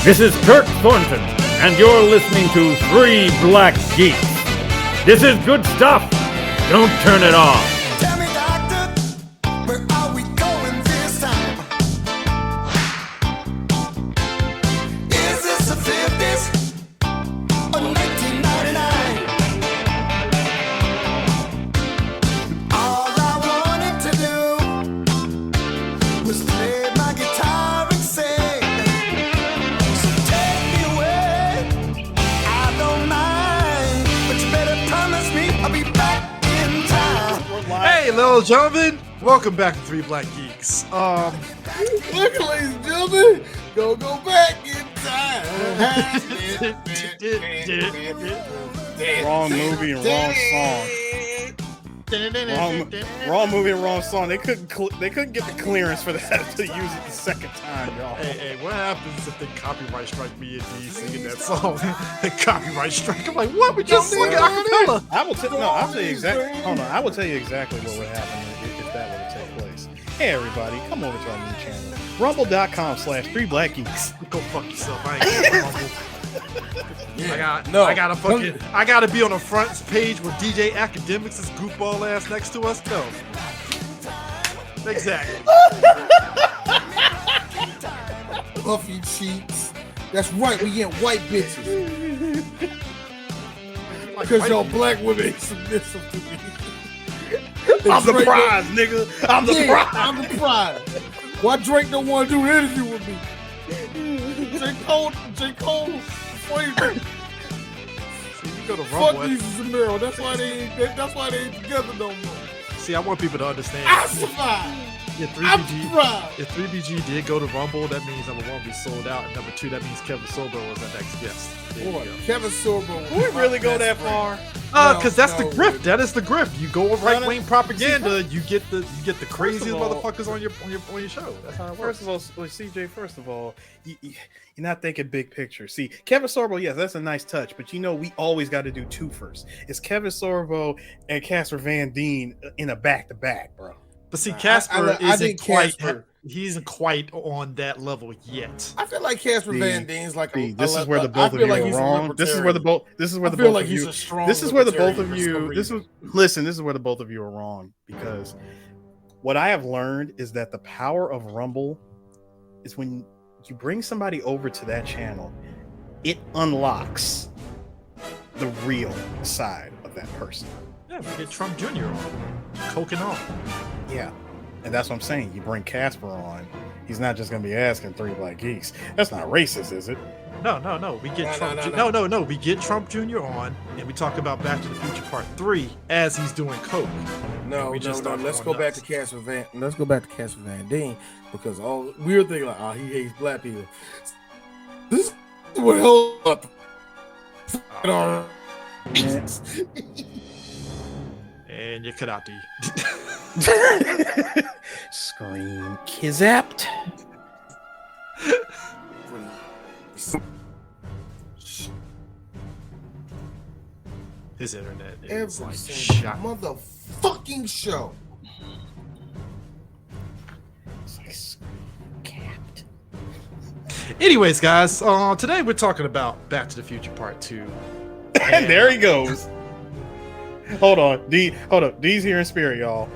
This is Kirk Thornton, and you're listening to Three Black Geeks. This is good stuff. Don't turn it off. Tell me, doctor, where are we going this time? Is this the 50s or 1999? All I wanted to do was play my guitar and sing. So take me away, I don't mind, but you better promise me I'll be back in time. Hey, little gentlemen, welcome back to Three Black Geeks. Look, ladies and gentlemen, go back in time. Wrong movie and wrong song. Wrong movie and wrong song. They couldn't get the clearance for that to use it the second time, y'all. Hey, what happens if they copyright strike me and D singing that song? They copyright strike. I'm like, what? We just sing it a cappella. I will tell you exactly. Hold on, I will tell you exactly what would happen if that were to take place. Hey, everybody, come over to our new channel, rumble.com/3blackgeeks. Go fuck yourself. I ain't gonna rumble. I gotta be on the front page with DJ Academics' goofball ass next to us. No. Exactly. Puffy cheeks. That's right, we get white bitches. Because y'all black women ain't submissive to me. I'm the prize, nigga. I'm the prize. I'm the prize. Why Drake don't want to do an interview with me? J. Cole. Flavor. See, you go to Fuck Rumble. Jesus and Mero. That's why they ain't together no more. See, I want people to understand. I survived. If I'm proud. 3BG did go to Rumble, that means number one, we sold out, and number two, that means Kevin Sorbo was our next guest. There you Boy, go. Kevin Sorbo. We really go that far? Because that's the grift. Wait. That is the grift. You go with right wing propaganda, you get the craziest of all- motherfuckers on your show. That's how it works. First of all, CJ, you're not thinking big picture. See, Kevin Sorbo, yes, that's a nice touch, but we always got to do two first. It's Kevin Sorbo and Casper Van Dien in a back-to-back, bro. But see, Casper I think Casper. He's quite on that level yet. I feel like Casper Van Dien's like This is where the both of you are wrong. This is where the both of you. This is where the both of you. This is where the both of you are wrong, because what I have learned is that the power of Rumble is when you bring somebody over to that channel, it unlocks the real side of that person. Yeah, we get Trump Jr. on, coking on. Yeah, and that's what I'm saying. You bring Casper on, he's not just gonna be asking Three Black Geeks. That's not racist, is it? No. We get We get Trump Jr. on, and we talk about Back to the Future Part 3 as he's doing coke. No. Let's go back to Casper Van Dien, because all weird thing like he hates black people. This is what hell up. And you cut out the Scream Kizapt. his internet is Every like single shot. motherfucking show. It's like capped. Anyways, guys, today we're talking about Back to the Future Part 2. And there he goes. Hold on, D's here in spirit, y'all.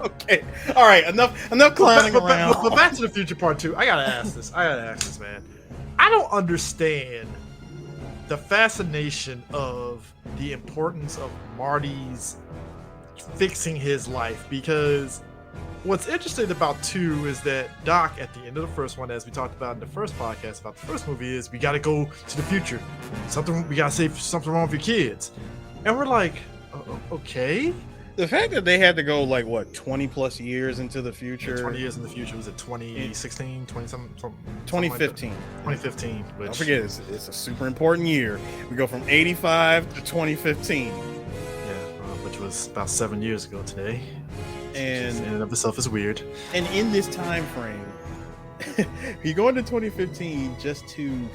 Okay, all right, enough clowning around. But Back to the Future Part 2, I gotta ask this, man. I don't understand the fascination of the importance of Marty's fixing his life, because what's interesting about 2 is that Doc, at the end of the first one, as we talked about in the first podcast about the first movie, is we got to go to the future. We got to say something wrong with your kids. And we're like, okay. The fact that they had to go 20 plus years into the future. 20 years in the future. Was it 2016, 2015. 2015. Which, Don't forget, it's a super important year. We go from 85 to 2015. Which was about 7 years ago today. And in and of itself is weird. And in this time frame, you go into 2015 just to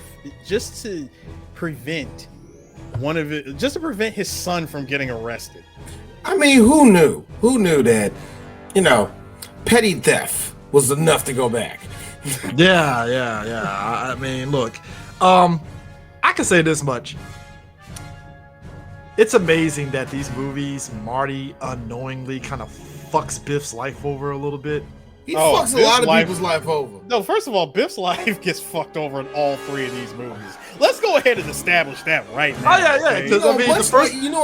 prevent his son from getting arrested. I mean, who knew? Who knew that, petty theft was enough to go back. Yeah. I mean, look, I can say this much. It's amazing that these movies, Marty unknowingly kind of fucks Biff's life over a little bit. He fucks a lot of people's life over. No, first of all, Biff's life gets fucked over in all three of these movies. Let's go ahead and establish that right now. Oh yeah. Because I mean, the first, you know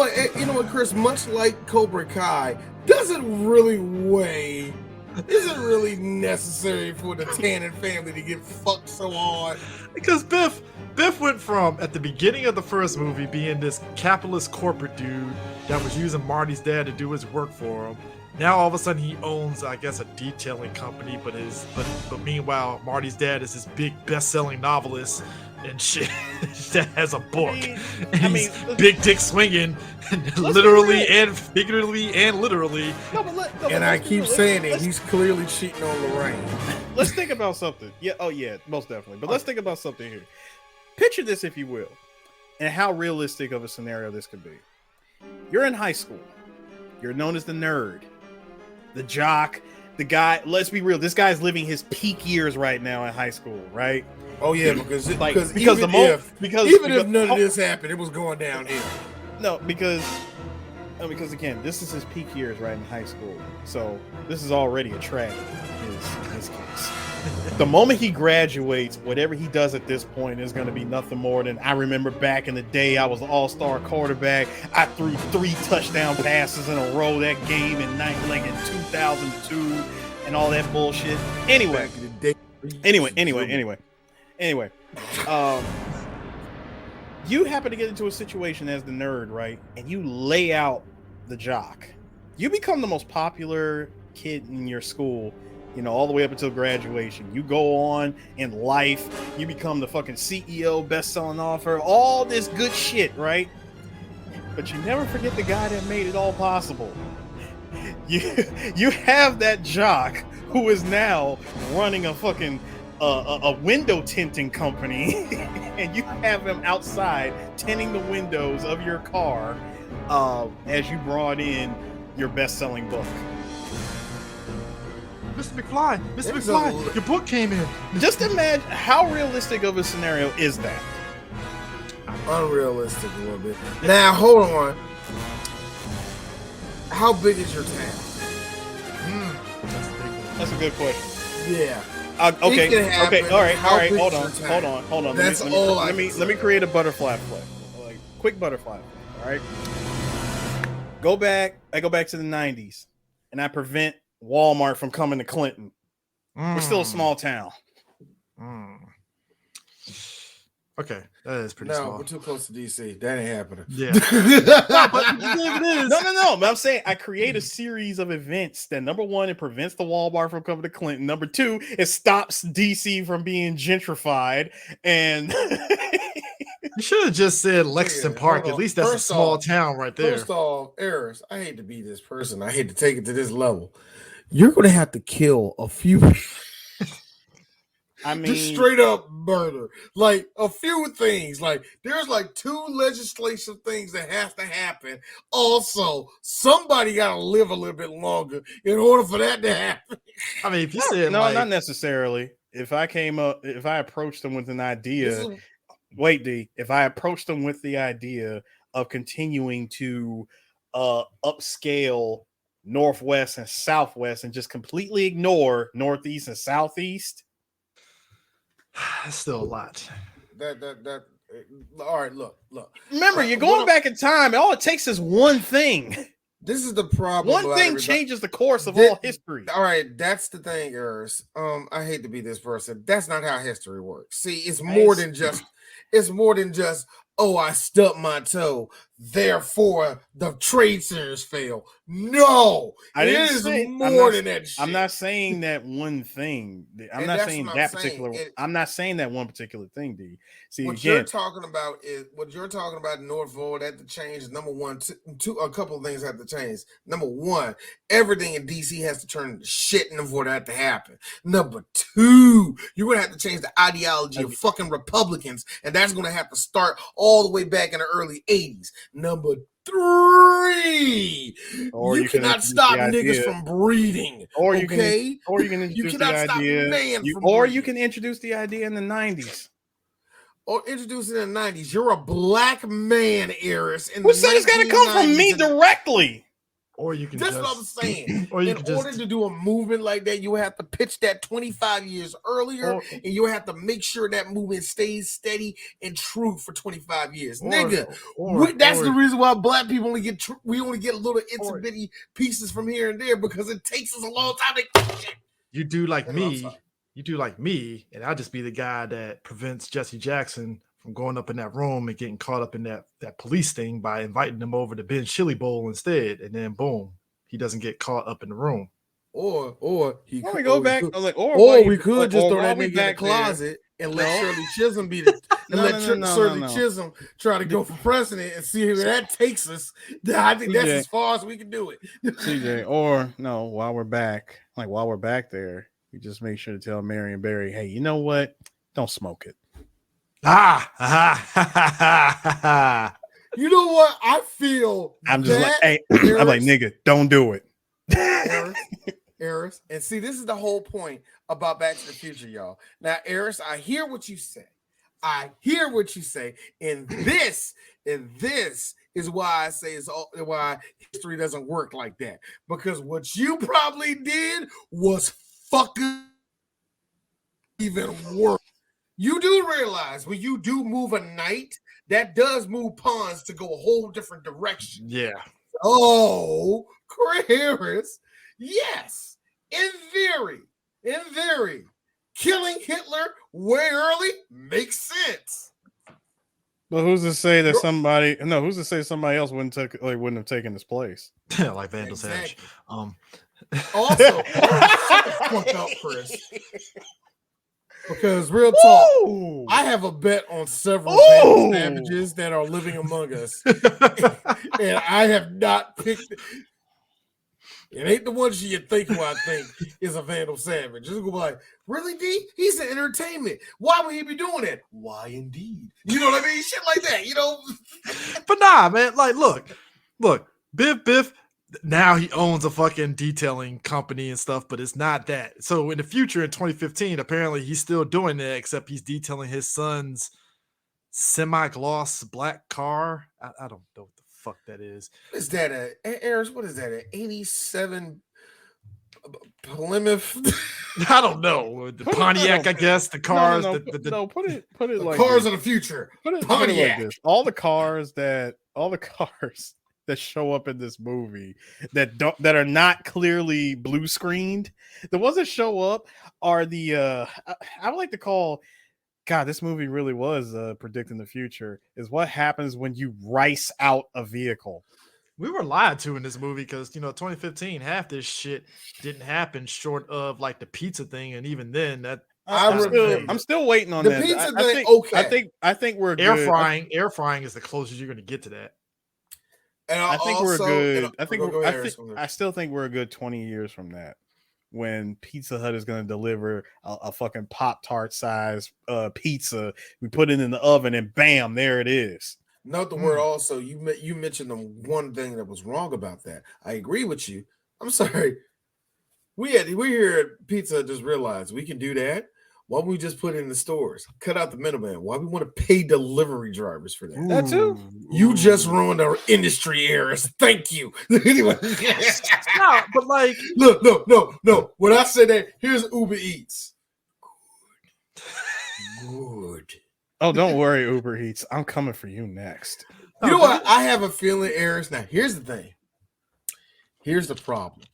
what, Chris? Much like Cobra Kai, doesn't really weigh. Isn't really necessary for the Tannen family to get fucked so hard. Because Biff went from, at the beginning of the first movie, being this capitalist corporate dude that was using Marty's dad to do his work for him. Now all of a sudden he owns, I guess, a detailing company, but meanwhile Marty's dad is this big best-selling novelist and shit that has a book. He's big dick swinging, literally and figuratively and literally. I keep saying it. He's clearly cheating on Lorraine. Let's think about something. Yeah, most definitely. But let's think about something here. Picture this, if you will, and how realistic of a scenario this could be. You're in high school. You're known as the nerd, the jock, the guy. Let's be real. This guy's living his peak years right now in high school, right? Oh yeah, because even if none of this happened, it was going downhill. No, because again, this is his peak years right in high school, so this is already a tragedy in his case. The moment he graduates, whatever he does at this point is going to be nothing more than, I remember back in the day, I was an all-star quarterback. I threw 3 touchdown passes in a row that game in 2002 and all that bullshit. Anyway, you happen to get into a situation as the nerd, right? And you lay out the jock. You become the most popular kid in your school, all the way up until graduation. You go on in life, you become the fucking CEO, best-selling author, all this good shit, right? But you never forget the guy that made it all possible. You have that jock who is now running a fucking a window tinting company, and you have him outside tinting the windows of your car as you brought in your best-selling book. Mr. McFly, your book came in. Just imagine, how realistic of a scenario is that? Unrealistic a little bit. Now, hold on. How big is your town? That's a good question. Yeah. Okay. All right. Hold on. That's let me create a butterfly flip. Like quick butterfly flip. All right. I go back to the 90s, and I prevent Walmart from coming to Clinton. We're still a small town. Okay, that is pretty small. We're too close to DC. That ain't happening. Yeah. But it is. No. But I'm saying I create a series of events that, number one, it prevents the Walmart from coming to Clinton. Number two, it stops DC from being gentrified. And you should have just said Lexington Park. At least that's a small town right there. First off, Eris, I hate to be this person. I hate to take it to this level. You're going to have to kill a few people. I mean, just straight up murder. Like a few things. Like there's like 2 legislative things that have to happen. Also, somebody got to live a little bit longer in order for that to happen. I mean, if you said not necessarily. If I approached them with an idea, if I approached them with the idea of continuing to upscale Northwest and Southwest and just completely ignore Northeast and Southeast. That's still a lot. All right, look. Remember, you're going back in time, and all it takes is one thing. This is the problem. One thing changes the course of all history. All right, that's the thing, Urs. I hate to be this person. That's not how history works. See, it's more than just, oh, I stubbed my toe, therefore the trade centers fail. No, it is more than that shit. I'm not saying that one thing. I'm not saying that particular. I'm not saying that one particular thing, D. See, what you're talking about Northvolt had to change. Number one, a couple of things have to change. Number one, everything in DC has to turn into shit in order for that to happen. Number two, you're gonna have to change the ideology of fucking Republicans, and that's gonna have to start all the way back in the early 80s. Number 3. Or you cannot stop niggas from breeding. Or you can introduce you cannot the idea. Stop man from or breeding. You can introduce the idea in the 90s. Or introduce it in the 90s. You're a black man, Eris. Who said it's got to come from me directly? Or you can That's just, what I'm saying. Or you in order to do a movement like that, you have to pitch that 25 years earlier, and you have to make sure that movement stays steady and true for 25 years. That's the reason why black people only get little itty bitty pieces from here and there, because it takes us a long time to get shit. You do like me, and I'll just be the guy that prevents Jesse Jackson from going up in that room and getting caught up in that police thing by inviting them over to Ben's Chili Bowl instead, and then boom, he doesn't get caught up in the room. Or we could just throw that nigga in the closet and let Shirley Chisholm be the Shirley Chisholm try to go for president and see where that takes us. I think that's as far as we can do it. CJ, or no, while we're back there, we just make sure to tell Marion Barry, hey, you know what? Don't smoke it. You know what? I feel I'm just like, hey, Eris, I'm like, nigga, don't do it. Eris, and see, this is the whole point about Back to the Future, y'all. Now, Eris, I hear what you say. And this is why I say why history doesn't work like that. Because what you probably did was fucking even worse. You do realize when you do move a knight, that does move pawns to go a whole different direction. Yeah. Oh, Harris. Yes. In theory, killing Hitler way early makes sense. But who's to say that somebody else wouldn't have taken his place? Like Vandal Savage. Also, fuck up, Chris. Because real talk, I have a bet on several savages that are living among us, and I have not picked. It ain't the ones you think who I think is a Vandal Savage. Just go like, really, D? He's an entertainment. Why would he be doing that? Why, indeed? You know what I mean? Shit like that. You know. But nah, man. Like, look, Biff. Now he owns a fucking detailing company and stuff, but it's not that. So in the future, in 2015, apparently he's still doing that, except he's detailing his son's semi-gloss black car. I don't know what the fuck that is. What is that? Eris, what is that? An 87 Plymouth? I don't know. The Pontiac, I guess. The cars. No, put it like cars this. of the future. Put it like this. All the cars that show up in this movie that are not clearly blue screened. The ones that show up are the I would like to call, God, this movie really was predicting the future, is what happens when you rice out a vehicle. We were lied to in this movie because 2015, half this shit didn't happen short of like the pizza thing, and even then that I'm still waiting on the that. Pizza thing, okay. I think we're air good. frying is the closest you're going to get to that. And I think we're good. I still think we're a good 20 years from that, when Pizza Hut is going to deliver a fucking Pop-Tart size pizza. We put it in the oven and bam, there it is. Note the word also. You mentioned the one thing that was wrong about that. I agree with you. I'm sorry. We here at Pizza Hut just realized we can do that. Why don't we just put it in the stores? Cut out the middleman. Why we want to pay delivery drivers for that? That too. You just ruined our industry, Eris. Thank you. Anyway, no, but like, no. When I say that, here's Uber Eats. Good. Oh, don't worry, Uber Eats. I'm coming for you next. You know what? I have a feeling, Eris. Now, here's the thing. Here's the problem.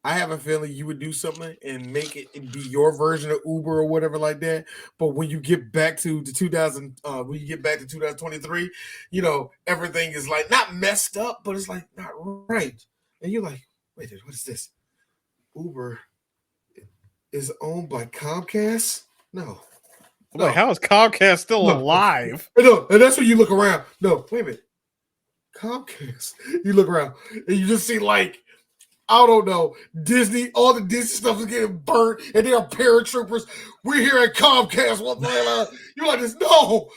I have a feeling you would do something and make it be your version of Uber or whatever like that. But when you get back to the 2023, everything is like not messed up, but it's like not right. And you're like, wait, what is this? Uber is owned by Comcast? No. Like, how is Comcast still alive? No, and that's when you look around. No, wait a minute. Comcast. You look around and you just see like, I don't know, Disney, all the Disney stuff is getting burnt, and there are paratroopers. We're here at Comcast. What the hell? You're like this? No.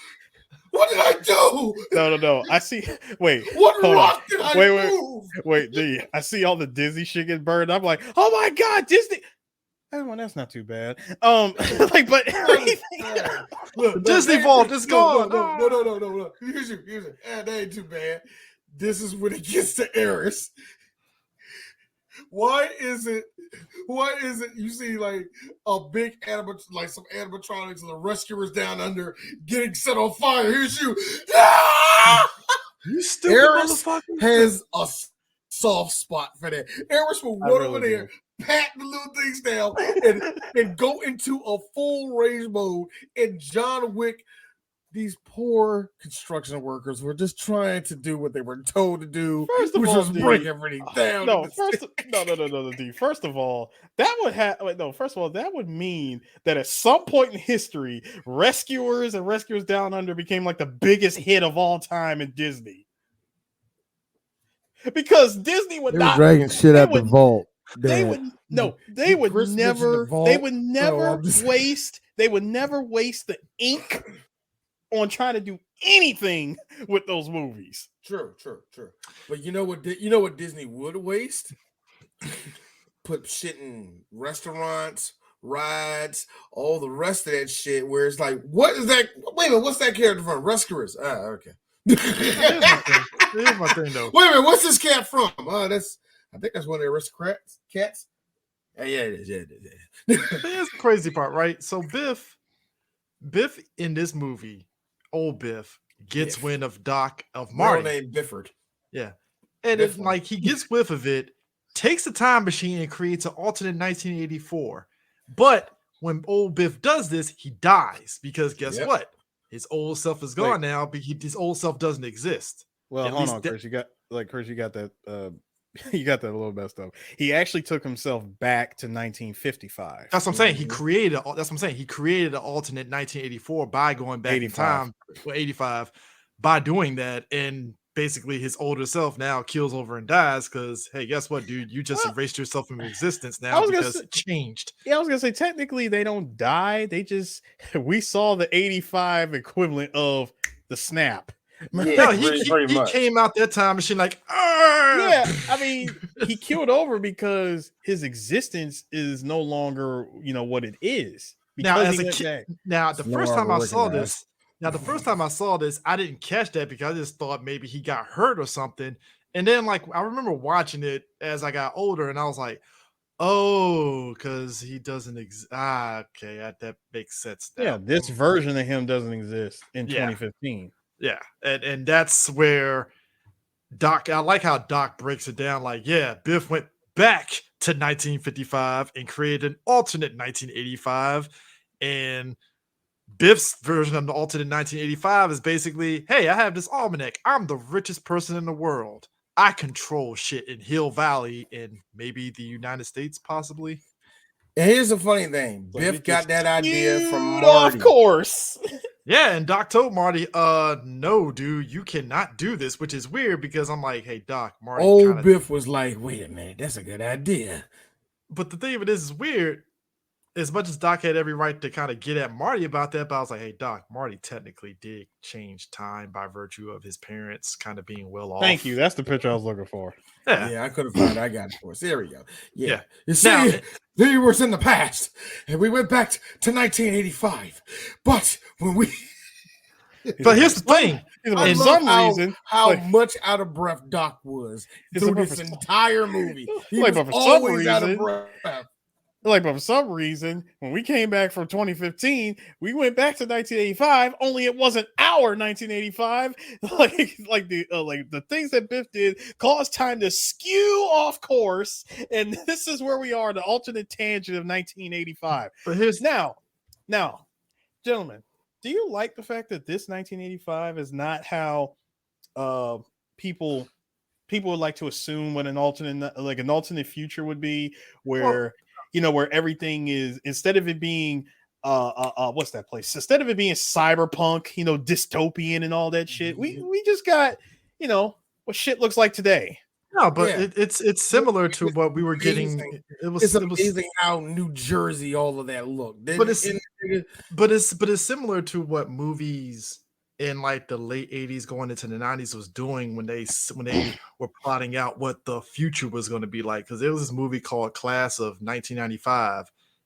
What did I do? No. I see. Wait. What hold rock on. did I move? Wait. I see all the Disney shit get burned. I'm like, oh my god, Disney. Oh, that's not too bad. Like, but look, Disney Vault is gone. No. Here's it. That ain't too bad. This is when it gets to Eris. Why is it you see like a big like some animatronics and the rescuers down under getting set on fire? Here's you. You stupid Eris motherfucker. has a soft spot for that. Eris will run over there, pat the little things down, and go into a full rage mode. And John Wick, these poor construction workers were just trying to do what they were told to do, which was break everything down. No, D. First of all, that would mean that at some point in history, Rescuers and Rescuers Down Under became like the biggest hit of all time in Disney. Because Disney would not dragging shit out the vault. They would never waste the ink on trying to do anything with those movies. True. But you know what Disney would waste? Put shit in restaurants, rides, all the rest of that shit where it's like, what is that? Wait a minute, what's that character from? Rescuers. Okay. Here's my thing though. Wait a minute, what's this cat from? I think that's one of the aristocrats cats. Yeah, it is. Here's the crazy part, right? So Biff in this movie, old Biff, gets wind of Marty. Real name Bifford. Yeah. And if like he gets whiff of it, takes the time machine and creates an alternate 1984. But when old Biff does this, he dies because guess what? His old self is gone now, but his old self doesn't exist. Well, hold on, Chris. You got that you got that a little messed up. He actually took himself back to 1955. That's what I'm saying. He created an alternate 1984 by going back 85. In time, or 85, by doing that, and basically his older self now kills over and dies because, hey, guess what, dude? You just erased yourself from existence now because it changed. Yeah, I was gonna say technically they don't die. They just we saw the 85 equivalent of the snap. Yeah, no, he came out that time machine like, argh! Yeah, I mean, he killed over because his existence is no longer, what it is. Now, as a kid, the first time I saw this, I didn't catch that because I just thought maybe he got hurt or something. And then, like, I remember watching it as I got older, and I was like, oh, because he doesn't exist. Okay, that makes sense now. Yeah, this version of him doesn't exist in 2015. Yeah, and that's where Doc, I like how Doc breaks it down like, yeah, Biff went back to 1955 and created an alternate 1985, and Biff's version of the alternate 1985 is basically, hey, I have this almanac. I'm the richest person in the world. I control shit in Hill Valley and maybe the United States, possibly. And here's the funny thing. Biff got that idea from Marty. Of course. Yeah, and Doc told Marty, no, dude, you cannot do this, which is weird because I'm like, hey, Doc, Marty. Old Biff was like, wait a minute, that's a good idea. But the thing of it is weird. As much as Doc had every right to kind of get at Marty about that, but I was like, hey, Doc, Marty technically did change time by virtue of his parents kind of being well off. Thank you. That's the picture I was looking for. Yeah, I could have found it. I got it for us. There we go. Yeah. You see, we were in the past, and we went back to 1985. But when we... But here's the thing. For some reason, how much out of breath Doc was through this entire movie. He was always out of breath. Like, but for some reason, when we came back from 2015, we went back to 1985. Only it wasn't our 1985. Like the things that Biff did caused time to skew off course, and this is where we are, the alternate tangent of 1985. But here's now, gentlemen, do you like the fact that this 1985 is not how people would like to assume what an alternate future would be, where where everything is, instead of it being what's that place? Instead of it being cyberpunk, dystopian and all that shit, we just got, what shit looks like today. No, but it's similar to what we were getting. It's amazing how New Jersey all of that looked. But it's similar to what movies in like the late 80s going into the 90s was doing when they were plotting out what the future was going to be like, because there was this movie called Class of 1995,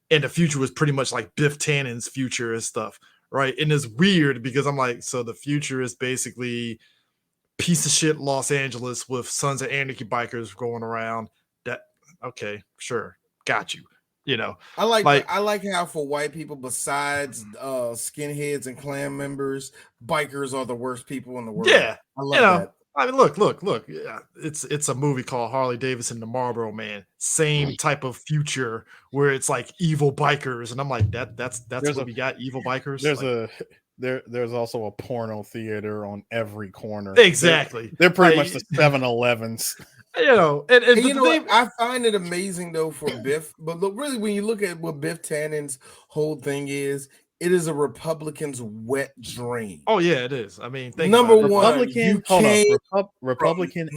and the future was pretty much like Biff Tannen's future and stuff, right? And it's weird because I'm like, so the future is basically piece of shit Los Angeles with Sons of Anarchy bikers going around. That okay, sure, got you. You know, I like how for white people, besides skinheads and Klan members, bikers are the worst people in the world. Yeah, I love that. I mean, look. Yeah, it's a movie called Harley Davidson, the Marlboro Man. Same type of future where it's like evil bikers, and I'm like, that's what we got, evil bikers. There's also a porno theater on every corner. Exactly. They're pretty much the 7-Elevens. You know, and you know what? I find it amazing though for Biff, but look, really, when you look at what Biff Tannen's whole thing is, it is a Republican's wet dream. Oh yeah, it is. I mean, number one, Republican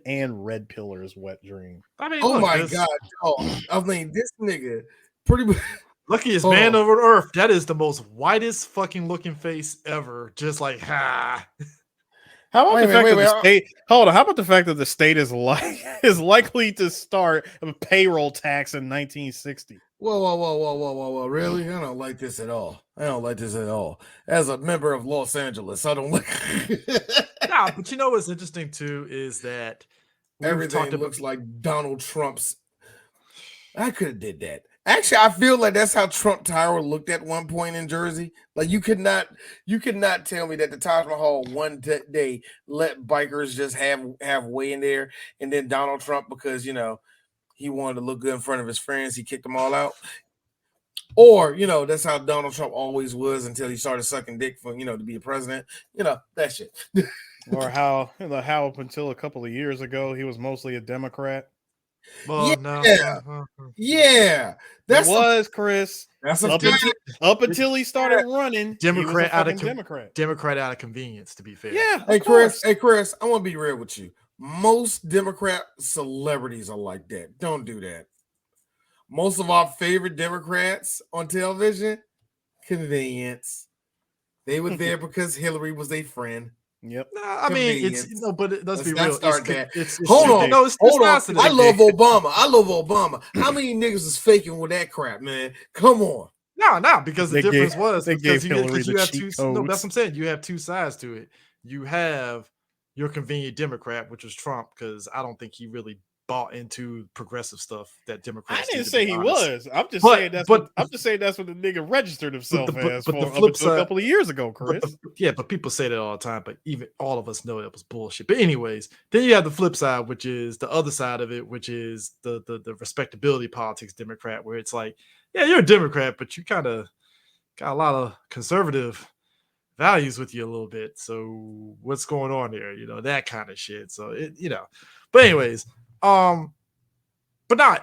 and Red Pillar's wet dream. I mean, oh my god, I mean, this nigga pretty much. Luckiest man over earth. That is the most whitest fucking looking face ever. Just like, ha. How about the fact that the state is likely to start a payroll tax in 1960? Whoa! Really? I don't like this at all. As a member of Los Angeles, I don't like. Nah, but you know what's interesting too is that everything looks like Donald Trump's. I could have did that. Actually, I feel like that's how Trump Tower looked at one point in Jersey. Like you could not tell me that the Taj Mahal one day let bikers just have way in there, and then Donald Trump, because he wanted to look good in front of his friends, he kicked them all out. Or that's how Donald Trump always was until he started sucking dick for to be a president. That shit. Or how up until a couple of years ago he was mostly a Democrat. Well, yeah, that was Chris. That's up until he started running. Democrat out of convenience. To be fair, yeah. Hey Chris, I want to be real with you. Most Democrat celebrities are like that. Don't do that. Most of our favorite Democrats on television, convenience. They were there because Hillary was their friend. Yep. I mean, but let's be real. Hold on. I love Obama. How many niggas is faking with that crap, man? Come on. No, because the difference was because you have two. No, that's what I'm saying. You have two sides to it. You have your convenient Democrat, which was Trump, because I don't think he really bought into progressive stuff that Democrats. I didn't say he was. I'm just saying that's what the nigga registered himself as for up until a couple of years ago, Chris. But people say that all the time. But even all of us know that was bullshit. But anyways, then you have the flip side, which is the other side of it, which is the respectability politics Democrat, where it's like, yeah, you're a Democrat, but you kind of got a lot of conservative values with you a little bit. So what's going on there? That kind of shit. So But anyways. But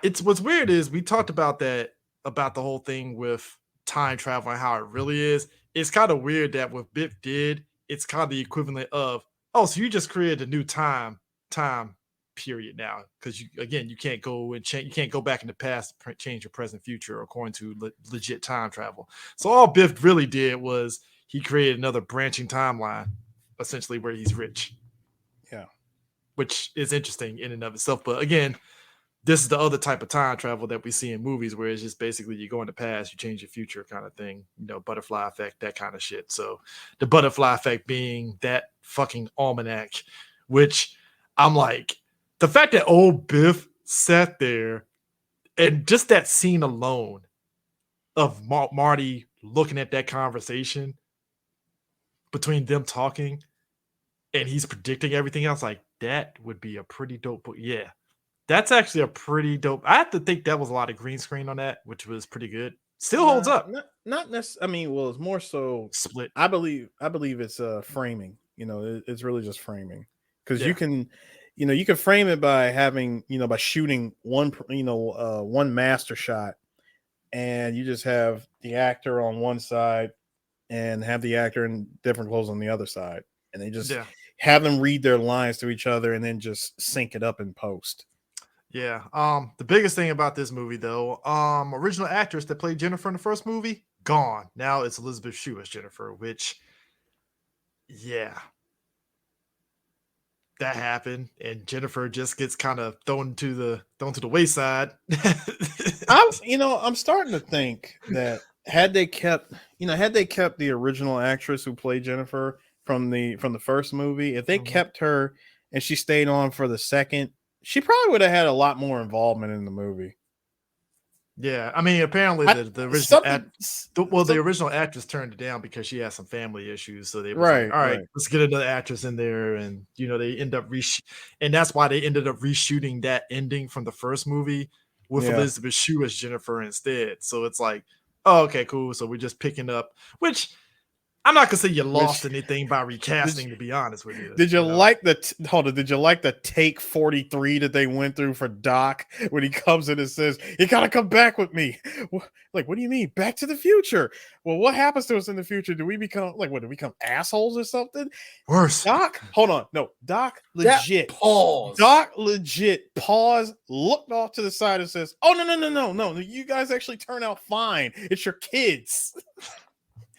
it's what's weird is we talked about that, about the whole thing with time travel and how it really is. It's kind of weird that what Biff did, it's kind of the equivalent of, oh, so you just created a new time period now, because you can't go and change, you can't go back in the past to change your present future according to legit time travel. So all Biff really did was he created another branching timeline, essentially, where he's rich. Yeah. Which is interesting in and of itself. But again, this is the other type of time travel that we see in movies, where it's just basically you go in the past, you change your future kind of thing, butterfly effect, that kind of shit. So the butterfly effect being that fucking almanac, which I'm like, the fact that old Biff sat there and just that scene alone of Marty looking at that conversation between them talking and he's predicting everything else, like, that would be a pretty dope book. Yeah, that's actually a pretty dope. I have to think that was a lot of green screen on that, which was pretty good. Still holds up. Not necessarily. I mean, well, it's more so split. I believe it's framing. It's really just framing, because you can frame it by having by shooting one master shot, and you just have the actor on one side and have the actor in different clothes on the other side, and they just have them read their lines to each other and then just sync it up in post. Yeah. The biggest thing about this movie, though, original actress that played Jennifer in the first movie, gone. Now it's Elizabeth Shue as Jennifer, which yeah, that happened, and Jennifer just gets kind of thrown to the wayside. I'm starting to think that had they kept the original actress who played Jennifer from the first movie, if they kept her and she stayed on for the second, she probably would have had a lot more involvement in the movie. Yeah, I mean, apparently the original actress turned it down because she had some family issues. So they was like, all right, let's get another actress in there, and they end up and that's why they ended up reshooting that ending from the first movie with Elizabeth Shue as Jennifer instead. So it's like, oh, okay, cool. So we're just picking up, which I'm not gonna say you lost anything by recasting, to be honest with you. Did you like Did you like the take 43 that they went through for Doc when he comes in and says, "You gotta come back with me"? Like, what do you mean, Back to the Future? Well, what happens to us in the future? Do we become do we become assholes or something? Worse. Doc, hold on, no, Doc legit pause. Doc legit pause, looked off to the side and says, "Oh no, you guys actually turn out fine. It's your kids."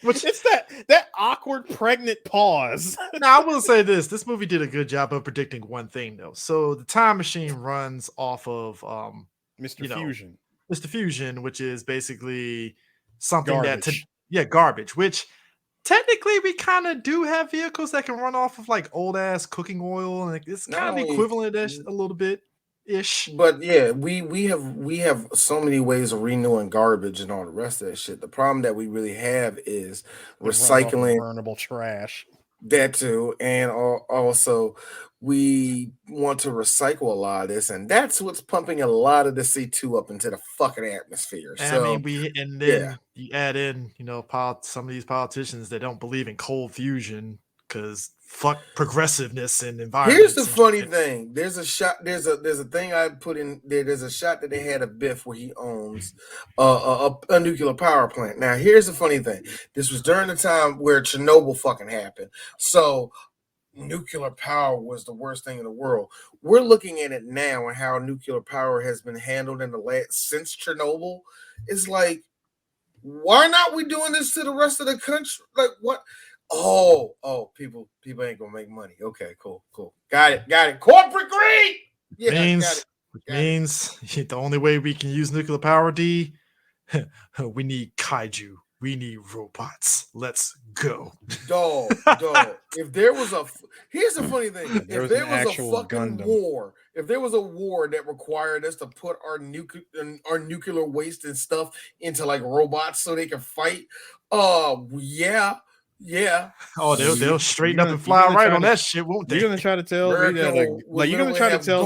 Which it's that awkward pregnant pause. Now, I will say this movie did a good job of predicting one thing, though. So the time machine runs off of Mr. Fusion. Mr. Fusion, which is basically something garbage. Garbage, which technically we kind of do have vehicles that can run off of like old ass cooking oil, and it's kind of equivalent a little bit ish. But yeah, we have so many ways of renewing garbage and all the rest of that shit. The problem that we really have is recycling burnable trash. That too, and also we want to recycle a lot of this, and that's what's pumping a lot of the C2 up into the fucking atmosphere. And so I mean, then you add in, some of these politicians that don't believe in cold fusion because fuck progressive-ness and environment. Here's the funny thing. There's a shot. There's a thing I put in there. There's a shot that they had of Biff where he owns a nuclear power plant. Now, here's the funny thing. This was during the time where Chernobyl fucking happened. So nuclear power was the worst thing in the world. We're looking at it now and how nuclear power has been handled in the since Chernobyl. It's like, why not we doing this to the rest of the country? Like what? Oh, people ain't gonna make money. Okay, cool. Got it. Corporate greed. Yeah, means the only way we can use nuclear power, D, we need kaiju. We need robots. Let's go. Dog. If there was here's the funny thing. If there was a fucking war, if there was a war that required us to put our nuclear waste and stuff into like robots so they can fight, yeah. Oh, they'll straighten up and fly right on that shit, won't they? You're gonna try to tell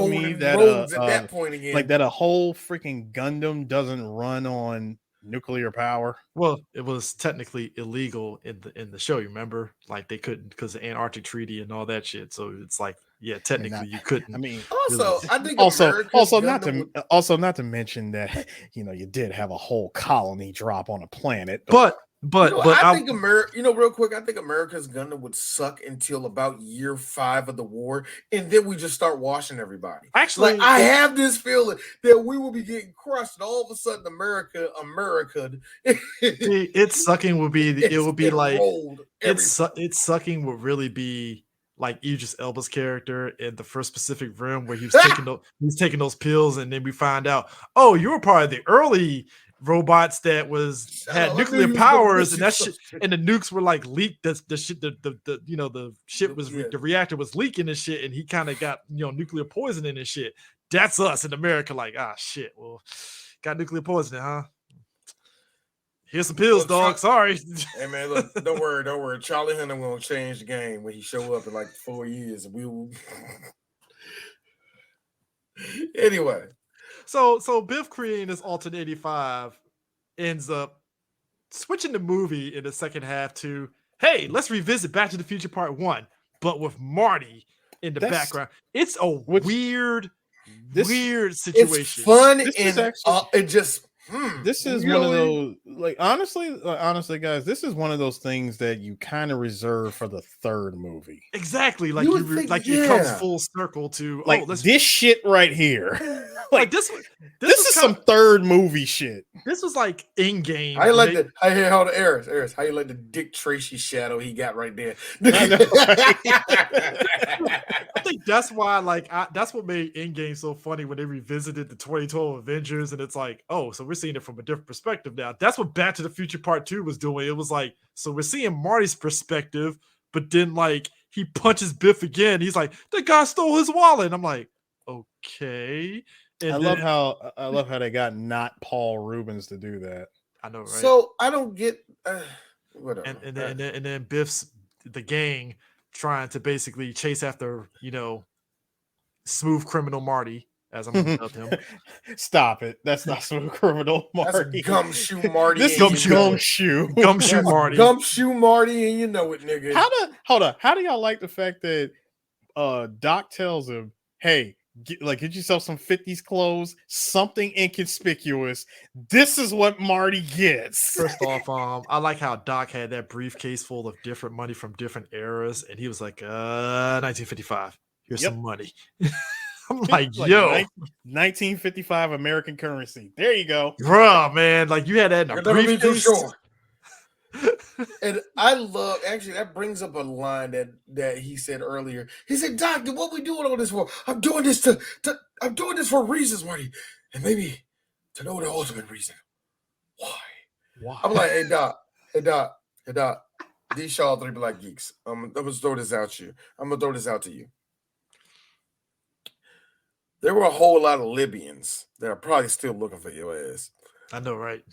me that at that point again, like that a whole freaking Gundam doesn't run on nuclear power? Well, it was technically illegal in the show. You remember, like they couldn't because the Antarctic Treaty and all that shit. So it's like, yeah, technically you couldn't. I mean, I think not to mention that you did have a whole colony drop on a planet, but I think real quick, I think America's Gundam would suck until about year 5 of the war, and then we just start washing everybody. Actually, like, I have this feeling that we will be getting crushed, and all of a sudden, America. It's sucking would be it's sucking would really be like Idris Elba's character in the first Pacific Rim, where he was taking those pills, and then we find out, oh, you were part of the early robots that had nuclear powers, and that shit, and the nukes were like leaked. The reactor was leaking and shit, and he kind of got nuclear poisoning and shit. That's us in America, like, shit. Well, got nuclear poisoning, huh? Here's some pills, dog. Sorry. Hey man, look, don't worry. Charlie Hunnam gonna change the game when he show up in like 4 years, and we will. Anyway. So Biff creating this alternate 85 ends up switching the movie in the second half to, hey, let's revisit Back to the Future Part 1, but with Marty in the background. It's a weird situation. It's fun, and it just This is one of those, like, honestly, guys, this is one of those things that you kind of reserve for the third movie. Exactly, like it comes full circle to like this shit right here. like this is some third movie shit. This was like in game. I like the hold on, Eris, how you like the Dick Tracy shadow he got right there? I think that's why, that's what made Endgame so funny when they revisited the 2012 Avengers, and it's like, oh, so we're seeing it from a different perspective now. That's what Back to the Future Part 2 was doing. It was like, so we're seeing Marty's perspective, but then like he punches Biff again. He's like, the guy stole his wallet. And I'm like, okay. And I love how they got not Paul Rubens to do that. I know, right? So I don't get whatever. And then Biff's the gang trying to basically chase after, smooth criminal Marty, as I'm gonna tell him. Stop it. That's not smooth criminal Marty. That's gumshoe Marty. This is gumshoe. Gumshoe Marty. Gumshoe Marty, and you know it, nigga. How do y'all like the fact that Doc tells him, hey, get yourself some 50s clothes, something inconspicuous. This is what Marty gets. First off, I like how Doc had that briefcase full of different money from different eras, and he was like, 1955. Here's some money. I'm like, yo, 1955 American currency. There you go, bro, man. Like you had that in a briefcase. Sure. And I love, actually, that brings up a line that he said earlier. He said, Doc, what we doing all this for? I'm doing this I'm doing this for reasons, Marty, and maybe to know the ultimate reason. Why? I'm like, hey Doc. These Shaw 3 Black Geeks. I'm gonna throw this out to you. I'm gonna throw this out to you. There were a whole lot of Libyans that are probably still looking for your ass. I know, right?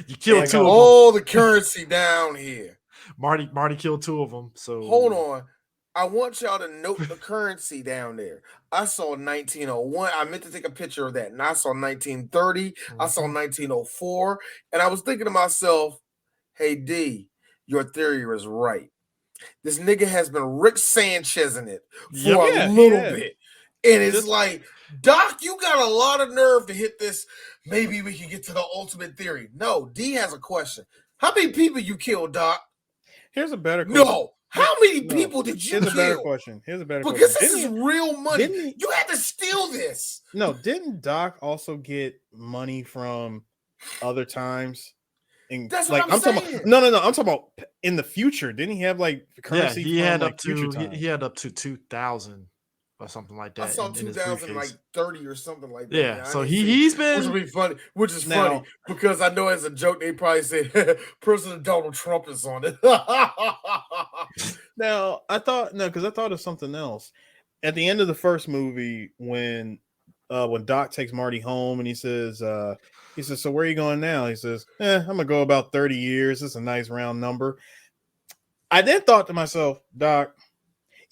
You killed two of them. All the currency down here. Marty killed two of them. So hold on. I want y'all to note the currency down there. I saw 1901. I meant to take a picture of that. And I saw 1930. I saw 1904. And I was thinking to myself, hey, D, your theory was right. This nigga has been Rick Sanchez in it for a little bit. And it's like, Doc, you got a lot of nerve to hit this. Maybe we can get to the ultimate theory. No, D has a question. How many people you killed, Doc? Here's a better question. No. How many people did you kill? Here's a better question. Because this is real money. You had to steal this. No, didn't Doc also get money from other times? That's what I'm saying. Talking about, no. I'm talking about in the future. Didn't he have like currency? Yeah, he had up to 2,000. Or something like that. I saw 2030 or something like that. Yeah, so he's been, which would be funny. Which is funny because I know as a joke they probably said President Donald Trump is on it. Now I thought of something else. At the end of the first movie, when Doc takes Marty home and he says, so where are you going now? He says, I'm gonna go about 30 years. It's a nice round number. I then thought to myself, Doc,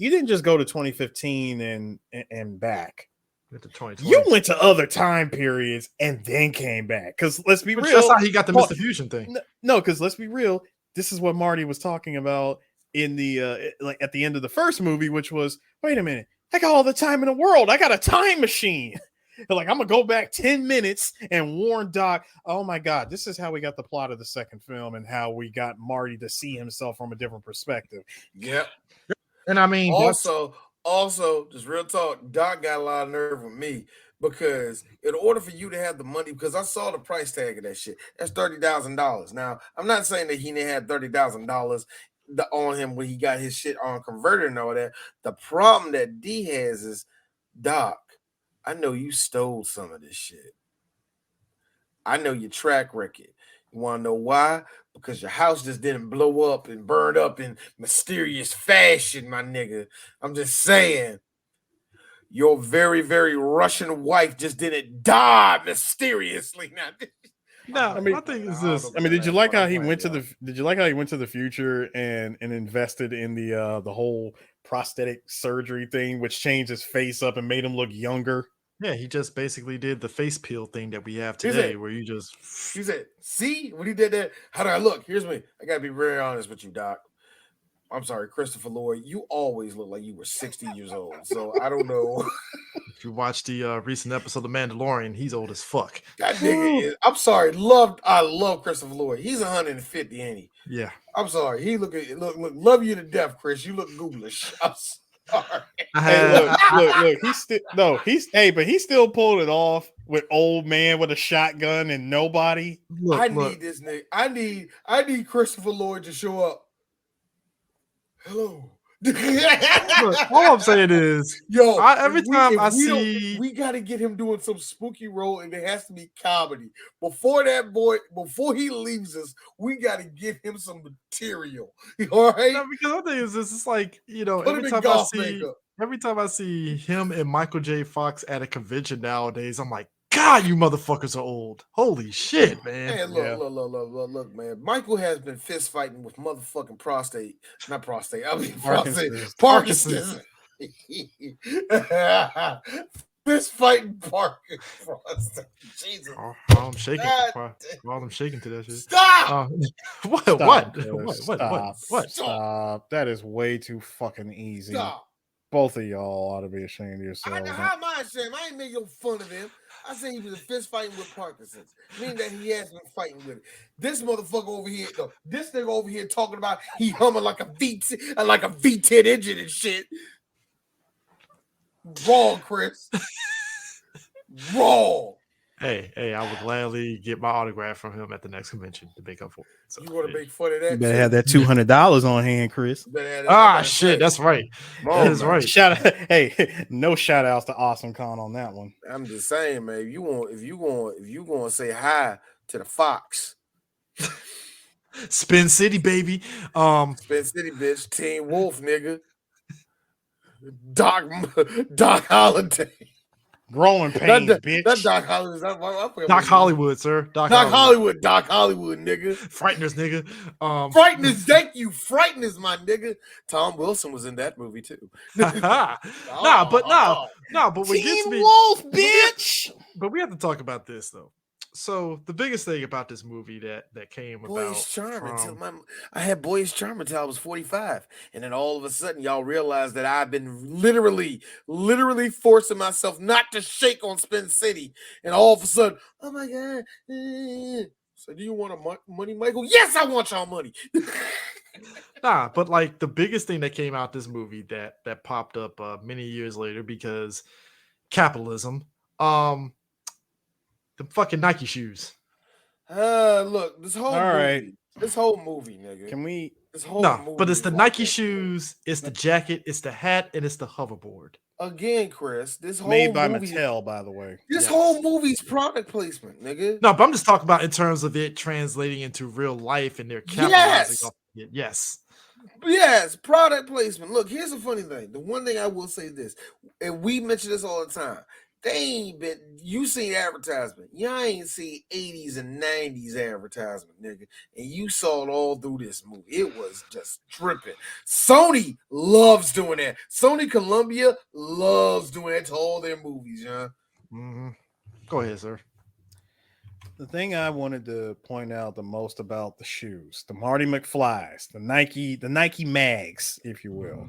you didn't just go to 2015 and back. You went to other time periods and then came back. Because let's be real. That's how he got the Mr. Fusion thing. No, because let's be real. This is what Marty was talking about in the at the end of the first movie, which was, wait a minute, I got all the time in the world. I got a time machine. Like, I'm gonna go back 10 minutes and warn Doc, oh my God, this is how we got the plot of the second film and how we got Marty to see himself from a different perspective. Yep. And I mean, also, just real talk, Doc got a lot of nerve with me because in order for you to have the money, because I saw the price tag of that shit, that's $30,000. Now, I'm not saying that he didn't have $30,000 on him when he got his shit on converted and all that. The problem that D has is, Doc, I know you stole some of this shit. I know your track record. You want to know why? Because your house just didn't blow up and burn up in mysterious fashion, my nigga. I'm just saying. Your very, very Russian wife just didn't die mysteriously. No, I think it's this. I mean, did you like how he went to the future and invested in the whole prosthetic surgery thing, which changed his face up and made him look younger? Yeah, he just basically did the face peel thing that we have today, where you just. He said, "See when he did that? How do I look? Here's me. I gotta be very honest with you, Doc. I'm sorry, Christopher Lloyd. You always look like you were 60 years old. So I don't know. If you watch the recent episode of Mandalorian, he's old as fuck. That nigga is. I'm sorry. I love Christopher Lloyd. He's 150, ain't he? Yeah. I'm sorry. He look. Love you to death, Chris. You look ghoulish. I'm sorry. Hey, look. But he's still pulling it off with old man with a shotgun and nobody. Need this nigga. I need Christopher Lloyd to show up. Hello. Look, all I'm saying is, every time I see, we got to get him doing some spooky role, and it has to be comedy. Before he leaves us, we got to give him some material. All right? No, because the thing is, it's like, every time I see him and Michael J. Fox at a convention nowadays, I'm like, God, you motherfuckers are old. Holy shit, man. Man, look, man. Michael has been fist fighting with motherfucking Parkinson's. Fist fighting Parkinson's. Jesus. I'm shaking. I'm shaking to that shit. Stop! What? Stop. That is way too fucking easy. Stop. Both of y'all ought to be ashamed of yourselves. How am I ashamed? I ain't making no fun of him. I said he was a fist fighting with Parkinson's, meaning that he has been fighting with it. This motherfucker over here, this nigga over here talking about he humming like a V10 engine and shit. Wrong, Chris. Wrong. Hey, I would gladly get my autograph from him at the next convention to make up for it. So, you want to make fun of that? You better have that $200 on hand, Chris. Shit, that's right. That is right. No shout outs to Awesome Con on that one. I'm just saying, man. If you want to say hi to the Fox, Spin City, baby. Spin City, bitch. Teen Wolf, nigga. Doc Holliday. Growing pains, bitch. That Doc Hollywood. Doc Hollywood, sir. Doc Hollywood, nigga. Frighteners, nigga. Frighteners, thank you. Frighteners, my nigga. Tom Wilson was in that movie too. But we get to be Wolf, bitch. But we have to talk about this though. So the biggest thing about this movie that came Boyish Charm about, I had Boyish Charm until I was 45, and then all of a sudden y'all realize that I've been literally forcing myself not to shake on Spin City, and all of a sudden, oh my god! So do you want money, Michael? Yes, I want y'all money. But like the biggest thing that came out this movie that popped up many years later because capitalism. The fucking Nike shoes. Look, this whole movie, nigga. Can we? But it's the Nike shoes, it's the jacket, it's the hat, and it's the hoverboard. Again, Chris, this whole made by movie, Mattel, by the way. This whole movie's product placement, nigga. No, but I'm just talking about in terms of it translating into real life and their capitalizing off it. Yes, product placement. Look, here's the funny thing. The one thing I will say this, and we mention this all the time. You seen advertisement. Y'all ain't seen 80s and 90s advertisement, nigga. And you saw it all through this movie. It was just dripping. Sony loves doing that. Sony Columbia loves doing that to all their movies, yeah. Mm-hmm. Go ahead, sir. The thing I wanted to point out the most about the shoes, the Marty McFlys, the Nike mags, if you will. Mm-hmm.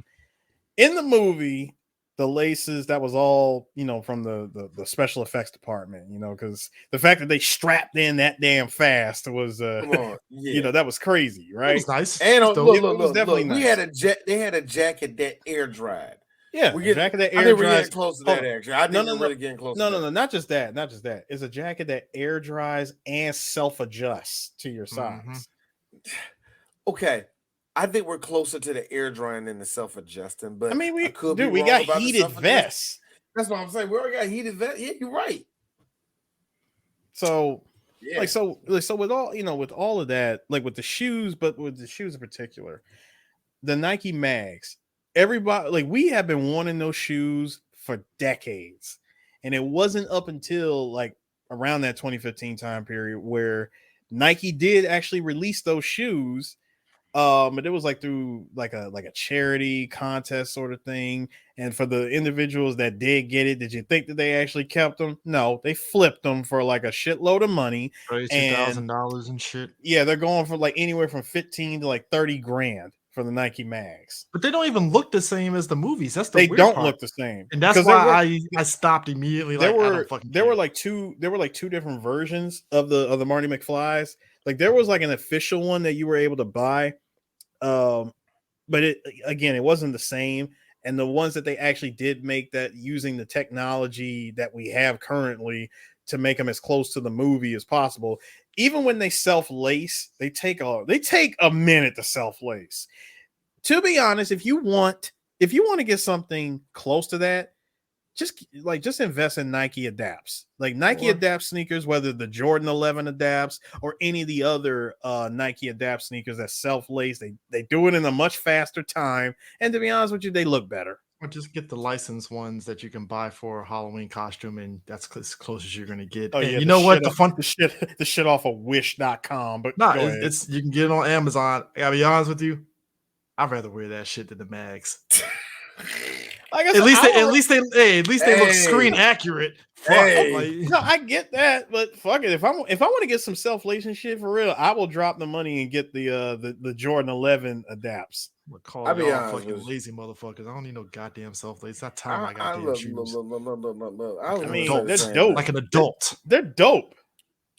In the movie, the laces, that was all, from the special effects department, because the fact that they strapped in that damn fast was, that was crazy, right? It was nice. And look, definitely nice. They had a jacket that air dried. Yeah, jacket that air dries. We're getting close to that, actually. I think we're really getting close. No, not just that. It's a jacket that air dries and self-adjusts to your size. Mm-hmm. Okay. I think we're closer to the air drying than the self-adjusting, but we got heated vests. That's what I'm saying. We already got heated vests. Yeah, you're right. So, so with all with all of that, like with the shoes, but with the shoes in particular, the Nike mags. Everybody, we have been wanting those shoes for decades, and it wasn't up until around that 2015 time period where Nike did actually release those shoes. But it was through a charity contest sort of thing. And for the individuals that did get it, did you think that they actually kept them? No, they flipped them for a shitload of money. $32,000 and shit. Yeah, they're going for anywhere from 15 to 30 grand for the Nike Mags. But they don't even look the same as the movies. That's the they weird don't part. look the same, and that's why I stopped immediately. There were like two different versions of the Marty McFlys. Like there was like an official one that you were able to buy, but it wasn't the same. And the ones that they actually did make that using the technology that we have currently to make them as close to the movie as possible. Even when they self-lace, they take a minute to self-lace. To be honest, if you want to get something close to that, just invest in Nike Adapts. Like Nike Adapt sneakers, whether the Jordan 11 Adapts or any of the other Nike Adapt sneakers that self-lace, they do it in a much faster time. And to be honest with you, they look better. Or just get the licensed ones that you can buy for a Halloween costume, and that's as close as you're going to get. Oh, and yeah, you know what? The shit off of Wish.com. But no, it's you can get it on Amazon. I gotta be honest with you, I'd rather wear that shit than the mags. At least they look screen accurate. No, I get that, but fuck it. If I want to get some self-lacing shit for real, I will drop the money and get the Jordan 11 Adapts. I'll be fucking lazy motherfuckers. I don't need no goddamn self-lace. That time I goddamn shoes. I mean, they're dope. Like an adult. They're dope.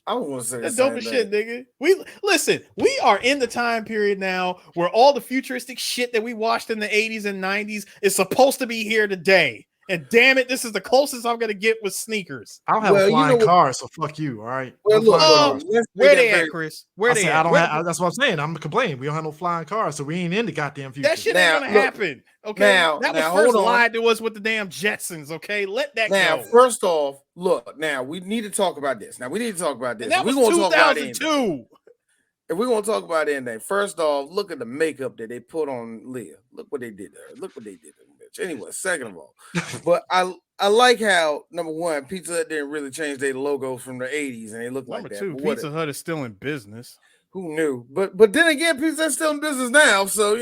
I was gonna say that's dope as shit, nigga. We are in the time period now where all the futuristic shit that we watched in the 80s and 90s is supposed to be here today. And damn it, this is the closest I'm gonna get with sneakers. I don't have a flying car, so fuck you. All right. Well, look, where they at, Chris? Where they at? That's what I'm saying. I'm complaining. We don't have no flying cars, so we ain't in the goddamn future. That shit ain't gonna happen. Okay. That was first lied to us with the damn Jetsons. Okay, let that go. First off, look. Now we need to talk about this. And that was 2002. If we're gonna talk about anything, first off, look at the makeup that they put on Leah. Look what they did there. Look what they did. Anyway, second of all, but I like how number one, Pizza Hut didn't really change their logo from the 80s, and they look like that. Number two, Pizza Hut is still in business. Who knew? But then again, Pizza Hut's still in business now, so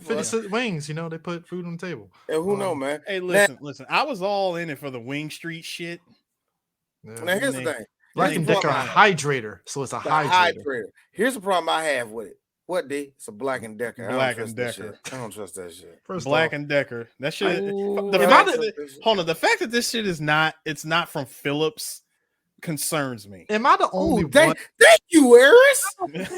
50 wings. They put food on the table. And who know, man? Hey, listen. I was all in it for the Wing Street shit. Yeah. Now here's the thing. Black and Decker hydrator, so it's a hydrator. Here's the problem I have with it. What D? It's a Black and Decker. Black and Decker. I don't trust that shit. Black and Decker. That shit. The fact that this shit is not from Phillips concerns me. Am I the only one? Thank you, Eris.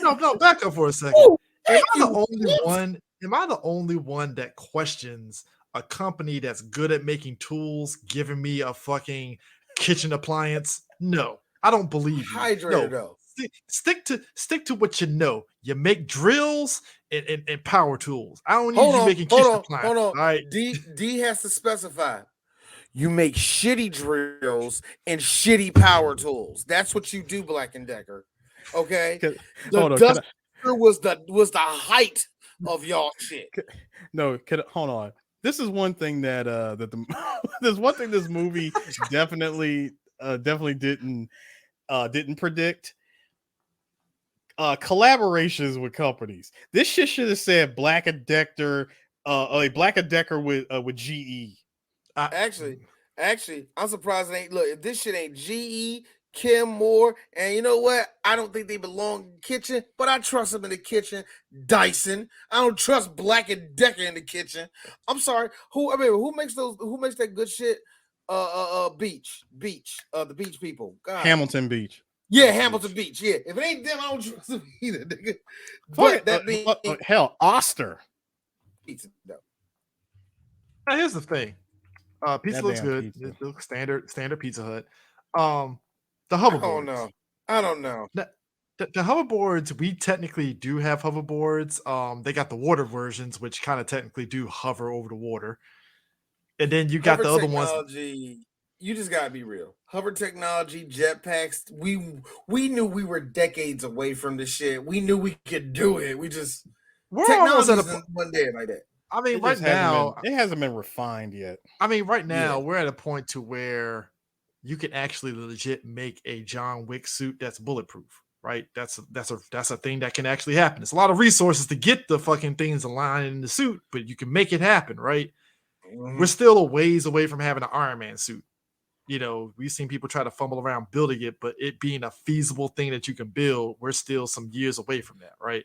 No, back up for a second. Am I the only one that questions a company that's good at making tools giving me a fucking kitchen appliance? No, I don't believe you. Hydrator though. Stick to what you know. You make drills and power tools. I don't need you making kitchen appliances. Hold on. All right. D has to specify. You make shitty drills and shitty power tools. That's what you do, Black and Decker. Okay. The Duster was the height of y'all shit. Hold on. This is one thing that there's one thing this movie definitely didn't predict. Collaborations with companies. This shit should have said Black and Decker, Black and Decker with GE. Actually, I'm surprised it ain't. Look, if this shit ain't GE, Kim Moore, and you know what? I don't think they belong in the kitchen, but I trust them in the kitchen. Dyson. I don't trust Black and Decker in the kitchen. I'm sorry. Who makes that good shit? Beach. The Beach people. God. Hamilton Beach. Yeah, Hamilton Beach. Yeah, if it ain't them, I don't trust them either, nigga. But that being hell, Oster. Pizza. No. Now, here's the thing. Pizza looks good. It looks standard Pizza Hut. The hoverboards. I don't know. The hoverboards, we technically do have hoverboards. They got the water versions, which kind of technically do hover over the water. And then you got the other ones. You just gotta be real. Hover technology, jetpacks. We knew we were decades away from this shit. We knew we could do it. Technology one day like that. I mean, right now it hasn't been refined yet. I mean, right now we're at a point to where you can actually legit make a John Wick suit that's bulletproof. Right? That's a thing that can actually happen. It's a lot of resources to get the fucking things aligned in the suit, but you can make it happen, right? Mm-hmm. We're still a ways away from having an Iron Man suit. we've seen people try to fumble around building it, but it being a feasible thing that you can build, we're still some years away from that, right?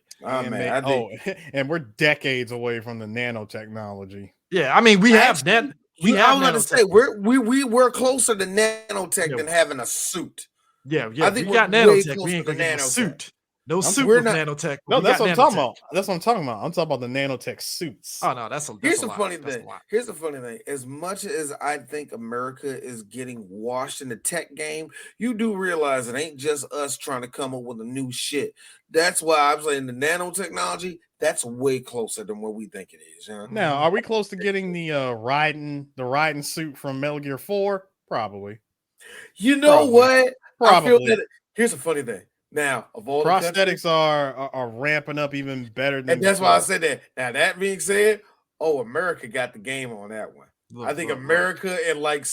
And we're decades away from the nanotechnology. Yeah, I mean, we have that. I was going to say we're closer to nanotech than having a suit. Yeah. I think we got nanotech. We ain't gonna get a suit. No suit with nanotech. No, that's what I'm talking about. That's what I'm talking about. I'm talking about the nanotech suits. Oh no, here's the funny thing. Here's the funny thing. As much as I think America is getting washed in the tech game, you do realize it ain't just us trying to come up with a new shit. That's why I'm saying the nanotechnology, that's way closer than what we think it is. Now, are we close to getting the riding suit from Metal Gear 4? Probably. You know what? Probably. I feel that here's the funny thing. Now, of all prosthetics are ramping up even better than, and that's why I said that. Now, that being said, America got the game on that one. I think America and like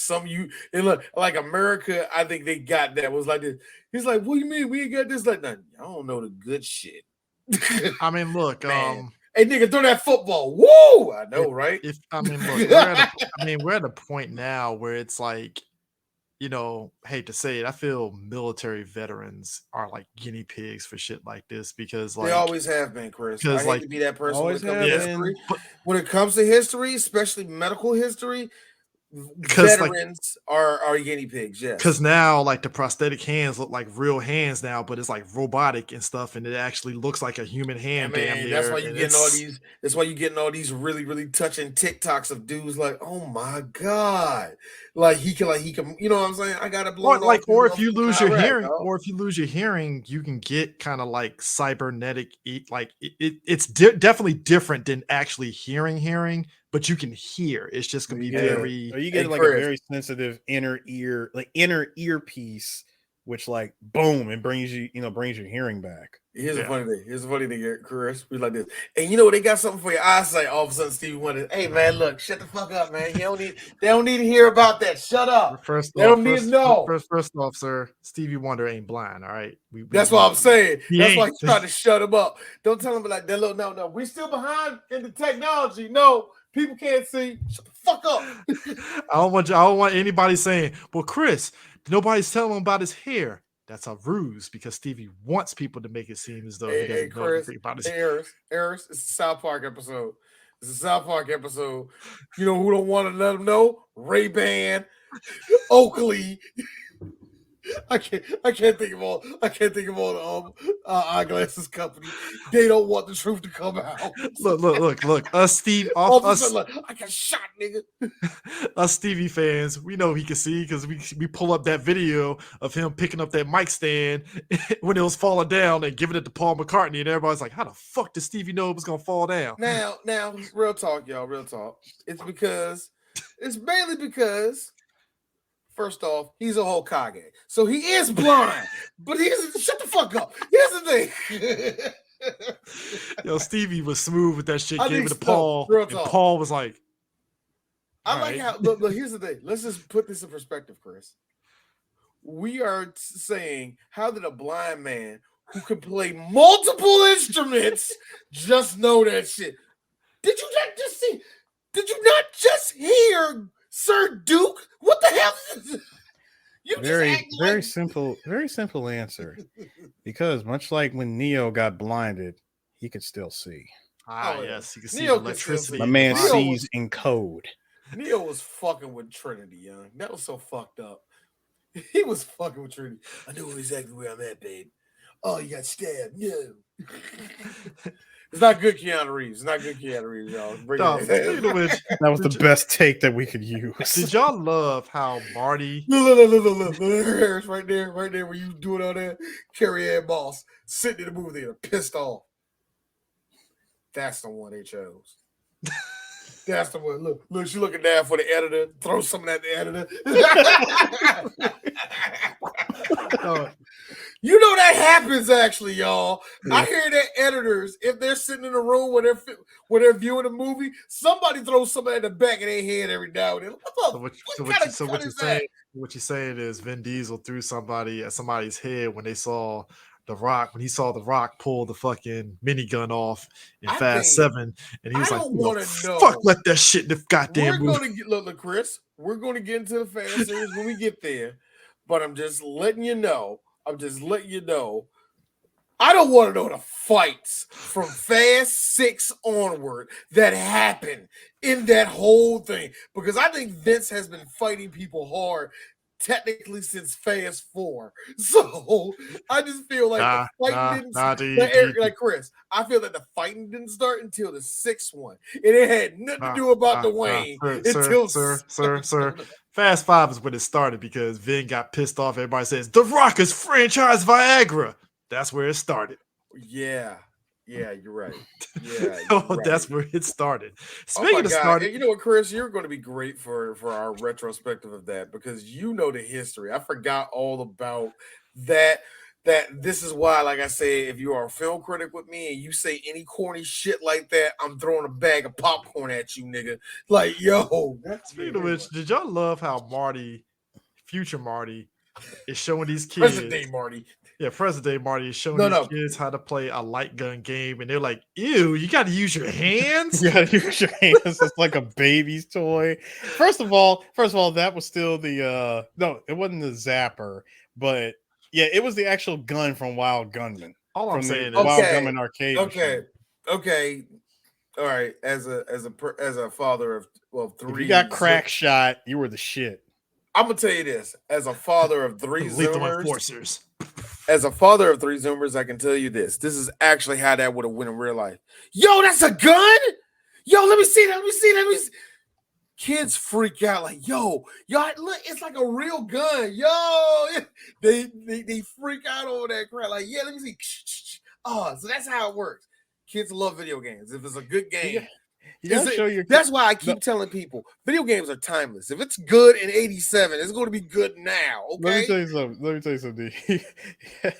America, I think they got that. Was like this. He's like, what do you mean we ain't got this? Like, nah, I don't know the good shit. I mean, look, hey nigga, throw that football. Woo! I know, right? We're at a point now where it's like, hate to say it, I feel military veterans are like guinea pigs for shit like this because like they always have been, Chris. I hate to be that person when it comes to history. When it comes to history, especially medical history, veterans are guinea pigs, yes. Because now, like the prosthetic hands look like real hands now, but it's like robotic and stuff, and it actually looks like a human hand. That's why you're getting all these. That's why you're getting all these really, really touching TikToks of dudes like, oh my god, like he can, you know what I'm saying? I gotta blow it off. Or if you lose your hearing, you can get kind of like cybernetic. Like it's definitely different than actually hearing. But you can hear. It's just gonna be very. Or you get like Chris, a very sensitive inner earpiece, which like boom, it brings your hearing back. Here's the funny thing, Chris. We like this, and they got something for your eyesight. All of a sudden, Stevie Wonder, hey man, look, shut the fuck up, man. They don't need to hear about that. Shut up. They don't need to know. First off, sir, Stevie Wonder ain't blind. All right, that's what I'm saying. That's why you trying to shut him up. Don't tell him like that. Look, no, we still behind in the technology. No. People can't see. Shut the fuck up. I don't want anybody saying, well, Chris, nobody's telling him about his hair. That's a ruse because Stevie wants people to make it seem as though he doesn't know anything about his hair. Eris, it's a South Park episode. You know who don't want to let them know? Ray-Ban, Oakley. I can't think of all the eyeglasses company. They don't want the truth to come out. Look. Us Steve, I got shot, nigga. Us Stevie fans, we know he can see because we pull up that video of him picking up that mic stand when it was falling down and giving it to Paul McCartney, and everybody's like, "How the fuck did Stevie know it was gonna fall down?" Now, real talk, y'all. Real talk. It's mainly because. First off, he's a Hokage, so he is blind. But shut the fuck up. Here's the thing. Yo, Stevie was smooth with that shit. Gave it to Paul, and Paul was like, "I like how." Look, here's the thing. Let's just put this in perspective, Chris. We are saying, how did a blind man who can play multiple instruments just know that shit? Did you not just see? Did you not just hear? Sir Duke, what the hell is this? Very simple answer. Because much like when Neo got blinded, he could still see. Yes, you can see electricity. My man sees in code. Neo was fucking with Trinity, young. That was so fucked up. He was fucking with Trinity. I know exactly where I'm at, babe. Oh, you got stabbed. No. It's not good, Keanu Reeves. Y'all. That was the best take that we could use. Did y'all love how Marty? Look, Harris, right there, where you doing all that? Carrie Ann Moss sitting in the movie theater, pissed off. That's the one they chose. That's the one. Look, she looking down for the editor. Throw something at the editor. You know that happens, actually, y'all. Yeah. I hear that editors, if they're sitting in a room where they're viewing a movie, somebody throws somebody in the back of their head every now and then. What you're saying is Vin Diesel threw somebody at somebody's head when they saw The Rock when he saw The Rock pull the fucking minigun off in Fast 7, and he was like, "Fuck, let that shit in the goddamn movie." We're going to get look, Chris. We're going to get into the Fast series when we get there, but I'm just letting you know. I don't want to know the fights from Fast 6 onward that happened in that whole thing, because I think Vince has been fighting people hard technically since Fast 4. So I just feel like the fighting didn't start. Like Chris, I feel that the fighting didn't start until the 6th one. And it had nothing to do about Dwayne until Sir. Fast 5 is when it started because Vin got pissed off. Everybody says The Rock is franchise Viagra. That's where it started. Yeah, you're right. Yeah, that's where it started. Speaking of starting, you know what, Chris, you're going to be great for our retrospective of that, because you know the history. I forgot all about that. That this is why, like I said, if you are a film critic with me and you say any corny shit like that, I'm throwing a bag of popcorn at you, nigga. Like, yo. Speaking of which, did y'all love how future Marty, is showing these kids? Present day Marty. Yeah, present day Marty is showing these kids how to play a light gun game, and they're like, "Ew, you got to use your hands." You got to use your hands. It's like a baby's toy. First of all, that was still the no, it wasn't the zapper, but yeah, it was the actual gun from Wild Gunman. All I'm saying is Wild Gunman arcade. Okay. All right. As a father of three, if you got crack shot, you were the shit. I'm gonna tell you this: as a father of 3 Zoomers, I can tell you this. This is actually how that would have went in real life. Yo, that's a gun. Yo, let me see that. Kids freak out like, yo, look, it's like a real gun. Yo, they freak out over that crap. Like, yeah, let me see. Oh, so that's how it works. Kids love video games. If it's a good game. That's why I keep telling people video games are timeless. If it's good in 87, it's going to be good now. Okay. Let me tell you something.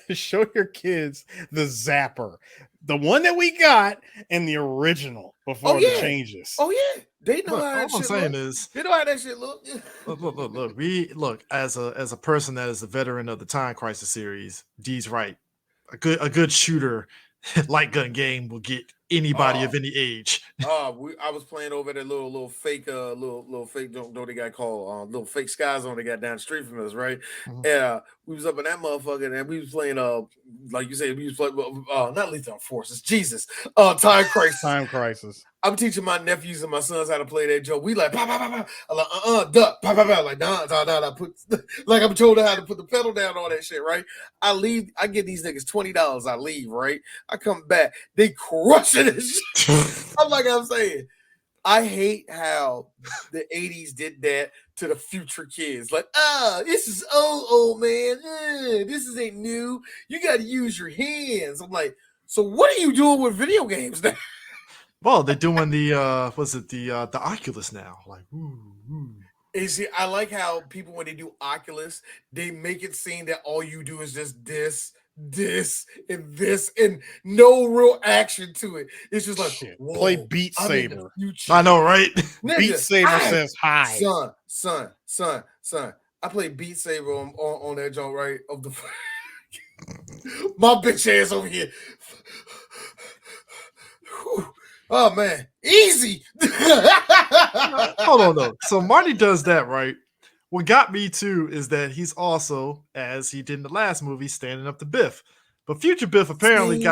Show your kids the zapper, the one that we got, and the original before the changes. Oh yeah, they know how that shit saying look. Is they know how that shit look. Look. We as a person that is a veteran of the Time Crisis series. D's right. A good shooter light gun game will get anybody of any age. I was playing over at a little fake don't they got called little fake Sky Zone they got down the street from us, right? Mm-hmm. We was up in that motherfucker and we was playing like you said, we was playing not Lethal Forces, Jesus, Time Crisis. I'm teaching my nephews and my sons how to play that joke. We like, bah, bah, bah, bah. I'm like, duck, bah, bah, bah. Like, nah. Like, I'm told how to put the pedal down, all that shit, right? I leave. I give these niggas $20. I leave, right? I come back. They crushing this shit. I'm saying, I hate how the 80s did that to the future kids. Like, this is old man. This ain't new. You got to use your hands. I'm like, so what are you doing with video games now? Well, they're doing the Oculus now. Like, ooh. You see, I like how people, when they do Oculus, they make it seem that all you do is just this, and no real action to it. It's just like, play Beat Saber. I know, right? Nigga, Beat Saber says hi. Son. I play Beat Saber on that joint, right? Of the my bitch ass over here. Oh man, easy. Hold on though. So Marty does that, right? What got me too is that he's also, as he did in the last movie, standing up to Biff. But future Biff apparently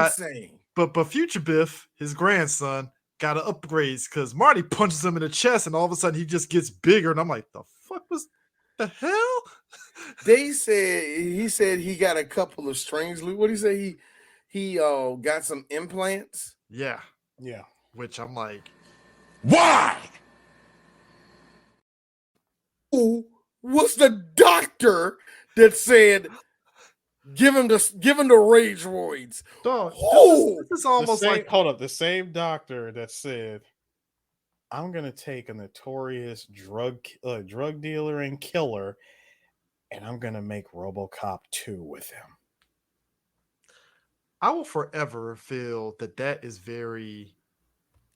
but future Biff, his grandson, got an upgrades because Marty punches him in the chest and all of a sudden he just gets bigger. And I'm like, the fuck was the hell? He said he got a couple of strings. What did he say? He got some implants. Yeah. Which I'm like, why? Who was the doctor that said give him the rage roids? This is almost like the same doctor that said, I'm gonna take a notorious drug dealer and killer, and I'm gonna make RoboCop 2 with him. I will forever feel that is very.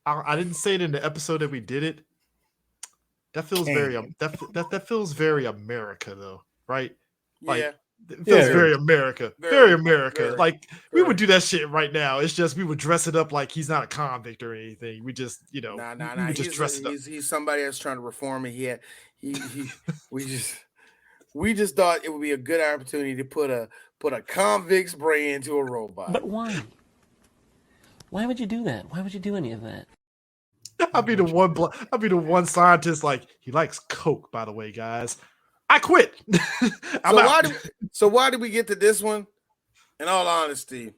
I didn't say it in the episode that we did it. That feels very that feels very America though, right? Like It feels very America. Very America. Like, we would do that shit right now. It's just we would dress it up like he's not a convict or anything. We just, we would just dress it up. He's somebody that's trying to reform it. We just thought it would be a good opportunity to put a convict's brain into a robot. But why? Why would you do that? Why would you do any of that? I'll be the one scientist like, he likes Coke, by the way, guys. I quit. So why did we get to this one? In all honesty,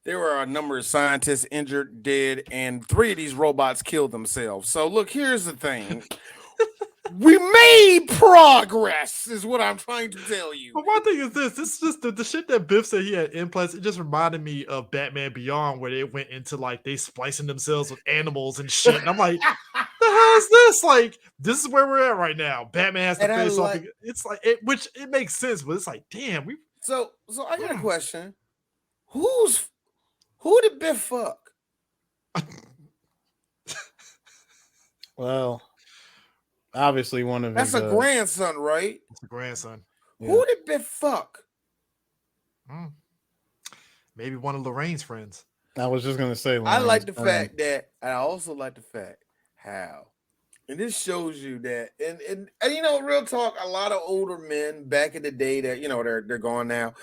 there were a number of scientists injured, dead, and 3 of these robots killed themselves. So look, here's the thing. We made progress, is what I'm trying to tell you. But one thing is this is just the shit that Biff said he had implants. It just reminded me of Batman Beyond, where they went into like they splicing themselves with animals and shit. And I'm like, the hell is this? Like, this is where we're at right now. Batman has to face off. It's like which it makes sense, but it's like, damn, we. So I got a question. Who did Biff fuck? Well, obviously one of that's his, a grandson, right? It's a grandson. Yeah. Who did Biff fuck? Maybe one of Lorraine's friends. I was just gonna say. I like the fact that, and I also like the fact how, and this shows you that, and real talk. A lot of older men back in the day that they're gone now,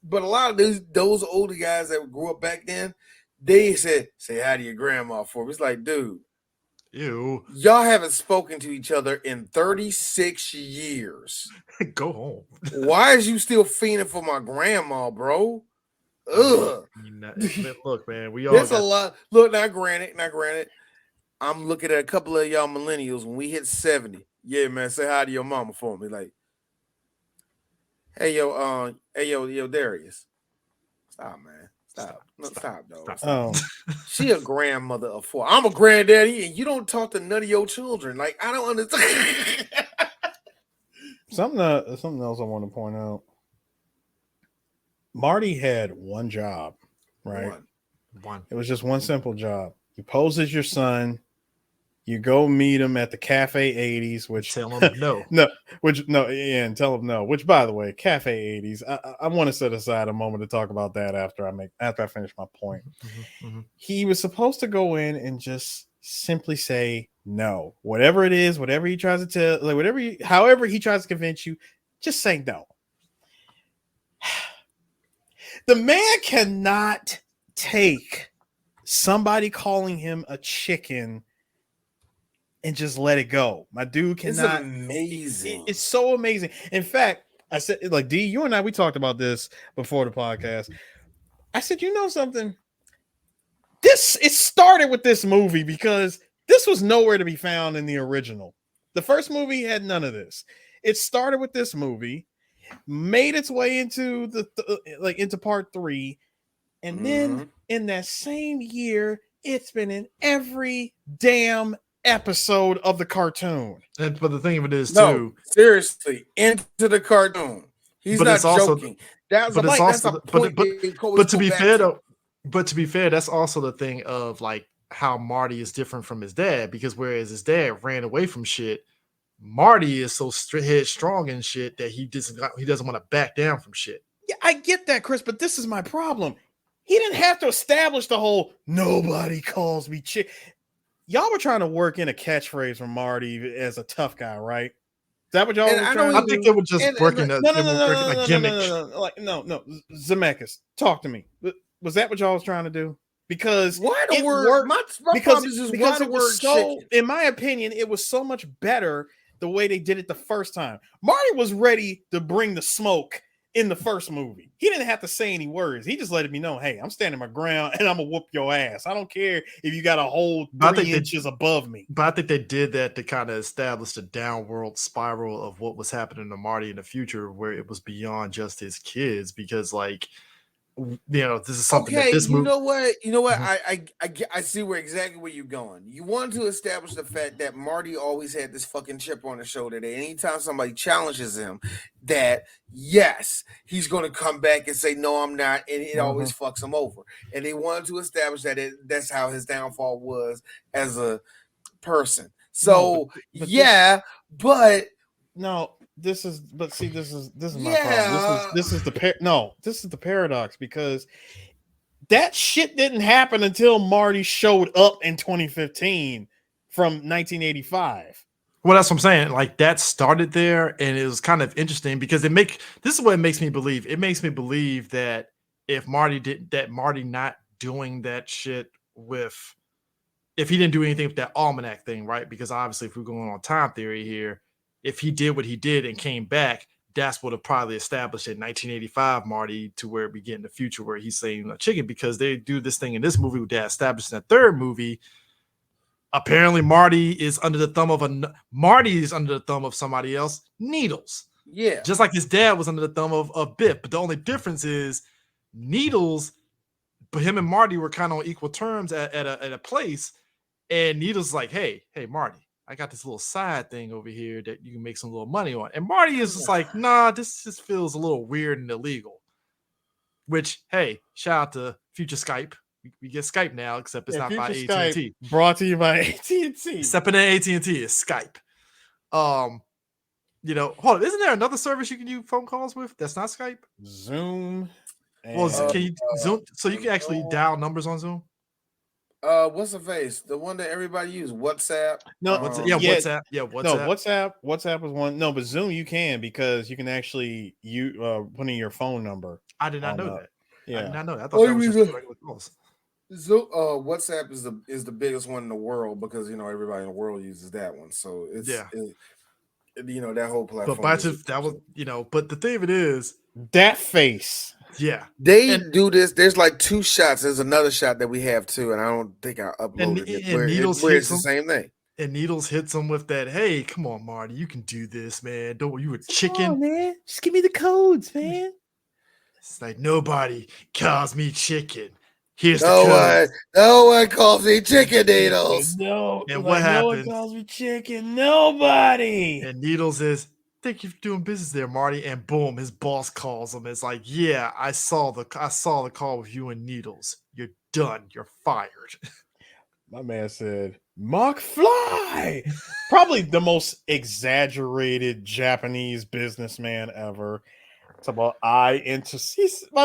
but a lot of those older guys that grew up back then, they said, "Say hi to your grandma for me." It's like, dude. Ew. Y'all haven't spoken to each other in 36 years. Go home. Why is you still fiending for my grandma, bro? Ugh. Look, man, we all. There's a lot. Look, now granted, I'm looking at a couple of y'all millennials when we hit 70. Yeah, man, say hi to your mama for me. Like, hey, yo, Darius. Stop, man. Stop, dog. She a grandmother of 4. I'm a granddaddy, and you don't talk to none of your children. Like, I don't understand. Something else I want to point out. Marty had one job, right? One. It was just one simple job. You pose as your son. You go meet him at the Cafe 80s, which tell him no. And tell him no. Which, by the way, Cafe 80s. I want to set aside a moment to talk about that after I finish my point. Mm-hmm. He was supposed to go in and just simply say no. Whatever it is, whatever he tries to tell, like however he tries to convince you, just say no. The man cannot take somebody calling him a chicken and just let it go. My dude cannot. It's amazing. It's so amazing. In fact, I said, like, D, you and I, we talked about this before the podcast. I said, you know something? It started with this movie because this was nowhere to be found in the original. The first movie had none of this. It started with this movie, made its way into into part 3, and then in that same year, it's been in every damn episode of the cartoon. But the thing of it is, too, seriously, into the cartoon. He's not joking. But to be fair, that's also the thing of like how Marty is different from his dad, because whereas his dad ran away from shit, Marty is so headstrong and shit that he doesn't want to back down from shit. Yeah, I get that, Chris, but this is my problem. He didn't have to establish the whole nobody calls me chick. Y'all were trying to work in a catchphrase from Marty as a tough guy, right? Is that what y'all were trying to do? I think they were just working a gimmick. No. Zemeckis, talk to me. Was that what y'all was trying to do? Because why the word? My problem is just why the word chicken. In my opinion, it was so much better the way they did it the first time. Marty was ready to bring the smoke in the first movie. He didn't have to say any words. He just let me know, hey, I'm standing my ground and I'm gonna whoop your ass. I don't care if you got a whole 3 inches above me. But I think they did that to kind of establish the downward spiral of what was happening to Marty in the future, where it was beyond just his kids, because like, this is something that this movie. You know what? I see exactly where you're going. You want to establish the fact that Marty always had this fucking chip on his shoulder that anytime somebody challenges him, that yes, he's going to come back and say, no, I'm not. And it always fucks him over. And they wanted to establish that that's how his downfall was as a person. So, but no. this is my problem. This is the paradox, because that shit didn't happen until Marty showed up in 2015 from 1985. Well, that's what I'm saying. Like, that started there, and it was kind of interesting because this is what it makes me believe. It makes me believe that if Marty not doing that shit if he didn't do anything with that almanac thing, right? Because obviously, if we're going on time theory here, if he did what he did and came back, that's what have probably established in 1985 Marty to where we get in the future where he's saying a chicken, because they do this thing in this movie that established in the third movie. Apparently, Marty is under the thumb of somebody else, Needles. Yeah. Just like his dad was under the thumb of Biff. But the only difference is Needles, but him and Marty were kind of on equal terms at a place. And Needles is like, hey, Marty, I got this little side thing over here that you can make some little money on. And Marty is just like, nah, this just feels a little weird and illegal. Which, hey, shout out to future Skype. We get Skype now, except it's not by AT&T. Brought to you by AT&T. Except in AT&T is Skype. Hold on. Isn't there another service you can do phone calls with that's not Skype? Zoom. Can you Zoom? So you can actually dial numbers on Zoom? What's the face? The one that everybody uses, WhatsApp. No, WhatsApp. Yeah, WhatsApp. No, WhatsApp was one. No, but Zoom you can, because you can actually put in your phone number. I did not know that. Yeah, I did not know that. I thought that was just regular calls. So, WhatsApp is the biggest one in the world, because everybody in the world uses that one. So it's that whole platform. But the thing of it is, that face. Yeah, they do this. There's like 2 shots. There's another shot that we have too, and I don't think I uploaded it. Where it's the same thing. And Needles hits him with that. Hey, come on, Marty, you can do this, man. Don't you a chicken, on, man? Just give me the codes, man. It's like, nobody calls me chicken. Here's no the code. No one calls me chicken, Needles. No. And what happens? No one calls me chicken. Nobody. And Needles is, thank you for doing business there, Marty. And boom, his boss calls him. It's like, yeah, I saw the call with you and Needles. You're done. You're fired. My man said, McFly. Probably the most exaggerated Japanese businessman ever. It's about my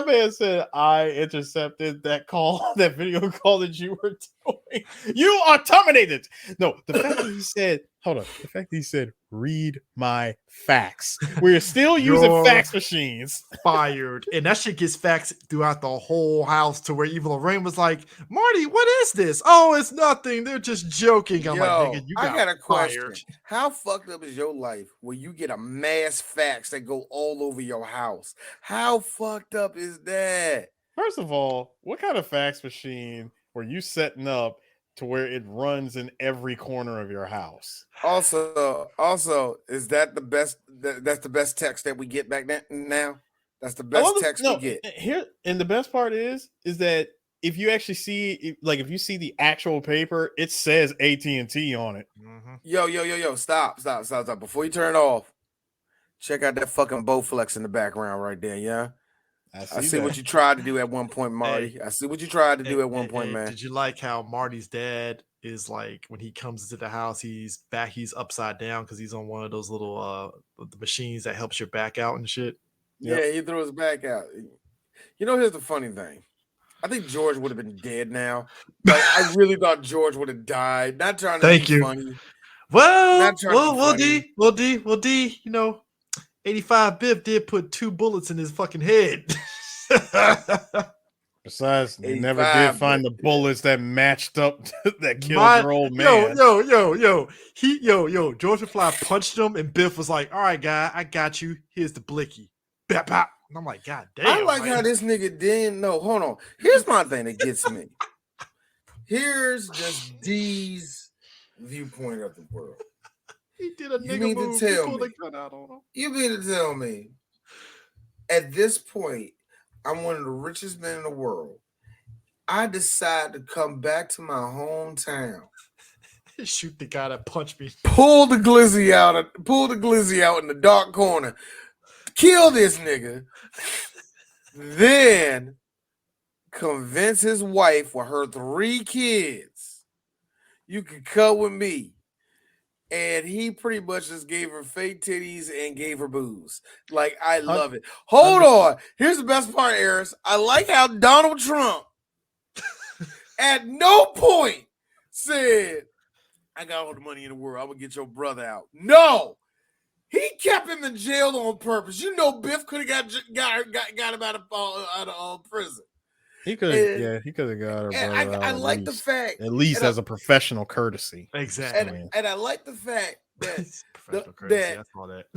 man said, I intercepted that call, that video call that you were doing. You are terminated. No, the fact that he said, read my fax. We're still using fax machines. Fired. And that shit gets faxed throughout the whole house, to where even Lorraine was like, Marty, what is this? Oh, it's nothing. They're just joking. I'm like, nigga, you got a question. Fired. How fucked up is your life where you get a mass fax that go all over your house? How fucked up is that? First of all, what kind of fax machine were you setting up to where it runs in every corner of your house? Also, is that the best? That's the best text that we get back now. That's the best text we get here. And the best part is that if you actually see, if you see the actual paper, it says AT&T on it. Mm-hmm. Yo! Stop! Before you turn it off, check out that fucking Bowflex in the background right there. Yeah. I see what you tried to do at one point, Marty. I see what you tried to do at one point, man. Did you like how Marty's dad is like, when he comes into the house, he's upside down because he's on one of those little the machines that helps your back out and shit? Yep. Yeah, he threw his back out. Here's the funny thing. I think George would have been dead now. Like, I really thought George would have died. Not trying to be funny. Well, D. 85 Biff did put 2 bullets in his fucking head. Besides, they never did find the bullets that matched up that killed your old man. George McFly punched him, and Biff was like, all right, guy, I got you. Here's the blicky. Bap, bap. And I'm like, God damn. I like how this nigga didn't know. Hold on. Here's my thing that gets me. Here's just D's viewpoint of the world. He did a nigga move. He pulled a gun out on him. You mean to tell me, at this point, I'm one of the richest men in the world. I decide to come back to my hometown. Shoot the guy that punched me. Pull the glizzy out in the dark corner. Kill this nigga. Then convince his wife with her 3 kids. You can come with me. and he pretty much just gave her fake titties and gave her booze. Like, I love it. Hold on. Here's the best part, Eris. I like how Donald Trump at no point said, I got all the money in the world. I'm going to get your brother out. No. He kept him in jail on purpose. You know, Biff could have got him out of prison. He could have, he got her. I like the fact, at least as a professional courtesy. Exactly. And I like the fact that professional courtesy. That's all that.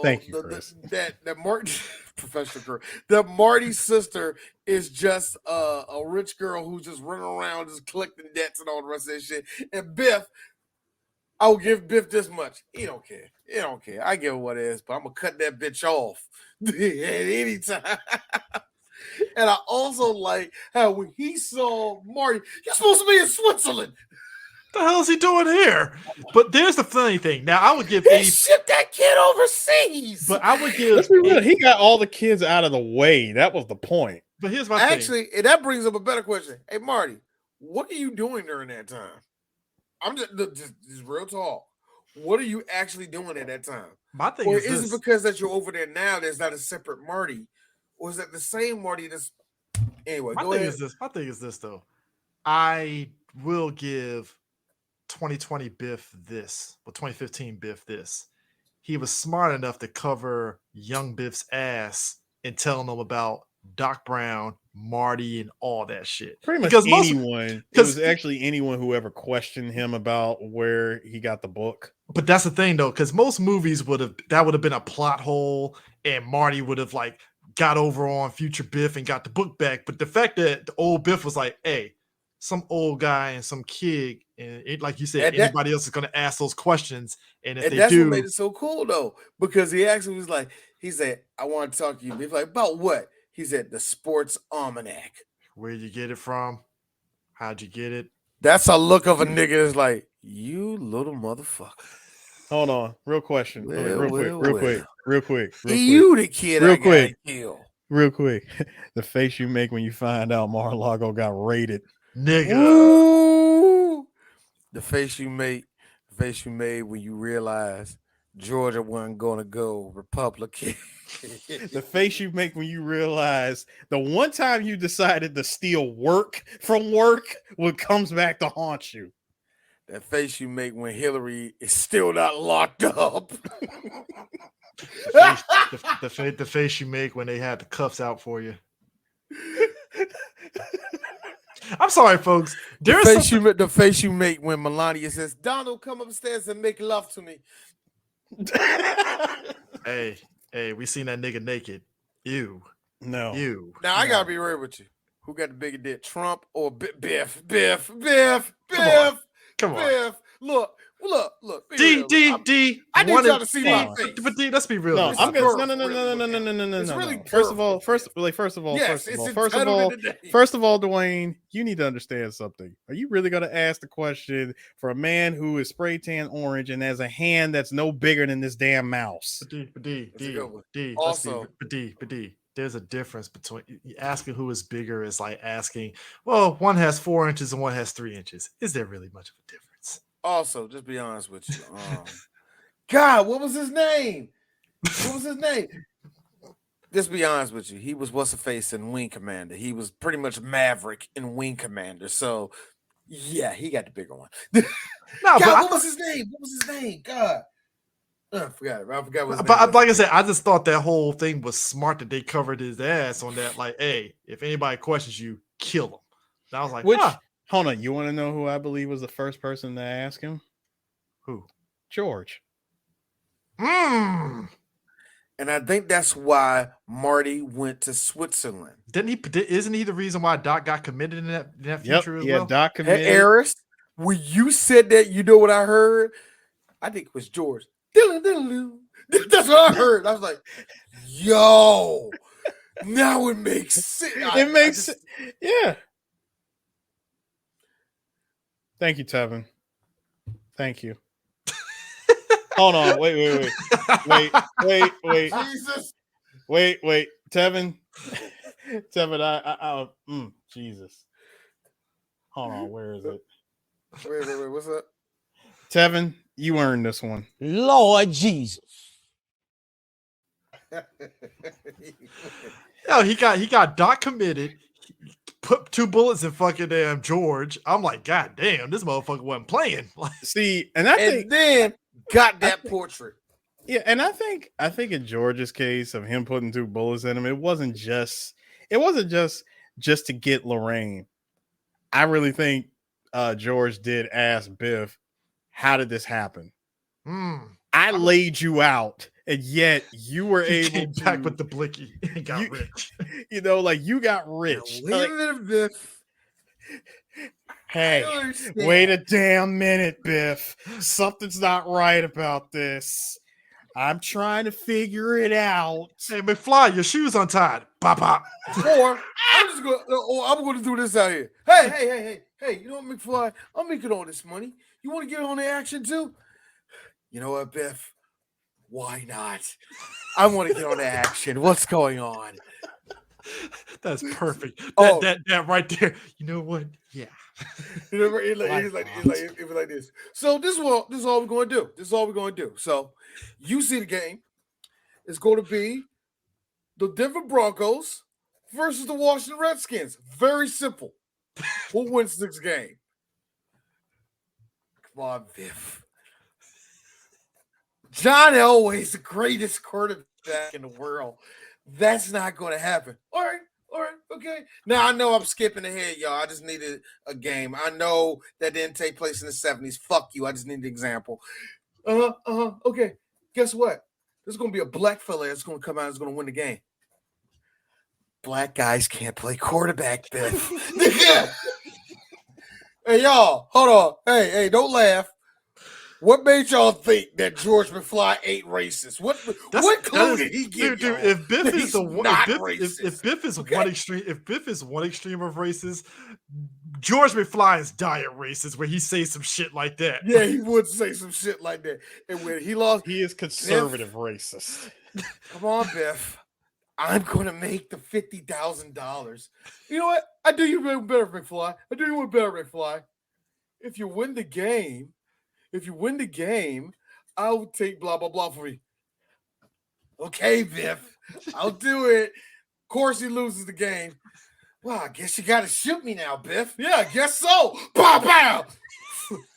Thank you, Chris. That Marty professional girl. That Marty's sister is just a rich girl who's just running around just collecting debts and all the rest of that shit. And Biff, I will give Biff this much. He don't care. He don't care. I give him what it is, but I'm gonna cut that bitch off at any time. And I also like how when he saw Marty, you're supposed to be in Switzerland. What the hell is he doing here? But there's the funny thing. Now I would give he shipped that kid overseas. But I would give. Let's be real. He got all the kids out of the way. That was the point. But here's my thing. And that brings up a better question. Hey Marty, what are you doing during that time? I'm just real talk. What are you actually doing at that time? My thing is it because that you're over there now? There's not a separate Marty, or is that the same Marty? That's anyway. My thing is this though. I will give 2020 Biff this, or 2015 Biff this. He was smart enough to cover young Biff's ass and telling them about Doc Brown, Marty, and all that shit. Pretty much anyone. It was actually anyone who ever questioned him about where he got the book. But that's the thing, though, because most movies would have been a plot hole, and Marty would have like got over on future Biff and got the book back. But the fact that the old Biff was like, "Hey, some old guy and some kid," and it, like you said, anybody else is going to ask those questions, and if that's what made it so cool, though, because he actually was like, he said, "I want to talk to you." Biff like, about what? He said, the Sports Almanac. Where'd you get it from? How'd you get it? That's a look of a nigga that's like, you little motherfucker. Hold on. Real question. Real quick. You the kid real I quick. Gotta kill. Real quick. The face you make when you find out Mar-a-Lago got raided. Nigga. Ooh. The face you made when you realize Georgia wasn't going to go Republican. The face you make when you realize the one time you decided to steal work from work, what comes back to haunt you. That face you make when Hillary is still not locked up. the face you make when they had the cuffs out for you. I'm sorry, folks. The face you make when Melania says, "Donald, come upstairs and make love to me." Hey, we seen that nigga naked. Ew. No. Ew. Now I gotta be real with you. Who got the bigger dick, Trump or Biff? Come on. Look. D. I need y'all to see my face. But D, let's be real. No, I'm gonna no. It's really First of all, Dwayne, you need to understand something. Are you really gonna ask the question for a man who is spray tan orange and has a hand that's no bigger than this damn mouse? But D. Also, There's a difference between asking who is bigger is like asking, well, one has 4 inches and one has 3 inches. Is there really much of a difference? Also, just be honest with you. God, what was his name? Just be honest with you. He was what's the face in Wing Commander. He was pretty much Maverick in Wing Commander. So, yeah, he got the bigger one. What was his name? God. I forgot what his name was. Like I said, I just thought that whole thing was smart that they covered his ass on that. Like, hey, if anybody questions you, kill him. And I was like, hold on. You want to know who I believe was the first person to ask him? Who? George. And I think that's why Marty went to Switzerland. Isn't he the reason why Doc got committed in that future as well? Yeah, Doc committed. Hey, Eris, when you said that, you know what I heard? I think it was George. That's what I heard. I was like, yo, now it makes sense. Yeah. Thank you, Tevin. Thank you. Hold on. Wait. Jesus. Wait. Tevin, Jesus. Hold on. Where is it? Wait. What's up? Tevin, You earned this one. Lord Jesus. Yo, he got Doc committed. Put 2 bullets in fucking damn George. I'm like, God damn, this motherfucker wasn't playing. See, and then got that portrait. Yeah, and I think in George's case of him putting 2 bullets in him, it wasn't just to get Lorraine. I really think George did ask Biff, how did this happen? I laid you out, and yet you were able came to back with the blicky and got rich. You know, like you got rich. Like, Biff. Hey, wait a damn minute, Biff. Something's not right about this. I'm trying to figure it out. Hey, McFly, your shoes untied. Pop, pop. Or I'm going to do this out here. Hey, you know what, McFly? I'm making all this money. You want to get on the action too? You know what, Biff? Why not? I want to get on the action. What's going on? That's perfect. That right there. You know what? Yeah. It was like this. So this is all we're going to do. This is all we're going to do. So you see the game. It's going to be the Denver Broncos versus the Washington Redskins. Very simple. Who wins this game? Come on, Biff. John Elway's the greatest quarterback in the world. That's not going to happen. All right, okay. Now, I know I'm skipping ahead, y'all. I just needed a game. I know that didn't take place in the 70s. Fuck you. I just need an example. Okay. Guess what? There's going to be a black fella that's going to come out and is going to win the game. Black guys can't play quarterback, Biff. Hey, y'all, hold on. Hey, don't laugh. What made y'all think that George McFly ain't racist? What clue did he give? Dude, if Biff is one extreme of racist, George McFly is dire racist where he says some shit like that. Yeah, he would say some shit like that. And when he lost, he is conservative racist. Come on, Biff. I'm gonna make the $50,000. You know what? I do you better, McFly. If you win the game, I'll take blah, blah, blah for you. Okay, Biff. I'll do it. Of course, he loses the game. Well, I guess you got to shoot me now, Biff. Yeah, I guess so. Pow, pow.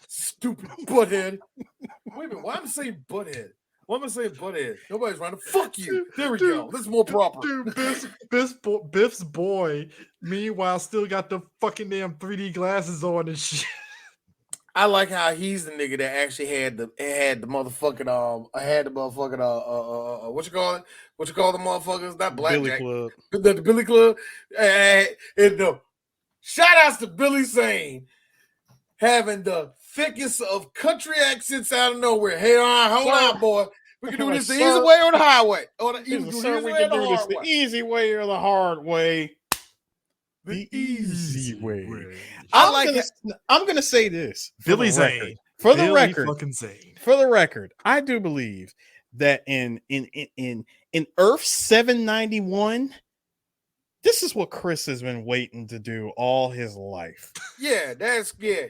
Stupid butthead. Wait a minute. Why am I saying butthead? Nobody's running. Fuck you. There we go. This is more proper. Dude, Biff's boy, meanwhile, still got the fucking damn 3D glasses on and shit. I like how he's the nigga that actually had the motherfucking what you call the motherfuckers? Not blackjack. Billy Club. The Billy Club. Shout outs to Billy Zane having the thickest of country accents out of nowhere. Hey, hold on, boy. We can do this the easy way or the highway. We can do this the easy way or the hard way. The easy way. I'm gonna say this. Billy Zane. For the record, I do believe that in Earth 791, this is what Chris has been waiting to do all his life. Yeah,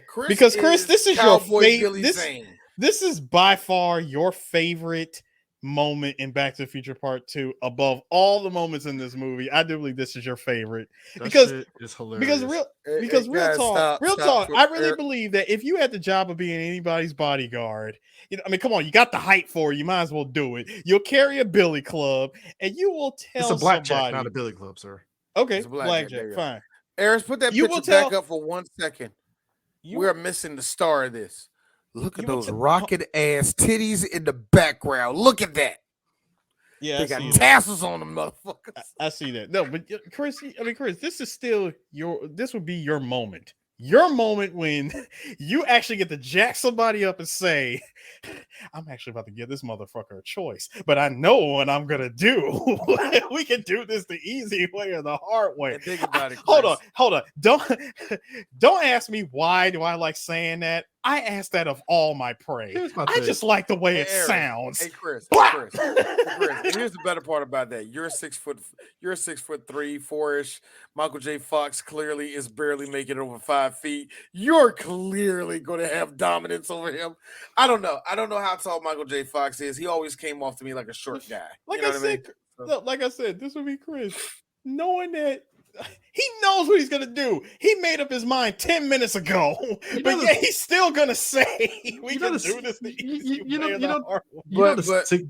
Chris. Because Chris, this is your favorite. This is by far your favorite moment in Back to the Future Part 2 above all the moments in this movie. I do believe this is your favorite because real talk. I really believe that if you had the job of being anybody's bodyguard, come on, you got the height for it. You might as well do it. You'll carry a billy club and you will tell it's a blackjack, somebody, not a billy club, sir. Okay, blackjack, fine. Eris, put that picture back up for 1 second. We're missing the star of this. Look at those rocket ass titties in the background. Look at that. Yeah, they got tassels on them, motherfuckers. I see that. No, but Chris, this is still this would be your moment. Your moment when you actually get to jack somebody up and say, I'm actually about to give this motherfucker a choice, but I know what I'm gonna do. We can do this the easy way or the hard way. And think about it, Hold on. Don't ask me why do I like saying that. I ask that of all my prey. I just like the way it sounds. Hey, Chris. Here's the better part about that. You're 6'3", 4-ish. Michael J. Fox clearly is barely making it over 5 feet. You're clearly going to have dominance over him. I don't know how tall Michael J. Fox is. He always came off to me like a short guy. Like I said, this would be Chris. Knowing that he knows what he's gonna do. He made up his mind 10 minutes ago, but he's still gonna say we can do this.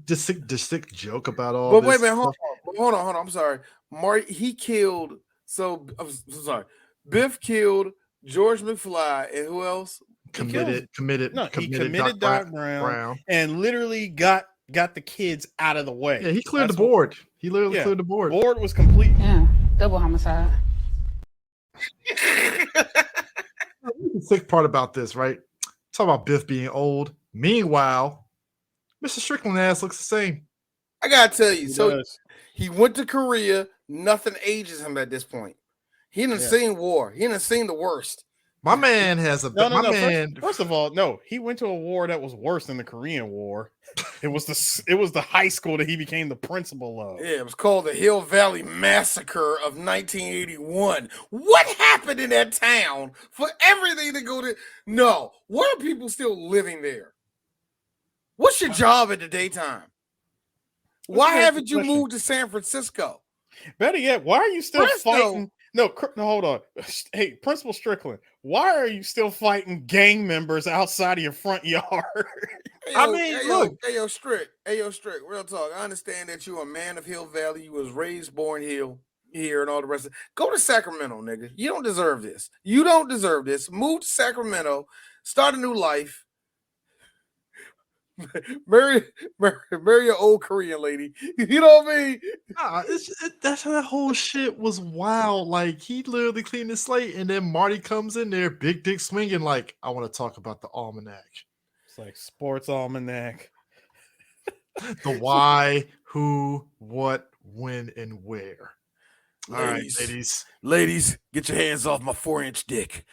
The sick joke about all. But wait a minute, hold on. I'm sorry, Marty. He killed. So I'm sorry. Biff killed George McFly, and who else? Committed Doc Brown and literally got the kids out of the way. Yeah, he cleared the board. He literally cleared the board. Board was complete. Yeah, double homicide. The sick part about this, right? Talk about Biff being old. Meanwhile, Mr. Strickland ass looks the same. I gotta tell you, he went to Korea. Nothing ages him at this point. He didn't seen war. He didn't seen the worst. My man has a First of all, no, he went to a war that was worse than the Korean War. It was the high school that he became the principal of. Yeah, it was called the Hill Valley Massacre of 1981. What happened in that town for everything to go to? No, why are people still living there? What's your job in the daytime? Why haven't you moved to San Francisco? Better yet, why are you still fighting? No, hold on. Hey, Principal Strickland, why are you still fighting gang members outside of your front yard? Hey, yo, Strick, real talk. I understand that you're a man of Hill Valley. You was raised, born here, and all the rest of it. Go to Sacramento, nigga. You don't deserve this. Move to Sacramento, start a new life. Marry an old Korean lady. You know what I mean? That whole shit was wild. Like, he literally cleaned his slate, and then Marty comes in there, big dick swinging, like, I want to talk about the almanac. It's like sports almanac. The why, who, what, when, and where. All right, ladies, get your hands off my 4-inch dick.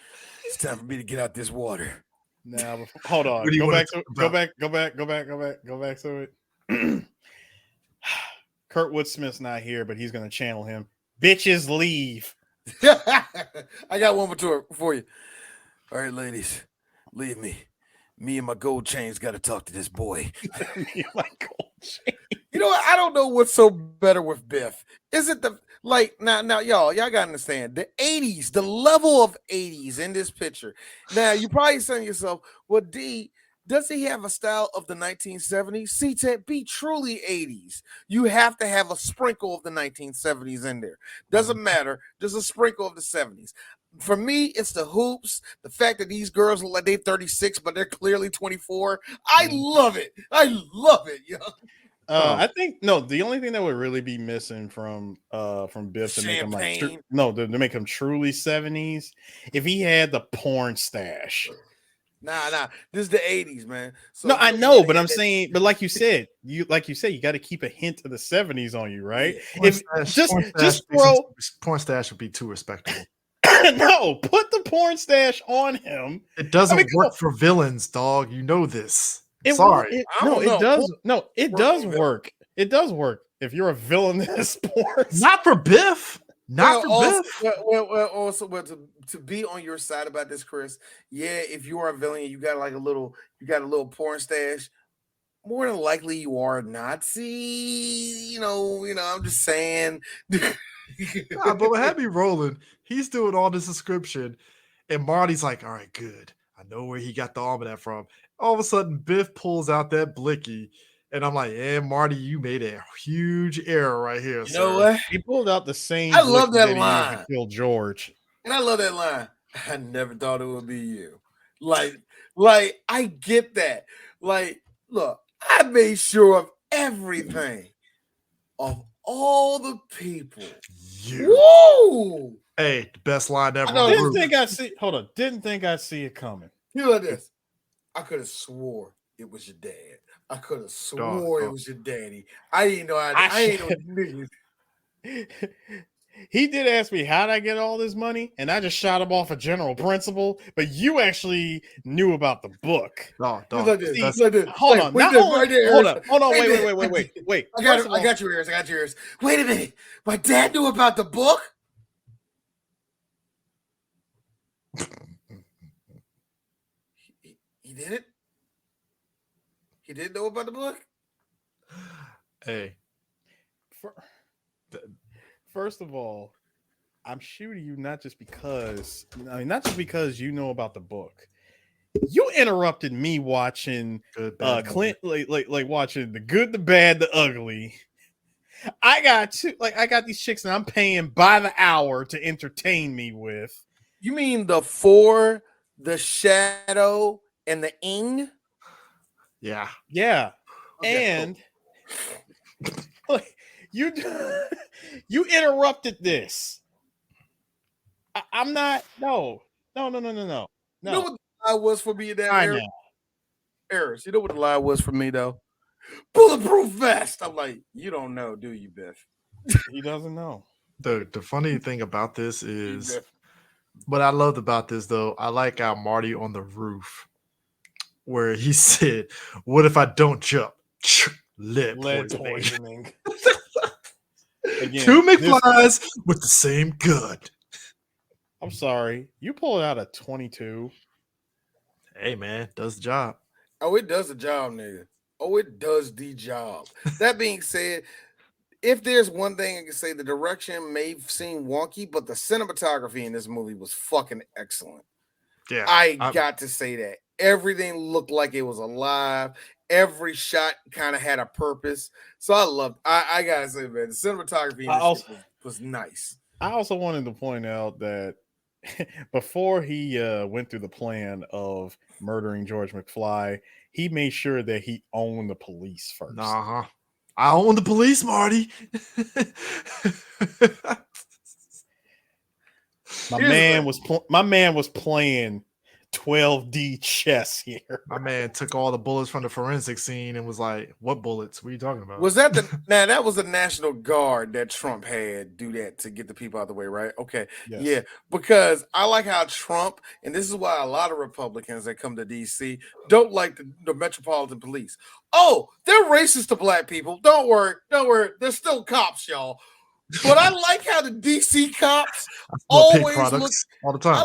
It's time for me to get out this water. Now, hold on. Go back to it. Kurtwood Smith's not here, but he's going to channel him. Bitches leave. I got one for you. All right, ladies, leave me. Me and my gold chains got to talk to this boy. Me and my gold chain. You know what? I don't know what's so better with Biff. Is it now, y'all gotta understand the 80s, the level of 80s in this picture. Now, you're probably saying to yourself, well, D, does he have a style of the 1970s? See, to be truly 80s, you have to have a sprinkle of the 1970s in there. Doesn't matter, just a sprinkle of the 70s. For me, it's the hoops, the fact that these girls look like they're 36, but they're clearly 24. I love it, yo. I think the only thing that would really be missing from Biff to make him to make him truly 70s, if he had the porn stash. Nah, this is the 80s, man. So no, I know, but I'm saying, but like you said, you got to keep a hint of the 70s on you, right? Just throw porn stash would be too respectable. No, put the porn stash on him. It doesn't work for villains, dog. You know this. It does work. It does work if you're a villain in sports. Not for Biff. Biff. To be on your side about this, Chris. Yeah, if you are a villain, you got a little porn stash. More than likely, you are a Nazi. You know. I'm just saying. But what had me rolling? He's doing all this description, and Marty's like, "All right, good. I know where he got the almanac from." All of a sudden, Biff pulls out that blicky, and I'm like, "Yeah, Marty, you made a huge error right here." You know what? He pulled out the same. I love that line. Killed George, and I love that line. I never thought it would be you. Like I get that. Like, look, I made sure of everything, of all the people. Woo! Hey, the best line ever. Didn't think I'd see it coming. You know this. I could have swore it was your dad. I could have swore it was your daddy. I didn't know. I ain't no niggas. He did ask me how'd I get all this money, and I just shot him off a general principle. But you actually knew about the book. No, He's don't. like this. See, Like this. hold on. Wait, Not there, only, right there, hold Eris. on. Hold on. Wait, Wait. I First of all, got you, Eris. I got you, Eris. Wait a minute. My dad knew about the book? He didn't? He didn't know about the book? Hey. First of all, I'm shooting you not just because you know about the book. You interrupted me watching Clint, like watching The Good, the Bad, the Ugly. I got these chicks and I'm paying by the hour to entertain me with. You mean the For, the Shadow, and the Ing? Yeah. Okay, And like, you interrupted this. I'm not. No. You know what the lie was for me in that era? Eris, you know what the lie was for me though? Bulletproof vest. I'm like, you don't know, do you, Biff? He doesn't know. The funny thing about this is, what I loved about this though, I like how Marty on the roof, where he said, "What if I don't jump?" Lead poisoning. Again, 2 McFlies with the same gun. I'm sorry, you pulled out a 22. Hey man, does the job. Oh, it does the job, nigga. Oh, it does the job. That being said, if there's one thing I can say, the direction may seem wonky, but the cinematography in this movie was fucking excellent. Yeah, I got to say that. Everything looked like it was alive. Every shot kind of had a purpose. So I loved. I gotta say, man, the cinematography in this was nice. I also wanted to point out that before he went through the plan of murdering George McFly, he made sure that he owned the police first. I own the police, Marty. My man was playing 12D chess here. My man took all the bullets from the forensic scene and was like, "What bullets? What are you talking about?" Was that that was the National Guard that Trump had do that to get the people out of the way, right? Okay. Yes. Yeah, because I like how Trump, and this is why a lot of Republicans that come to DC don't like the Metropolitan Police. Oh, they're racist to black people. Don't worry. They're still cops, y'all. But I like how the DC cops always look all the time.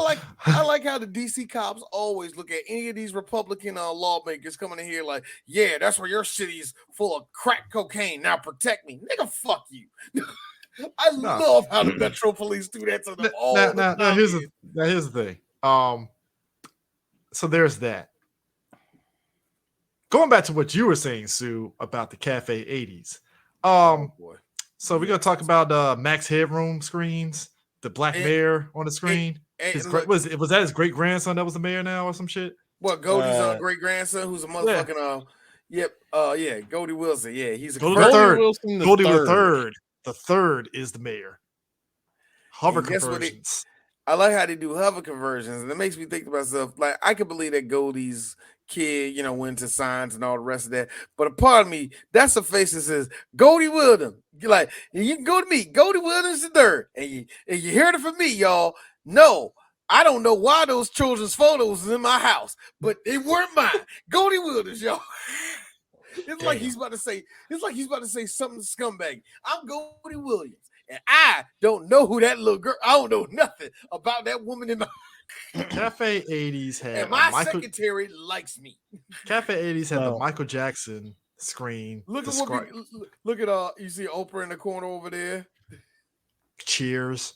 I like how the DC cops always look at any of these Republican lawmakers coming in here like, yeah, that's where your city's full of crack cocaine. Now protect me, nigga. Fuck you. I love how the Metro Police do that to them all the time. Now here's the thing. So there's that. Going back to what you were saying, Sue, about the Cafe 80s. Oh boy. So we're gonna talk about Max Headroom screens, the black mayor on the screen. Was that his great grandson that was the mayor now or some shit? What, Goldie's great grandson, who's a motherfucking Goldie Wilson. Yeah, he's a Goldie the third. The third is the mayor. Hover conversions. I like how they do hover conversions, and it makes me think to myself, like, I can believe that Goldie's kid, went to science and all the rest of that. But a part of me, that's a face that says Goldie Wildem. You're like, you can go to me, Goldie Wildem's the third, and you heard it from me, y'all. No, I don't know why those children's photos is in my house, but they weren't mine. Goldie Wildem's, y'all. It's like he's about to say something scumbag. I'm Goldie Williams, and I don't know who that little girl. I don't know nothing about that woman in my. Cafe 80s had, and my secretary likes me. Cafe 80s had the Michael Jackson screen. Look at you see Oprah in the corner over there. Cheers,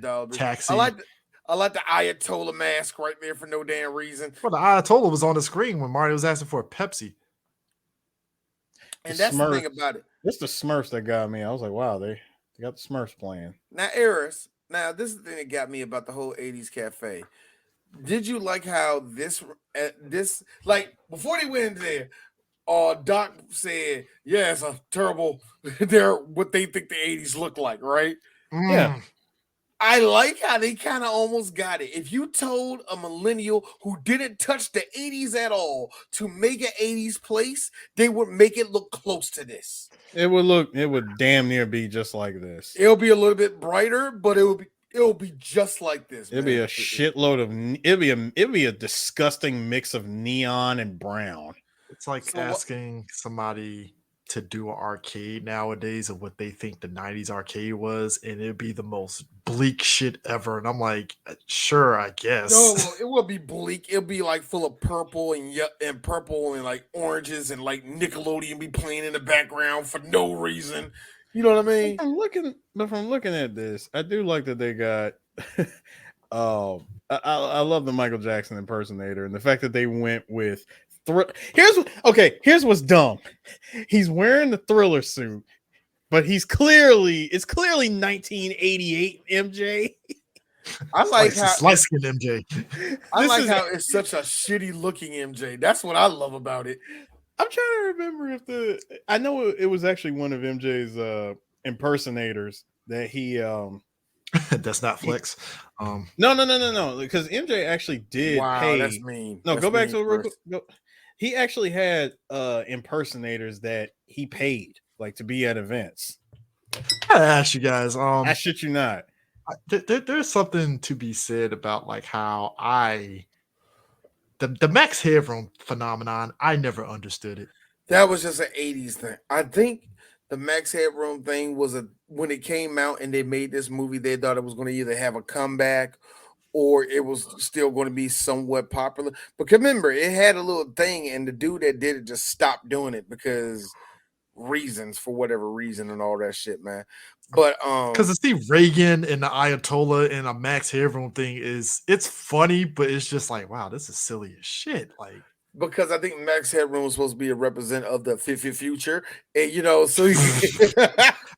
dog. Taxi. I like the Ayatollah mask right there for no damn reason. Well, the Ayatollah was on the screen when Marty was asking for a Pepsi. And that's the thing about it. It's the Smurfs that got me. I was like, wow, they got the Smurfs playing. Now, Eris. Now, this is the thing that got me about the whole 80s cafe. Did you like how this like before they went in there, Doc said, yeah, it's a terrible, they're what they think the 80s look like, right? Yeah. I like how they kind of almost got it. If you told a millennial who didn't touch the 80s at all to make an 80s place, they would make it look close to this. It would damn near be just like this. It'll be a little bit brighter, but it'll be just like this. It'll be a shitload of it'll be a disgusting mix of neon and brown. It's like asking somebody to do an arcade nowadays of what they think the 90s arcade was, and it'd be the most bleak shit ever. And I'm like, sure, I guess. No, it will be bleak. It'll be like full of purple and purple and like oranges and like Nickelodeon be playing in the background for no reason. You know what I mean? From looking at this, I do like that they got I love the Michael Jackson impersonator and the fact that they went with here's what's dumb. He's wearing the Thriller suit, but it's clearly 1988 MJ. I like how light-skinned MJ. I like how it's such a shitty looking MJ. That's what I love about it. I'm trying to remember I know it was actually one of MJ's impersonators that he that's not Flex. No, because MJ actually did pay. That's mean. No, that's go back mean, to it real quick. He actually had impersonators that he paid like to be at events. I ask you guys, I shit you not. There's something to be said about like how the Max Headroom phenomenon. I never understood it. That was just an 80s thing. I think the Max Headroom thing was when it came out and they made this movie, they thought it was going to either have a comeback or it was still going to be somewhat popular. But remember, it had a little thing, and the dude that did it just stopped doing it because for whatever reason and all that shit, man. But because to see Reagan and the Ayatollah and a Max Headroom thing it's funny, but it's just like, wow, this is silly as shit. Like, because I think Max Headroom was supposed to be a representative of the future, and so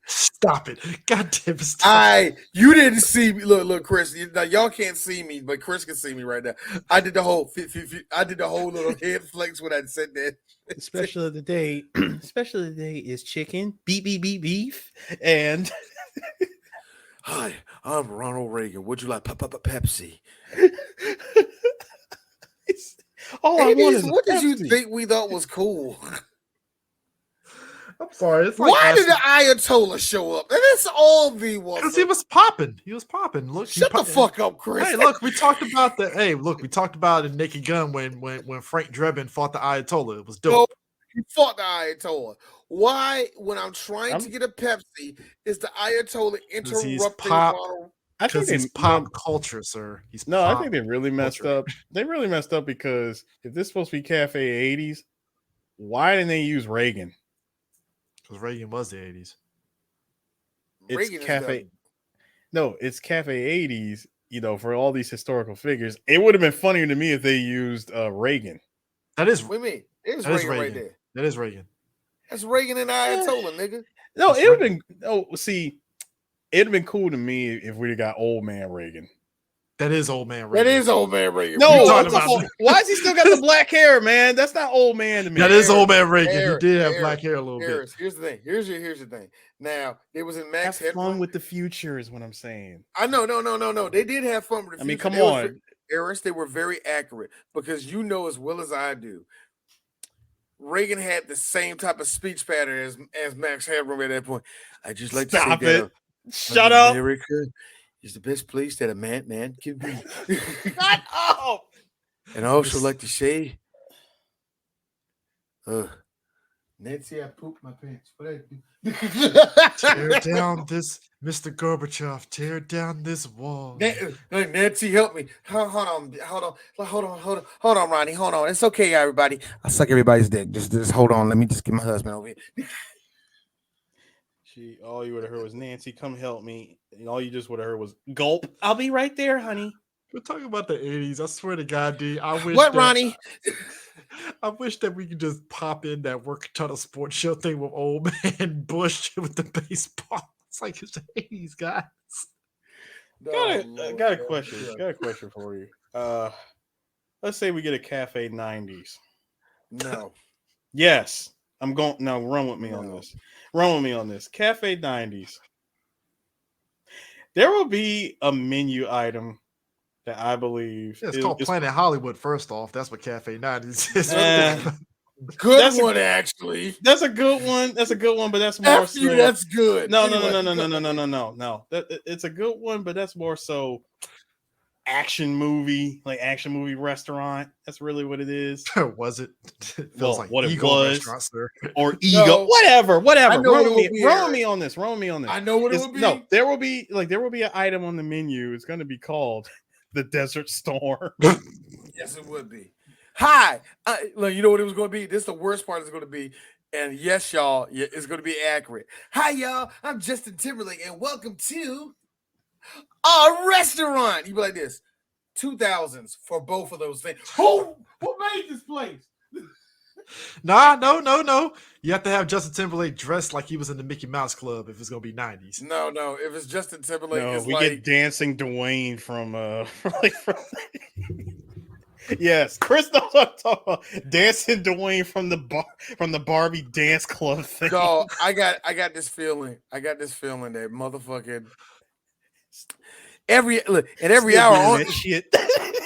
stop it, God damn it! You didn't see me. Look, Chris. Now y'all can't see me, but Chris can see me right now. I did the whole little head flex when I said that. Special of the day is chicken, beef, and hi, I'm Ronald Reagan. Would you like Pepsi? What did you think we thought was cool? I'm sorry. It's like why did the Ayatollah show up? And that's all V was. Because he was popping. Look, shut the fuck up, Chris. Hey, look, we talked about it in Naked Gun when Frank Drebin fought the Ayatollah. It was dope. No, he fought the Ayatollah. Why, when I'm trying to get a Pepsi, is the Ayatollah interrupting Ronald? I think it's pop culture, sir. I think they really messed up. They really messed up because if this is supposed to be Cafe 80s, why didn't they use Reagan? Because Reagan was the 80s. It's Cafe 80s, for all these historical figures. It would have been funnier to me if they used Reagan. That is what do you mean? It's Reagan right there. That is Reagan. That's Reagan and Ayatollah, nigga. No, it would have been it'd have been cool to me if we'd have got old man Reagan. That is old man Reagan. No, why is he still got the black hair, man? That's not old man to me. That is old man Reagan. He did have black hair a little bit. Here's the thing. Here's the thing. Now, it was in Max Headroom. Have fun with the future is what I'm saying. I know. No. They did have fun with the future. I mean, come on. Eris, they were very accurate because you know as well as I do, Reagan had the same type of speech pattern as Max Headroom at that point. I just like to say that. Shut up. America is the best place that a man can be. Shut up. And I also like to say, Nancy, I pooped my pants. What I do? Tear down this, Mr. Gorbachev. Tear down this wall. Nancy, help me. Hold on, Ronnie. Hold on. It's okay, everybody. I suck everybody's dick. Just hold on. Let me just get my husband over here. All you would have heard was Nancy, come help me. And all you just would have heard was gulp. I'll be right there, honey. We're talking about the 80s. I swear to God, D. Ronnie? I wish that we could just pop in that Work Tunnel Sports Show thing with old man Bush with the baseball. It's like it's the 80s, guys. Got a question. Got a question for you. Let's say we get a Cafe 90s. No. Yes. I'm going. No, run with me on this. Run with me on this. Cafe 90s. There will be a menu item that I believe it's called Planet Hollywood. First off, that's what Cafe 90s is. Good one, actually. That's a good one. That's a good one, but that's more so. That's good. No. It's a good one, but that's more so action movie restaurant. That's really what it is. Was it? It feels like what Eagle it was, restaurant, or Ego, no, whatever. Roll me on this. I know what it would be. No, there will be an item on the menu. It's going to be called the Desert Storm. Yes, it would be. Hi, you know what it was going to be? This is the worst part. It's going to be, and yes, y'all, it's going to be accurate. Hi, y'all. I'm Justin Timberlake, and welcome to a restaurant. You be like this, 2000s for both of those things. Who made this place? No. You have to have Justin Timberlake dressed like he was in the Mickey Mouse Club if it's gonna be 90s. No. If it's Justin Timberlake, we get Dancing Dwayne from yes, Chris knows what I'm talking about. Dancing Dwayne from the Barbie Dance Club thing. No, I got this feeling. That motherfucking every hour on that shit.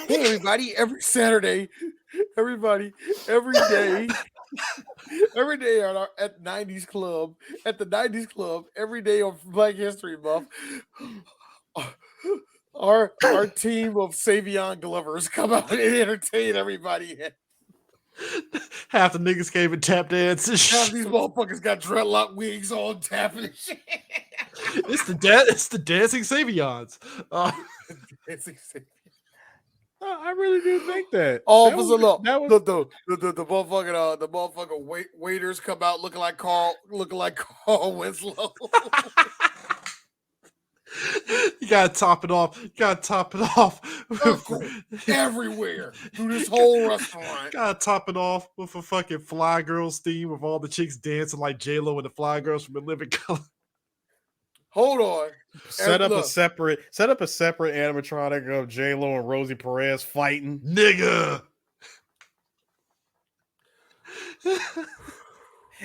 Hey everybody, every Saturday, everybody, every day at 90s Club, every day on Black History Month, our team of Savion Glovers come out and entertain everybody. Half the niggas came and tap dance. Half these motherfuckers got dreadlock wigs on tapping and shit. It's the dancing Savions. I really do think that. The motherfucking waiters come out looking like Carl Winslow. You gotta top it off. Everywhere through this whole restaurant. Gotta top it off with a fucking Fly Girls theme with all the chicks dancing like J-Lo and the Fly Girls from The Living Color. Hold on. Set up a separate animatronic of J-Lo and Rosie Perez fighting. Nigga.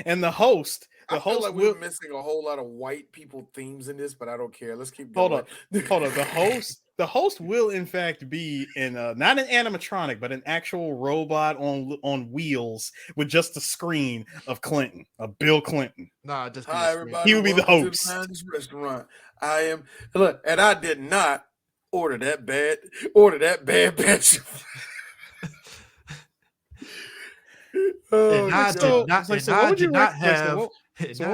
And the host. I feel like we're missing a whole lot of white people themes in this, but I don't care. Let's keep going. Hold on. The host will in fact be in not an animatronic, but an actual robot on wheels with just a screen of Clinton, of Bill Clinton. Nah, just hi everybody. He will be the host. To this restaurant. I did not order that bad bitch. I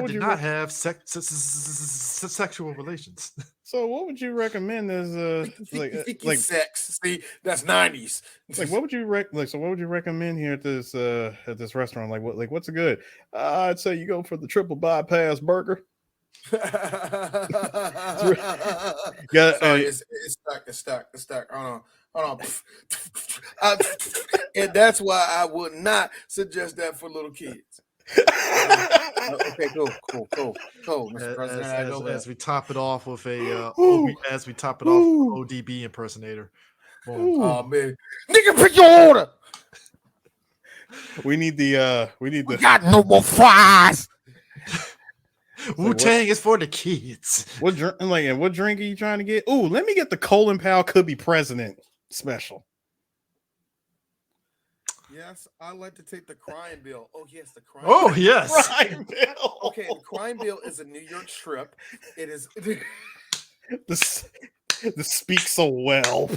did not have sexual relations. So what would you recommend as sex? See, that's 90s. What would you recommend here at this restaurant? What's a good? I'd say you go for the triple bypass burger. It's stuck. Hold on. And that's why I would not suggest that for little kids. Okay, cool. Mr. President, as we top it off with ODB impersonator. Boom. Oh man, nigga, pick your order. We got no more fries. Wu-Tang is for the kids. What drink are you trying to get? Ooh, let me get the Colin Powell could be president special. Yes, I like to take the crime bill. Oh yes, the crime. Oh bill. yes, crime bill. Okay, the crime bill is a New York strip. It is. The speak so well.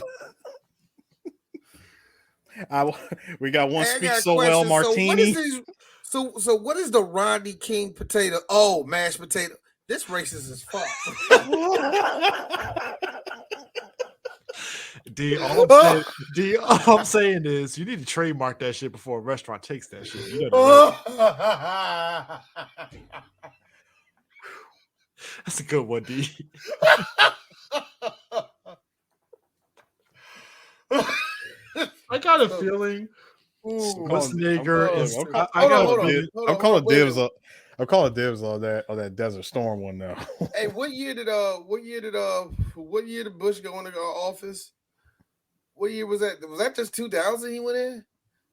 We got one speak so well martini. So what is the Rodney King potato? Oh, mashed potato. This racist as fuck. All I'm saying is you need to trademark that shit before a restaurant takes that shit. That's a good one, D. I got a feeling. I'm calling dibs on that Desert Storm one now. Hey, what year did Bush go into office? What year was that? Was that just 2000 he went in?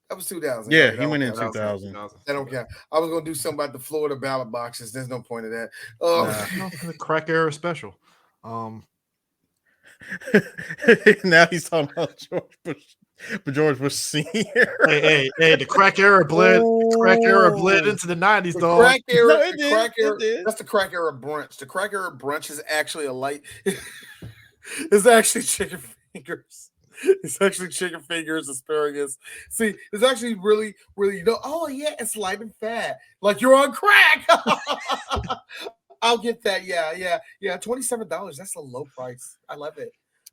That was 2000. Yeah, he went in 2000. That don't count. I was gonna do something about the Florida ballot boxes. There's no point of that. Crack era special. Now he's talking about George Bush Senior. Hey, the crack era bled. Crack era bled into the 90s, The dog. crack era, No, it the did. crack era, It did. that's the crack era brunch. The crack era brunch is actually a light. It's actually chicken fingers. It's actually chicken fingers, asparagus. See, it's actually really, oh yeah, it's light and fat. Like you're on crack. I'll get that. Yeah. $27. That's a low price. I love it.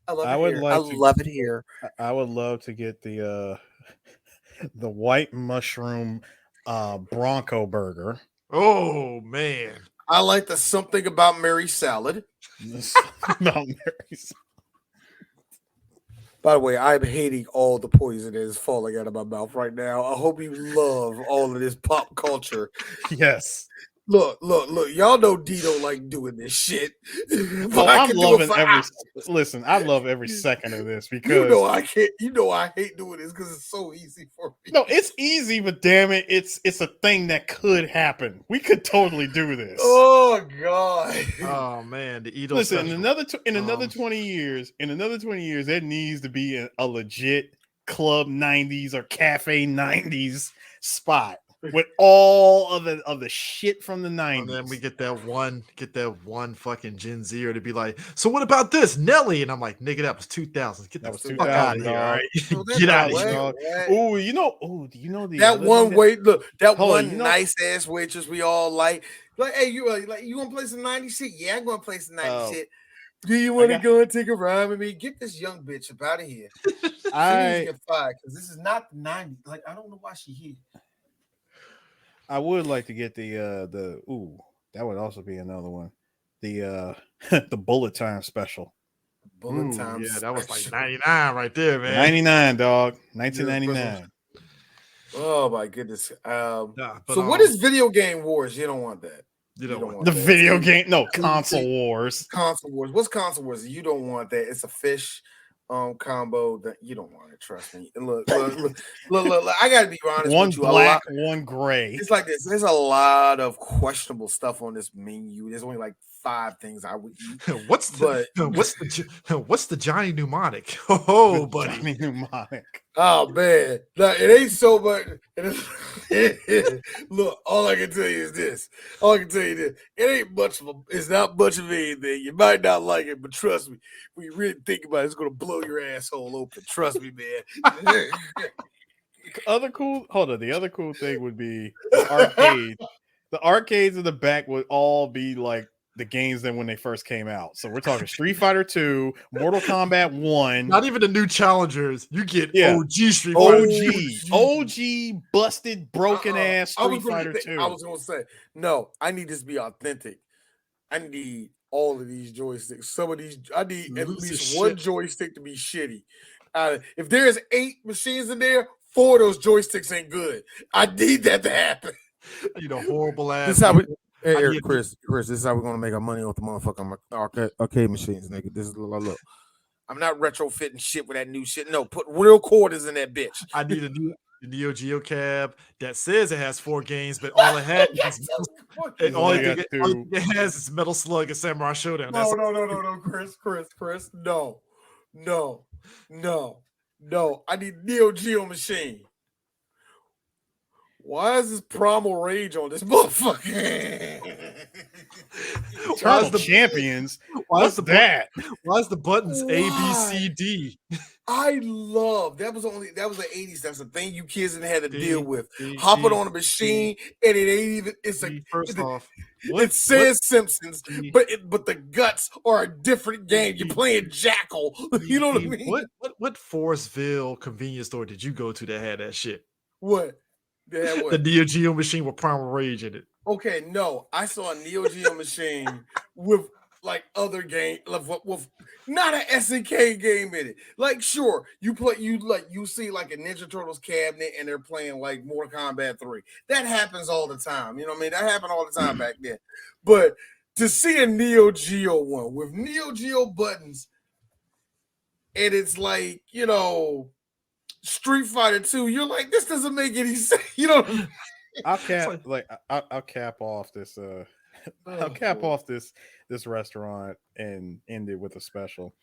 I love it here. I would love to get the white mushroom Bronco burger. Oh man. I like the something about Mary salad. By the way, I'm hating all the poison that is falling out of my mouth right now. I hope you love all of this pop culture. Yes. Look. Y'all know D don't like doing this shit. Well, I'm loving listen, I love every second of this because I can't. I hate doing this because it's so easy for me. No, it's easy, but damn it, it's a thing that could happen. We could totally do this. Oh God. Oh man, the Edo Listen, special. in another 20 years, there needs to be a legit Club 90s or Cafe 90s spot with all of the shit from the 90s. And then we get that one fucking Gen Zer to be like, so what about this, Nelly? And I'm like, nigga, that was 2000. Get that fuck out of here, all right? Get out of here. Oh, you know the that one wait. Look, that one on, nice ass waitress we all like. Like, hey, you want to play some 90s shit? Yeah, I'm going to play some 90s shit. Do you want to go and take a ride with me? Get this young bitch up out of here. She needs to get fired because this is not the 90s. Like, I don't know why she here. I would like to get that would also be another one. The Bullet Time special. Bullet Time. Yeah, that was like 99 right there, man. 99, dog. 1999. Oh my goodness. So what is Video Game Wars? You don't want that. You don't want the that. video game. No, Console Wars. Console Wars. What's Console Wars? You don't want that. It's a fish combo that you don't want it. Trust me. And look. I gotta be honest one with you. Black, one gray. It's like this. There's a lot of questionable stuff on this menu. There's only like 5 things I would eat. What's the Johnny Mnemonic? Oh, buddy. Johnny Mnemonic. Oh man, like, it ain't so much. Look, all I can tell you is this. It ain't much of it's not much of anything. You might not like it, but trust me, when you really think about it, it's gonna blow your asshole open. Trust me, man. The other cool thing would be the arcade. The arcades in the back would all be like the games than when they first came out. So we're talking Street Fighter 2, Mortal Kombat 1. Not even the new challengers. You get OG Street Fighter. OG busted, broken ass Street Fighter 2. I was gonna say, no, I need this to be authentic. I need all of these joysticks. Some of these, I need at least one joystick to be shitty. If there's 8 machines in there, 4 of those joysticks ain't good. I need that to happen. Horrible ass. This is how we, hey, Chris, this is how we're gonna make our money off the motherfucking arcade machines, nigga. This is look. I'm not retrofitting shit with that new shit. No, put real quarters in that bitch. I need a new Neo Geo cab that says it has 4 games, but all it has is only thing it has is Metal Slug and Samurai Showdown. No, Chris, no. I need Neo Geo machine. Why is this Primal Rage on this motherfucker? Eternal Champions. What's that? Why is the buttons A, B, C, D? I love that was the 80s. That's the thing you kids didn't have to deal with. Hopping on a machine and it ain't even. It says Simpsons, but the guts are a different game. You're playing Jackal. You know what I mean? What Forestville convenience store did you go to that had that shit? What? The Neo Geo machine with Primal Rage in it. Okay, no, I saw a Neo Geo machine with like other game, with not an SNK game in it. Like, sure, you see like a Ninja Turtles cabinet and they're playing like Mortal Kombat 3. That happens all the time. You know what I mean? That happened all the time back then. But to see a Neo Geo one with Neo Geo buttons, and it's like, Street Fighter 2, you're like, this doesn't make any sense. I'll cap off this off this restaurant and end it with a special.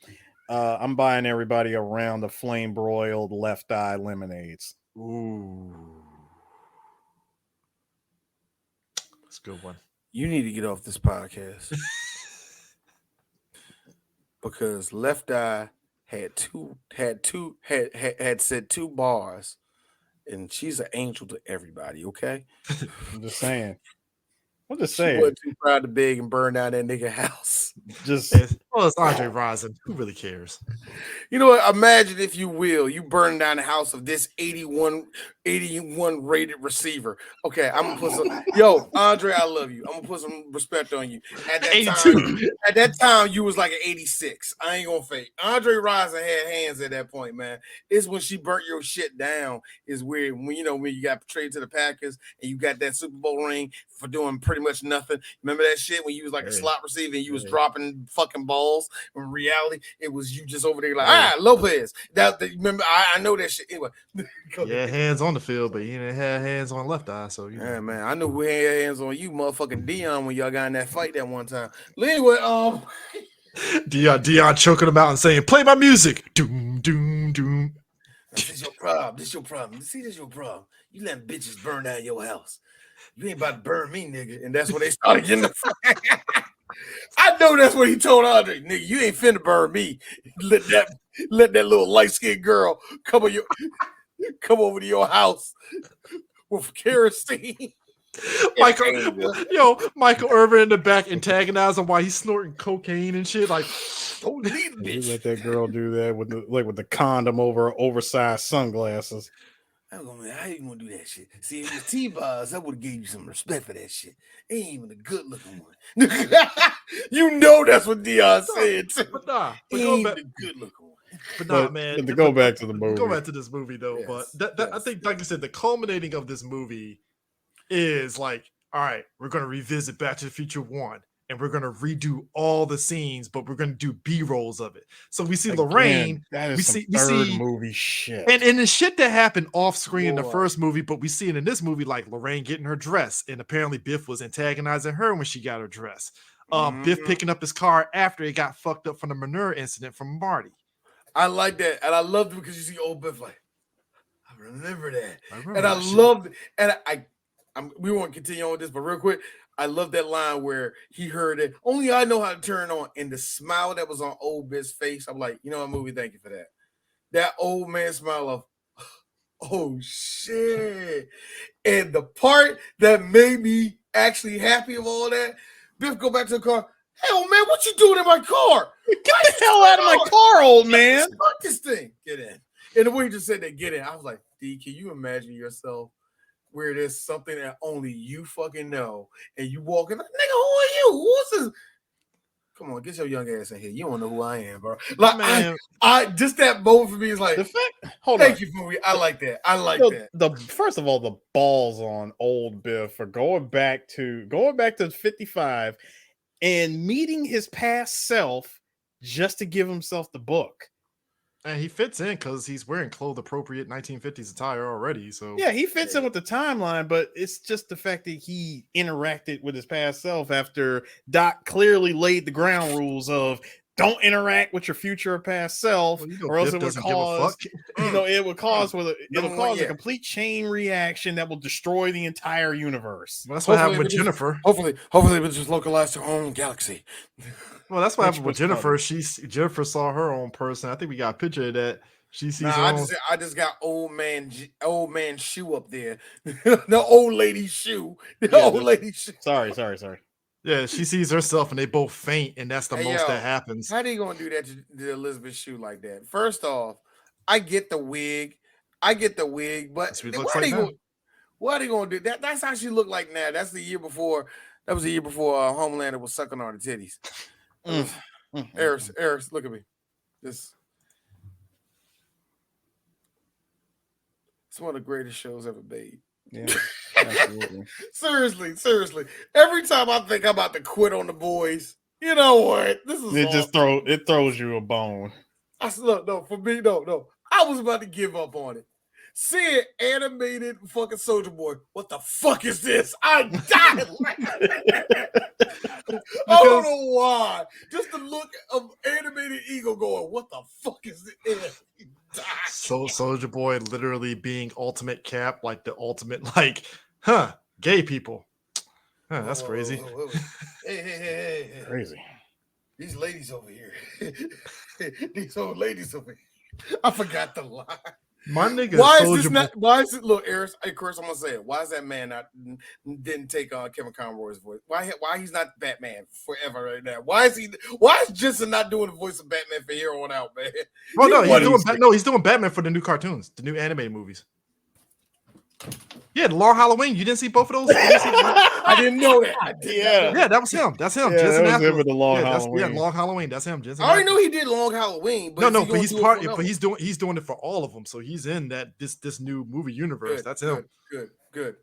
I'm buying everybody a round of flame broiled Left Eye lemonades. Ooh, that's a good one. You need to get off this podcast because Left Eye had said 2 bars, and she's an angel to everybody. Okay, I'm just saying. She wasn't too proud to beg and burn down that nigga house. Well, it's Andre Rison. Who really cares? You know what? Imagine, if you will, you burn down the house of this 81 rated receiver. Okay, I'm gonna put some. Yo, Andre, I love you. I'm gonna put some respect on you. At that time, you was like an 86. I ain't gonna fake. Andre Rison had hands at that point, man. It's when she burnt your shit down. Is weird. When you got traded to the Packers and you got that Super Bowl ring for doing pretty much nothing. Remember that shit when you was like a slot receiver and you was dropping fucking balls? In reality, it was you just over there like, Lopez. Remember, I know that shit. Anyway, yeah, hands on the field, but he didn't have hands on Left Eye. So yeah, man, I knew who had hands on you, motherfucking Dion, when y'all got in that fight that one time. But anyway, Dion choking him out and saying, "Play my music." Doom, doom, doom. This is your problem. This is your problem. You letting bitches burn down your house. You ain't about to burn me, nigga. And that's when they started getting the fight. I know that's what he told Andre. Nigga, you ain't finna burn me. Let that little light-skinned girl come over to your house with kerosene. Michael Irvin in the back antagonizing while he's snorting cocaine and shit. Like, don't leave the bitch. You let that girl do that with the condom over her oversized sunglasses. How you gonna do that shit? See, if it was T-Bars, I would have gave you some respect for that shit. Ain't even a good looking one. You know that's what Dion said too. But nah, ain't a good looking one. But nah, man. To go back to the movie. Go back to this movie though. Yes, but I think, like I said, the culminating of this movie is like, all right, we're gonna revisit Back to the Future 1. And we're gonna redo all the scenes, but we're gonna do B-rolls of it. So we see Lorraine. That is we third see movie shit. And the shit that happened off screen in the first movie, but we see it in this movie, like Lorraine getting her dress, and apparently Biff was antagonizing her when she got her dress. Biff picking up his car after it got fucked up from the manure incident from Marty. I like that, and I loved it because you see old Biff like, I remember that, and I loved it, and we won't continue on with this, but real quick. I love that line where he heard it. Only I know how to turn on. And the smile that was on old Biff's face, I'm like, you know what, movie? Thank you for that. That old man smile of, oh shit. And the part that made me actually happy of all that, Biff go back to the car. Hey, old man, what you doing in my car? Get the hell out of my car, old man. Start this thing. Get in. And the way he just said that, get in, I was like, D, can you imagine yourself where there's something that only you fucking know, and you walk in like, nigga, who are you? Who's this? Come on, get your young ass in here. You don't know who I am, bro. Like, man, I just that moment for me is like, thank you for me. I like that. I like that. First of all, the balls on old Biff for going back to 55 and meeting his past self just to give himself the book. And he fits in because he's wearing clothes appropriate 1950s attire already. So yeah, he fits in with the timeline, but it's just the fact that he interacted with his past self after Doc clearly laid the ground rules of don't interact with your future or past self, or else it would cause a complete chain reaction that will destroy the entire universe. Well, that's what happened with Jennifer. Hopefully it was just localized to her own galaxy. Well, that's what happened with Jennifer. Jennifer saw her own person. I think we got a picture of that. She sees. I just got old man shoe up there. The old lady shoe. Sorry. Yeah, she sees herself and they both faint, and that's the most that happens. How are they gonna do that to Elizabeth Shue like that? First off, I get the wig, but why are they gonna do that? That's how she looked like now. That's the year before. That was the year before Homelander was sucking on her titties. Eris, look at me. It's one of the greatest shows ever made. Yeah, absolutely. Seriously. Every time I think I'm about to quit on the boys, you know what? This is it throws you a bone. For me, no. I was about to give up on it. Seeing animated fucking Soldier Boy, what the fuck is this? I died. I don't know why. Just the look of animated Eagle going, what the fuck is this? So Soldier Boy literally being ultimate Cap, like the ultimate, like, gay people. That's crazy. Hey. Crazy. These ladies over here. These old ladies over here. I forgot the line. My nigga. Why is it, look, Eris, hey, Chris, I'm gonna say it. Why is that man didn't take Kevin Conroy's voice? Why he's not Batman forever right now? Why is Jensen not doing the voice of Batman from here on out, man? Oh he's doing Batman for the new cartoons, the new animated movies. Yeah, the Long Halloween. You didn't see both of those? I didn't know that. Yeah, that was him. That's him. Yeah, Jensen that was him with the Long Halloween. Yeah, Long Halloween. That's him. Jensen I already know he did Long Halloween, but but he's part. But he's doing it for all of them. So he's in this new movie universe. That's him. Good.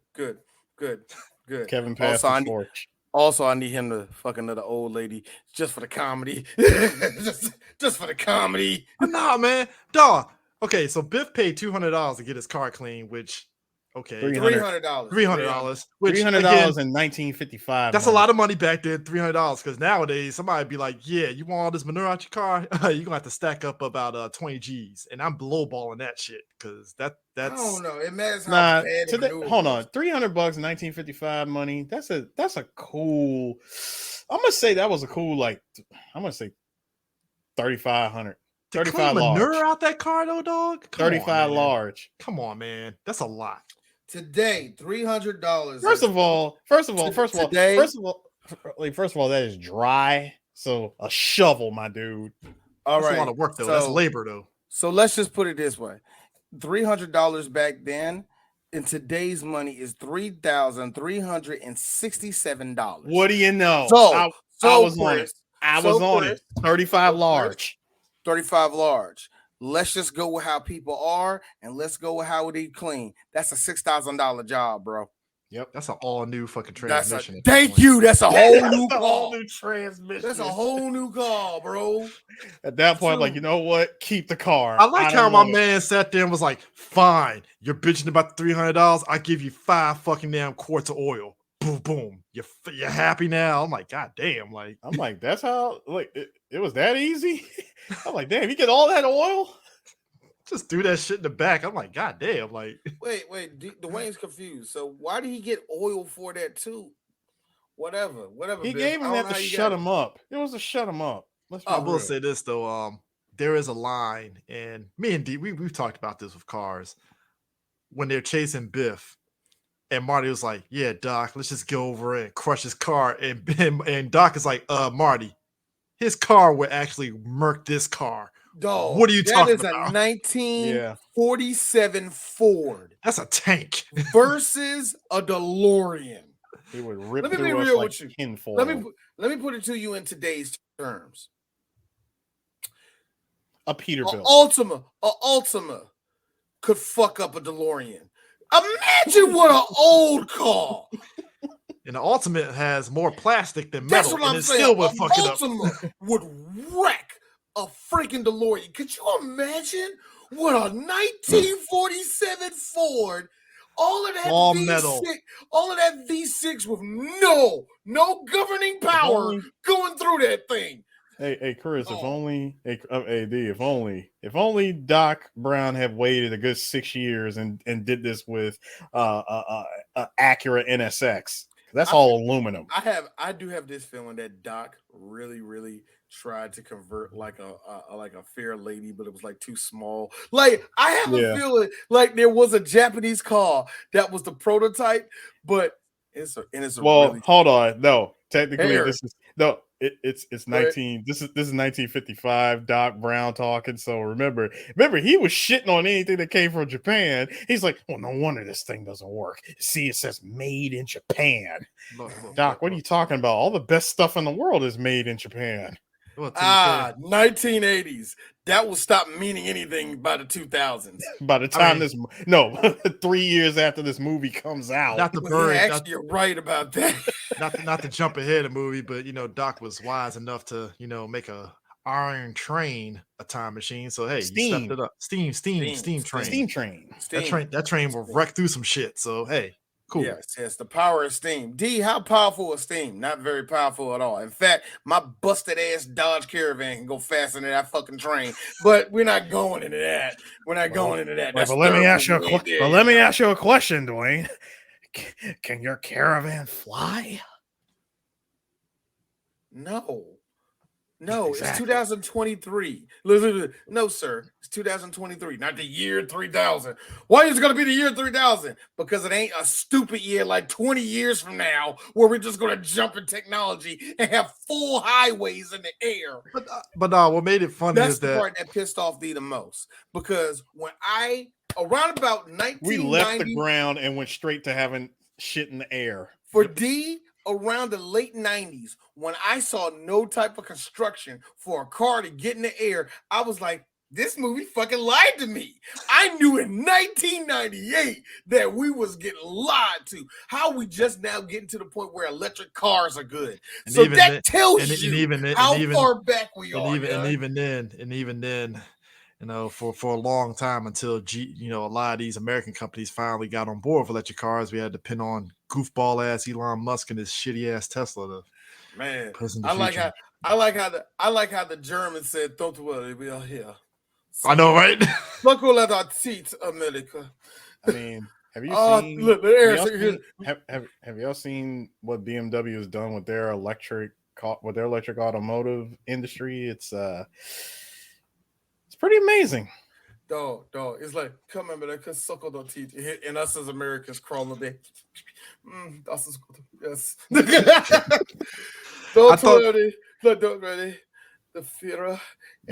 Kevin passed the torch. Also, I need him to fuck another old lady just for the comedy. just for the comedy. Nah, man, dog. Okay, so Biff paid $200 to get his car clean, which. Okay, $300. $300. Which $300 in 1955. That's a lot of money back then. $300 because nowadays somebody be like, "Yeah, you want all this manure out your car? You're gonna have to stack up about 20 G's." And I'm lowballing that shit because that's. I don't know. It matters how bad today, hold on, $300 in 1955 money. That's a cool. I'm gonna say that was a cool, like, I'm gonna say 3,500. 35 large. Manure out that car though, dog. 35 large. Come on, man. That's a lot. Today, $300. First of all, that is dry. So a shovel, my dude. That's a lot of work though. That's labor though. So let's just put it this way: $300 back then, in today's money, is $3,367. What do you know? I was on it. 35 large. 35 large. Let's just go with how people are, and let's go with how they clean. That's a $6,000 job, bro. Yep, that's an all new fucking transmission. Thank you. That's a whole new car. Whole new transmission. That's a whole new car, bro. At that point, like, you know what? Keep the car. I like how my man sat there and was like, "Fine, you're bitching about the $300. I give you 5 fucking damn quarts of oil. Boom, boom. You're happy now." I'm like, God damn. Like, I'm like, that's how. Like, it was that easy. I'm like, damn, you get all that oil? Just do that shit in the back. I'm like, God damn. Like, wait, Dwayne's confused. So why did he get oil for that too? Whatever. He gave him that to shut him up. It was to shut him up. I will say this though. There is a line, and me and D, we've talked about this with cars when they're chasing Biff, and Marty was like, "Yeah, Doc, let's just go over it and crush his car," and Doc is like, Marty, his car would actually murk this car." Dog, what are you talking about? That is a 1947 Ford. That's a tank versus a DeLorean. He would rip. Let me be real with you. Let me put it to you in today's terms. A Peterbilt. Ultima could fuck up a DeLorean. Imagine what an old car. And the Ultimate has more plastic than That's metal, what and I'm it saying. still would fuck it up. Ultima would wreck a freaking DeLorean. Could you imagine what a 1947 Ford? All of that V6 with no governing power going through that thing. Hey, Chris, if only Doc Brown had waited a good 6 years and did this with Acura NSX. That's all aluminum. I do have this feeling that Doc really tried to convert like a fair lady, but it was like too small. Like, I have a feeling like there was a Japanese car that was the prototype, but hold on. No, technically it's 19. This is 1955. Doc Brown talking. So remember, he was shitting on anything that came from Japan. He's like, well, no wonder this thing doesn't work. See, it says made in Japan. Doc, what are you talking about? All the best stuff in the world is made in Japan. 1980s. That will stop meaning anything by the 2000s. By the time 3 years after this movie comes out. Not the bird. You're right about that. not to jump ahead of the movie, but Doc was wise enough to make a iron train a time machine. So hey, steam. You stepped it up. Steam train. Steam train. That train will wreck through some shit. So hey, Cool. Yes, the power of steam. D, how powerful is steam? Not very powerful at all. In fact, my busted ass Dodge Caravan can go faster than that fucking train. But we're not going into that. We're not going into that. But let me ask you a question, Dwayne. Can your caravan fly? No, exactly. It's 2023. Listen, no, sir. It's 2023, not the year 3000. Why is it going to be the year 3000? Because it ain't a stupid year like 20 years from now where we're just going to jump in technology and have full highways in the air. But what made it funny That's is the part that pissed off D the most. Because when around about 1990, we left the ground and went straight to having shit in the air. For D, around the late 90s, when I saw no type of construction for a car to get in the air, I was like, this movie fucking lied to me. I knew in 1998 that we was getting lied to. How we just now getting to the point where electric cars are good. And so that tells you how far back we are. And even then, you know, for a long time until a lot of these American companies finally got on board with electric cars, we had to depend on goofball ass Elon Musk and his shitty ass Tesla. I like how the Germans said, "Don't worry, we are here." So, I know, right? Look all at our teeth, America. I mean, have you have y'all seen what BMW has done with their electric automotive industry? It's pretty amazing. Dog. It's like, come on, man, cause suck on the teeth. And us as Americans crawling there. Das ist gut. Yes. Don't worry. The Führer.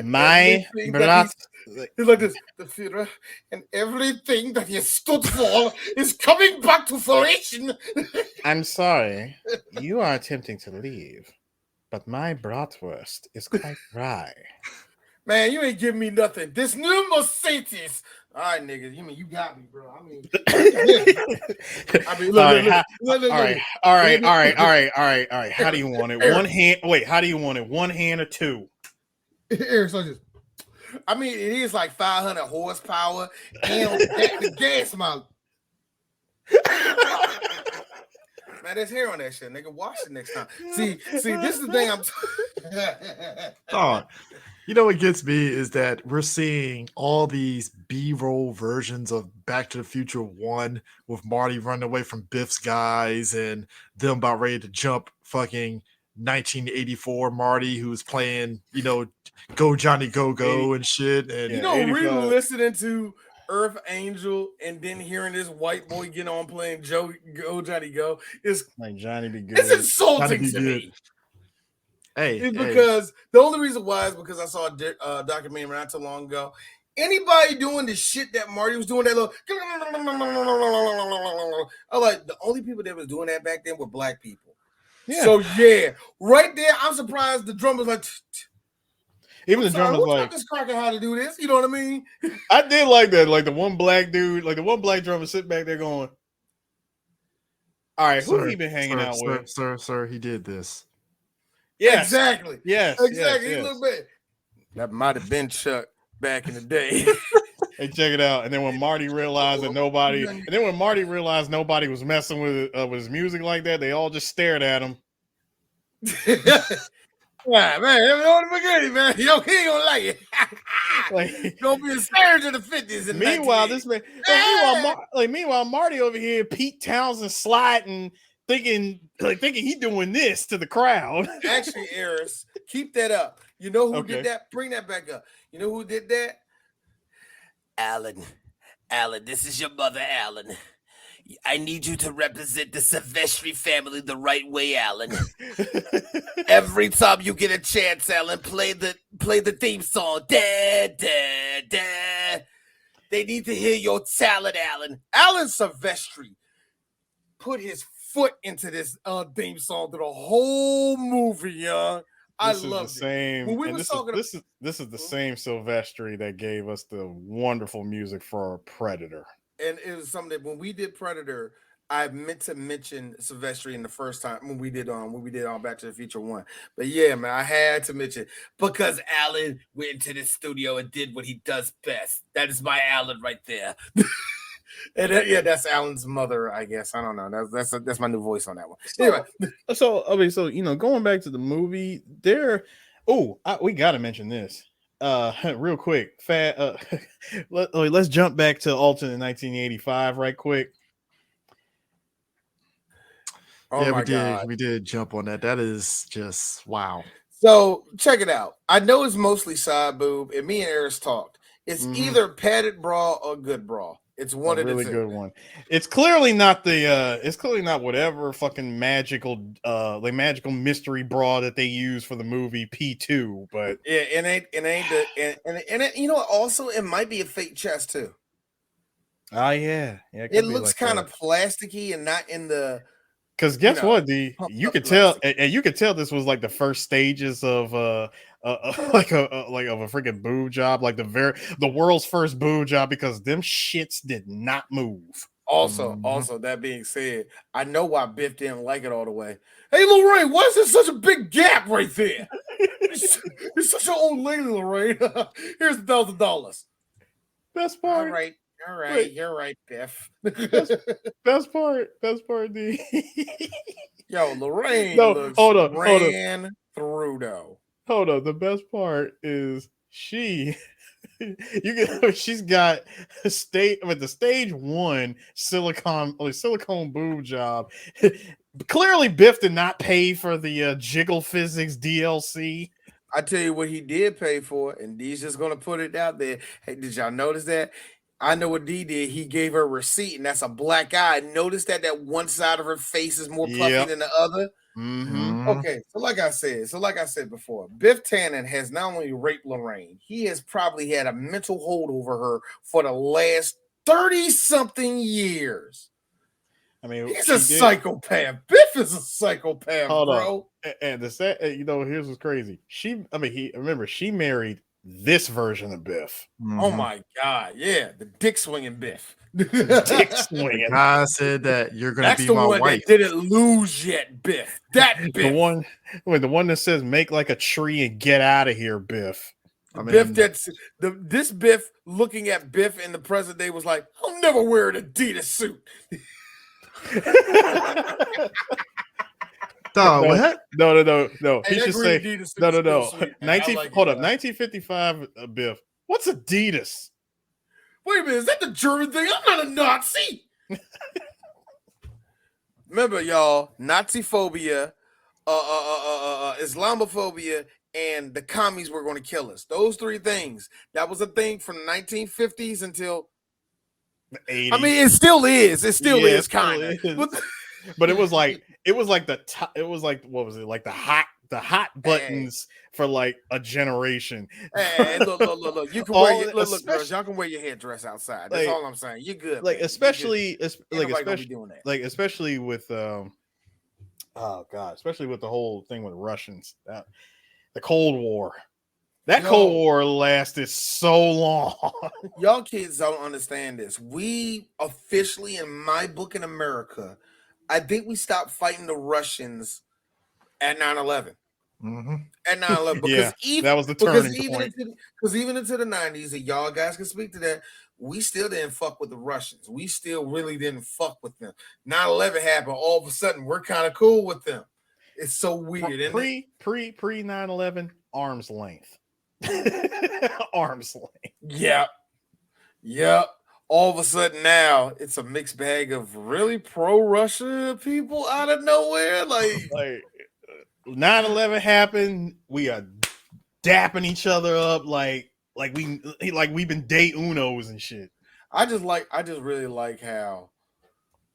My brat. It's like this. The Führer and everything that he stood for is coming back to fruition. I'm sorry. You are attempting to leave, but my bratwurst is quite dry. Man, you ain't giving me nothing. This new Mercedes. All right, nigga. You got me, bro. I mean, all right. How do you want it? One hand. Wait, how do you want it? One hand or two? Eric, so just. I mean, it is like 500 horsepower and the gas mileage. Man, there's hair on that shit, nigga. Wash it next time. See, this is the thing I'm. You know what gets me is that we're seeing all these B-roll versions of Back to the Future 1 with Marty running away from Biff's guys and them about ready to jump fucking 1984 Marty who's playing, Go Johnny Go Go and shit. And really listening to Earth Angel and then hearing this white boy get on playing Go Johnny Go is like Johnny be good. It's insulting to me. It's because the only reason why is because I saw a documentary not too long ago. Anybody doing the shit that Marty was doing, that little, I'm like, the only people that was doing that back then were black people. Yeah. So right there, I'm surprised the drum was like. Even the drum was like, this cracker how to do this. You know what I mean? I did like that. Like the one black dude, like the one black drummer sitting back there going, "All right, who he been hanging out with?" Sir, he did this. Yeah, exactly. Yes, exactly. Yes. Look back. That might have been Chuck back in the day. Hey, check it out. And then when Marty realized nobody was messing with his music like that, they all just stared at him. Yeah, man, yo, he ain't gonna like it. Like, gonna be a surge in the 50s. Meanwhile, Marty over here, Pete Townsend sliding. Thinking he doing this to the crowd. Actually, Eris, keep that up. You know who did that? Bring that back up. You know who did that? Alan, this is your mother, Alan. I need you to represent the Silvestri family the right way, Alan. Every time you get a chance, Alan, play the theme song. Da, da, da. They need to hear your talent, Alan. Alan Silvestri put his foot into this theme song through the whole movie, young. I love it. This is the same Silvestri that gave us the wonderful music for Predator. And it was something that when we did Predator, I meant to mention Silvestri in the first time when we did Back to the Future 1. But yeah, man, I had to mention because Alan went into the studio and did what he does best. That is my Alan right there. And that's Alan's mother, I guess. I don't know. That's my new voice on that one. Anyway, so going back to the movie, we got to mention this. Real quick, let's jump back to alternate 1985 right quick. We did jump on that. That is just wow. So check it out. I know it's mostly side boob, and me and Eris talked. It's either padded bra or good bra. It's one of the really two. Good one. It's clearly not it's clearly not whatever fucking magical mystery bra that they use for the movie P2, but yeah, also it might be a fake chest too. Oh yeah. It looks kind of plasticky and not in the. Because guess what, you could tell, and you could tell this was like the first stages of a freaking boob job, like the world's first boob job, because them shits did not move. Also, that being said, I know why Biff didn't like it all the way. Hey, Lorraine, why is there such a big gap right there? It's such an old lady, Lorraine. Here's $1,000. Best part. All right, you're right, Biff. Best part, D. Yo, Lorraine looks ran through though. Hold on, the best part is she's got the stage 1 silicone boob job. Clearly, Biff did not pay for the Jiggle Physics DLC. I tell you what he did pay for, and D's just gonna put it out there. Hey, did y'all notice that? I know what D did. He gave her a receipt, and that's a black eye. Notice that one side of her face is more puffy than the other. Mm-hmm. Okay, so like I said before, Biff Tannen has not only raped Lorraine, he has probably had a mental hold over her for the last 30-something years. I mean, he's a psychopath. Biff is a psychopath, bro. And here's what's crazy. She married this version of Biff. Mm-hmm. Oh my God, yeah, the dick swinging Biff. Dick swinging. I said that you're gonna be my wife. That didn't lose yet, Biff. That Biff. The one that says "make like a tree and get out of here," Biff. Biff, this Biff looking at Biff in the present day was like, "I'll never wear an Adidas suit." What? No. Hey, he should say no. 1955 Biff. What's Adidas? Wait a minute, is that the German thing? I'm not a Nazi. Remember, y'all, Nazi phobia, Islamophobia, and the commies were going to kill us. Those three things. That was a thing from the 1950s until the 80s. I mean, it still is. It still is kind of. But it was like what was it? Like the hot buttons for like a generation. Hey, look. You can wear look, girls, y'all can wear your headdress outside. That's all I'm saying. You're good. Like, especially with especially with the whole thing with Russians. The Cold War. Cold War lasted so long. Y'all kids don't understand this. We officially, in my book in America, I think we stopped fighting the Russians at 9/11. Mm-hmm. At 9/11, because that was the turning point. Because even into the 90s, and y'all guys can speak to that, we still didn't fuck with the Russians. We still really didn't fuck with them. 9/11 happened. All of a sudden, we're kind of cool with them. It's so weird. Pre 9/11, arm's length. Arm's length. Yep. All of a sudden now it's a mixed bag of really pro-Russia people out of nowhere. Like 9/11 happened. We are dapping each other up like we've been day unos and shit. I just really like how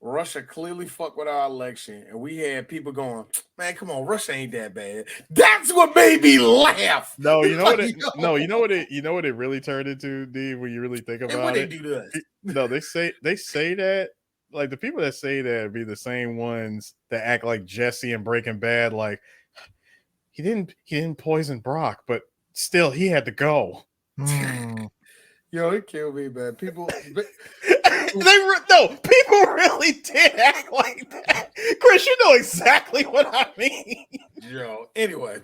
Russia clearly fucked with our election, and we had people going, "Man, come on, Russia ain't that bad." That's what made me laugh. No, you know what? You know what it really turned into, D. When you really think about what it, they do to us? No, they say that like the people that say that be the same ones that act like Jesse and Breaking Bad. Like he didn't poison Brock, but still he had to go. Yo, it killed me, man. People. People really did act like that. Chris, you know exactly what I mean. Yo, anyway.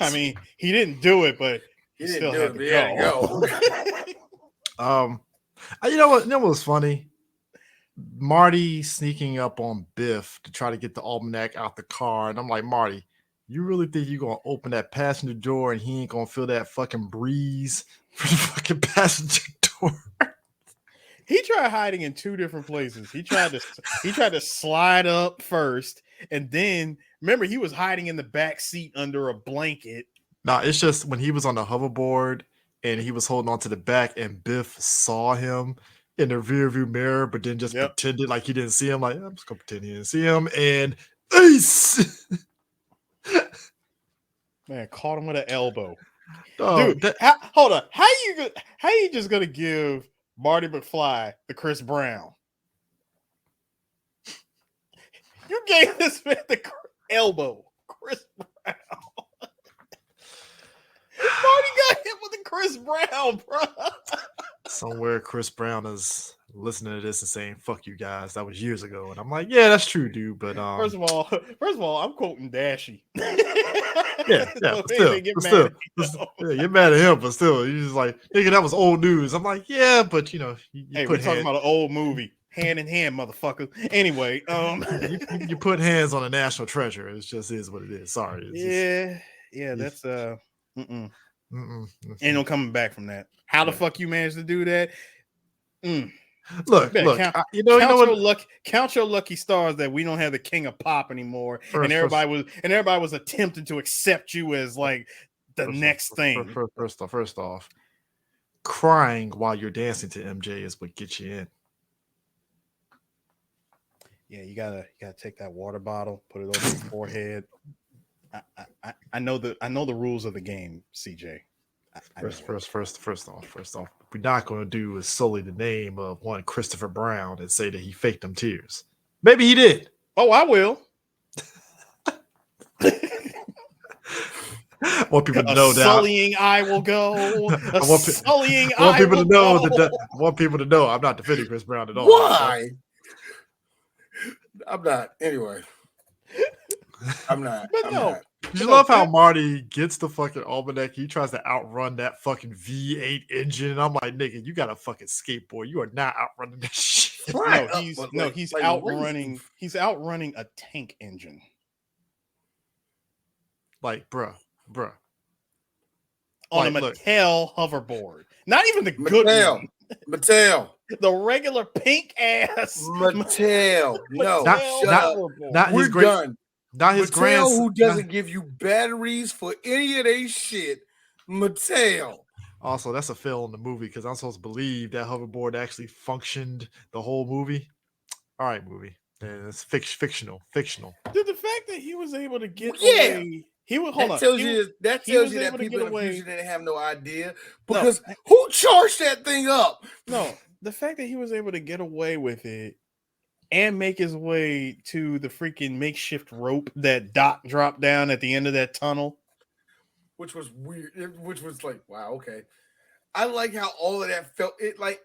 I mean, he didn't do it, but he still had to go. You know what? You know what was funny? Marty sneaking up on Biff to try to get the almanac out the car, and I'm like, Marty, you really think you're gonna open that passenger door and he ain't gonna feel that fucking breeze from the fucking passenger door? He tried hiding in two different places. He tried to slide up first, and then remember he was hiding in the back seat under a blanket. Nah, it's just when he was on the hoverboard and he was holding on to the back, and Biff saw him in the rear view mirror, but then just pretended like he didn't see him. Like, I'm just gonna pretend he didn't see him, and ace. Man, caught him with an elbow. Oh, dude, hold on. How you just gonna give Marty McFly the Chris Brown? You gave this man the elbow, Chris Brown. Marty got hit with the Chris Brown, bro. Somewhere Chris Brown is listening to this and saying, "Fuck you guys." That was years ago, and I'm like, "Yeah, that's true, dude." But first of all, I'm quoting Dashy. yeah, but still, you're mad at him, but still, you're just like, "Nigga, that was old news." I'm like, "Yeah, but you know, hey, we're talking about an old movie, Hand in Hand, motherfucker." Anyway, you put hands on a national treasure. It just is what it is. Sorry. That's ain't no coming back from that. How the fuck you managed to do that? Look, count your lucky stars that we don't have the king of pop anymore, and everybody was attempting to accept you as like the next thing. First off, crying while you're dancing to MJ is what gets you in. Yeah, you gotta take that water bottle, put it over your forehead. I know the rules of the game, CJ. First off, we're not going to do is solely the name of one Christopher Brown and say that he faked them tears. Maybe he did. Oh, I will. I want people to know that. Sullying I will go. I want people to know I'm not defending Chris Brown at all. Why? I'm not. Anyway. I'm not. You love how Marty gets the fucking almanac. He tries to outrun that fucking V8 engine. I'm like, nigga, you got a fucking skateboard. You are not outrunning that shit. He's outrunning. He's outrunning a tank engine. Like, bruh. On a Mattel hoverboard. Not even the good one. Mattel. The regular pink ass Mattel. No, not his great. Done. Not his grandson who doesn't give you batteries for any of they shit. Mattel. Also, that's a fail in the movie because I'm supposed to believe that hoverboard actually functioned the whole movie. All right, movie. And it's fictional. Dude, the fact that he was able to get away. That tells you that people in the future didn't have no idea. Because who charged that thing up? No, the fact that he was able to get away with it and make his way to the freaking makeshift rope that Doc dropped down at the end of that tunnel. Which was weird. Which was like, wow, okay. I like how all of that felt.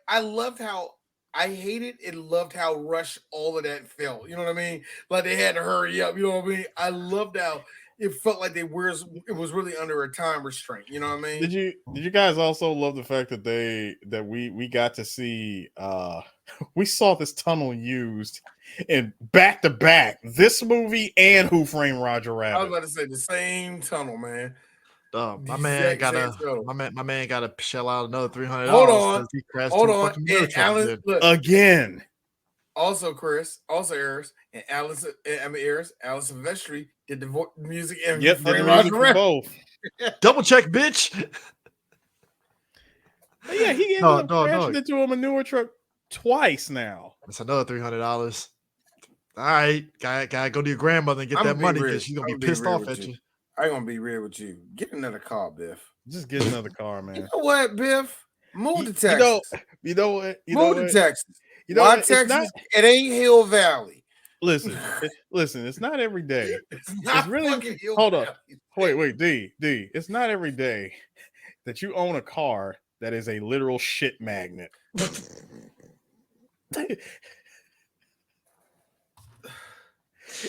I loved how I hated and loved how rushed all of that felt. You know what I mean? Like they had to hurry up. You know what I mean? I loved how it felt like it was really under a time restraint. You know what I mean? Did you guys also love the fact that we got to see we saw this tunnel used in back to back this movie and Who Framed Roger Rabbit? I was about to say the same tunnel, man. My man gotta shell out another $300. Hold on. And again. Also, Chris, Eris, and Alice Silvestri did the music and for both. Double check, bitch. But yeah, he crashed into a manure truck twice now. That's another $300. All right, gotta go to your grandmother and get that money because she's gonna be pissed off at you. I'm gonna be real with you. Get another car, Biff. Just get another car, man. You know what, Biff? Move to Texas. You know what? Move to Texas. Why Texas? It ain't Hill Valley. Listen. It's not every day. It's really fucking Hill Hold Valley. up. Wait, D. It's not every day that you own a car that is a literal shit magnet.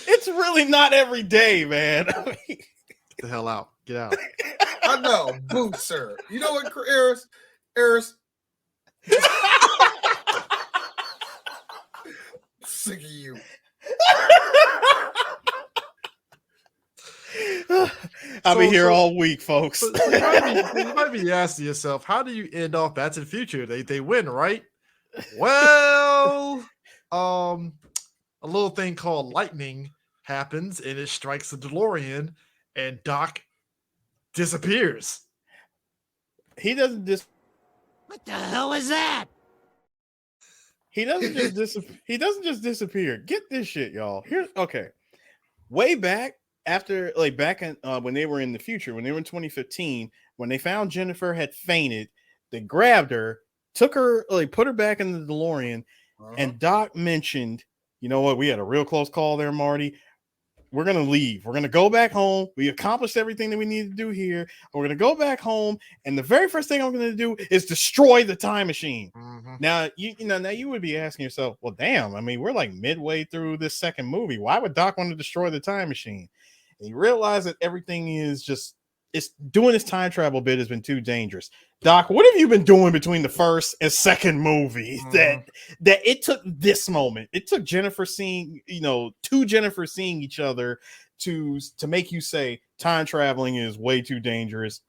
It's really not every day, man. Get the hell out. Get out. I know. Boo, sir. You know what, Eris? sick of you. I'll be here all week, folks. So you might be asking yourself, how do you end off Back to the Future? They win, right? Well, a little thing called lightning happens, and it strikes the DeLorean, and Doc disappears. He doesn't What the hell is that? He doesn't just disappear. Get this shit, y'all. Okay. Way back after, like back in when they were in the future, when they were in 2015, when they found Jennifer had fainted, they grabbed her, took her, like put her back in the DeLorean, and Doc mentioned, you know what, we had a real close call there, Marty. We're going to leave. We're going to go back home. We accomplished everything that we need to do here. We're going to go back home. And the very first thing I'm going to do is destroy the time machine. Now, now you would be asking yourself, well, damn, I mean, we're like midway through this second movie. Why would Doc want to destroy the time machine? And you realize that everything is just, it's doing this time travel bit has been too dangerous. Doc, what have you been doing between the first and second movie that it took this moment? It took Jennifer seeing, two Jennifer seeing each other to make you say time traveling is way too dangerous.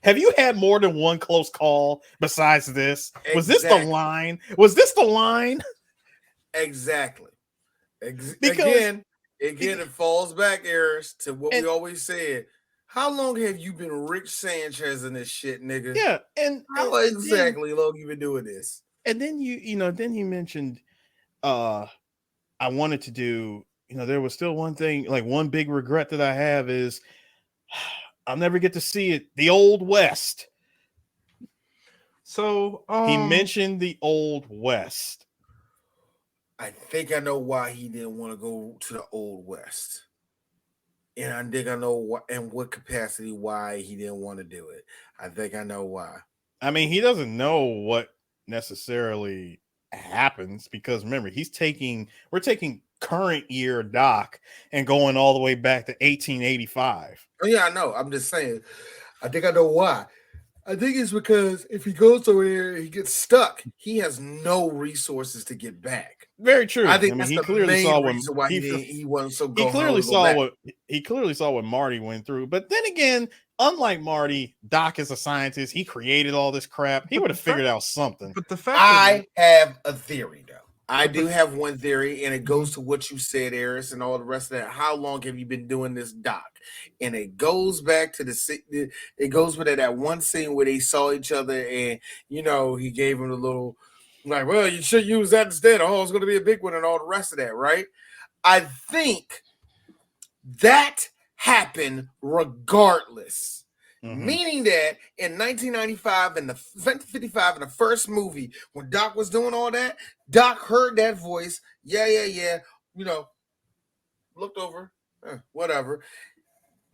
Have you had more than one close call besides this? Exactly. Was this the line? Was this the line? Exactly. Again, it falls back, Eris, to what we always said. How long have you been Rick Sanchez in this shit, nigga? Yeah, and how exactly long you been doing this? And then then he mentioned, I wanted to do, there was still one thing, like one big regret that I have is I'll never get to see it, the Old West. So he mentioned the Old West. I think I know why he didn't want to go to the Old West. And I think I know in what capacity why he didn't want to do it. I think I know why. I mean, he doesn't know what necessarily happens because remember, we're taking current year Doc and going all the way back to 1885. Oh yeah, I know. I'm just saying. I think I know why. I think it's because if he goes over there, he gets stuck. He has no resources to get back. Very true. I think that's he clearly saw reason why he wasn't so. He clearly saw what Marty went through. But then again, unlike Marty, Doc is a scientist. He created all this crap. He would have figured out something. But the fact I have a theory, though. I do have one theory, and it goes to what you said, Eris, and all the rest of that. How long have you been doing this, Doc? And it goes back to it goes back to that one scene where they saw each other, and he gave him a little, like, well, you should use that instead. Oh, it's going to be a big one, and all the rest of that, right? I think that happened regardless. Meaning that in 1995 and the 1955 in the first movie, when Doc was doing all that, Doc heard that voice. Yeah. Looked over, whatever.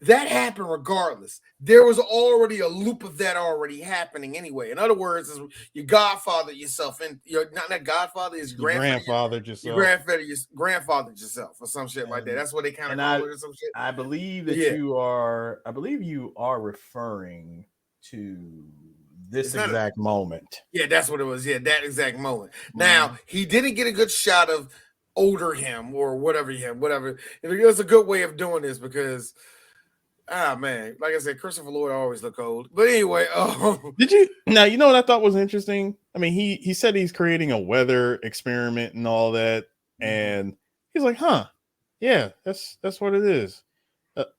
That happened regardless. There was already a loop of that already happening anyway. In other words, is your godfather yourself, and you're not that godfather is your grandfather yourself. Your grandfather yourself, or some shit like that. That's what they kind of call it, or some shit. I believe that you are referring to this exact moment. Yeah, that's what it was. Yeah, that exact moment. Now he didn't get a good shot of older him or whatever. It was a good way of doing this because. Man, like I said, Christopher Lloyd always look old. But anyway, did you now? You know what I thought was interesting? I mean, he said he's creating a weather experiment and all that, and he's like, "Huh, yeah, that's what it is."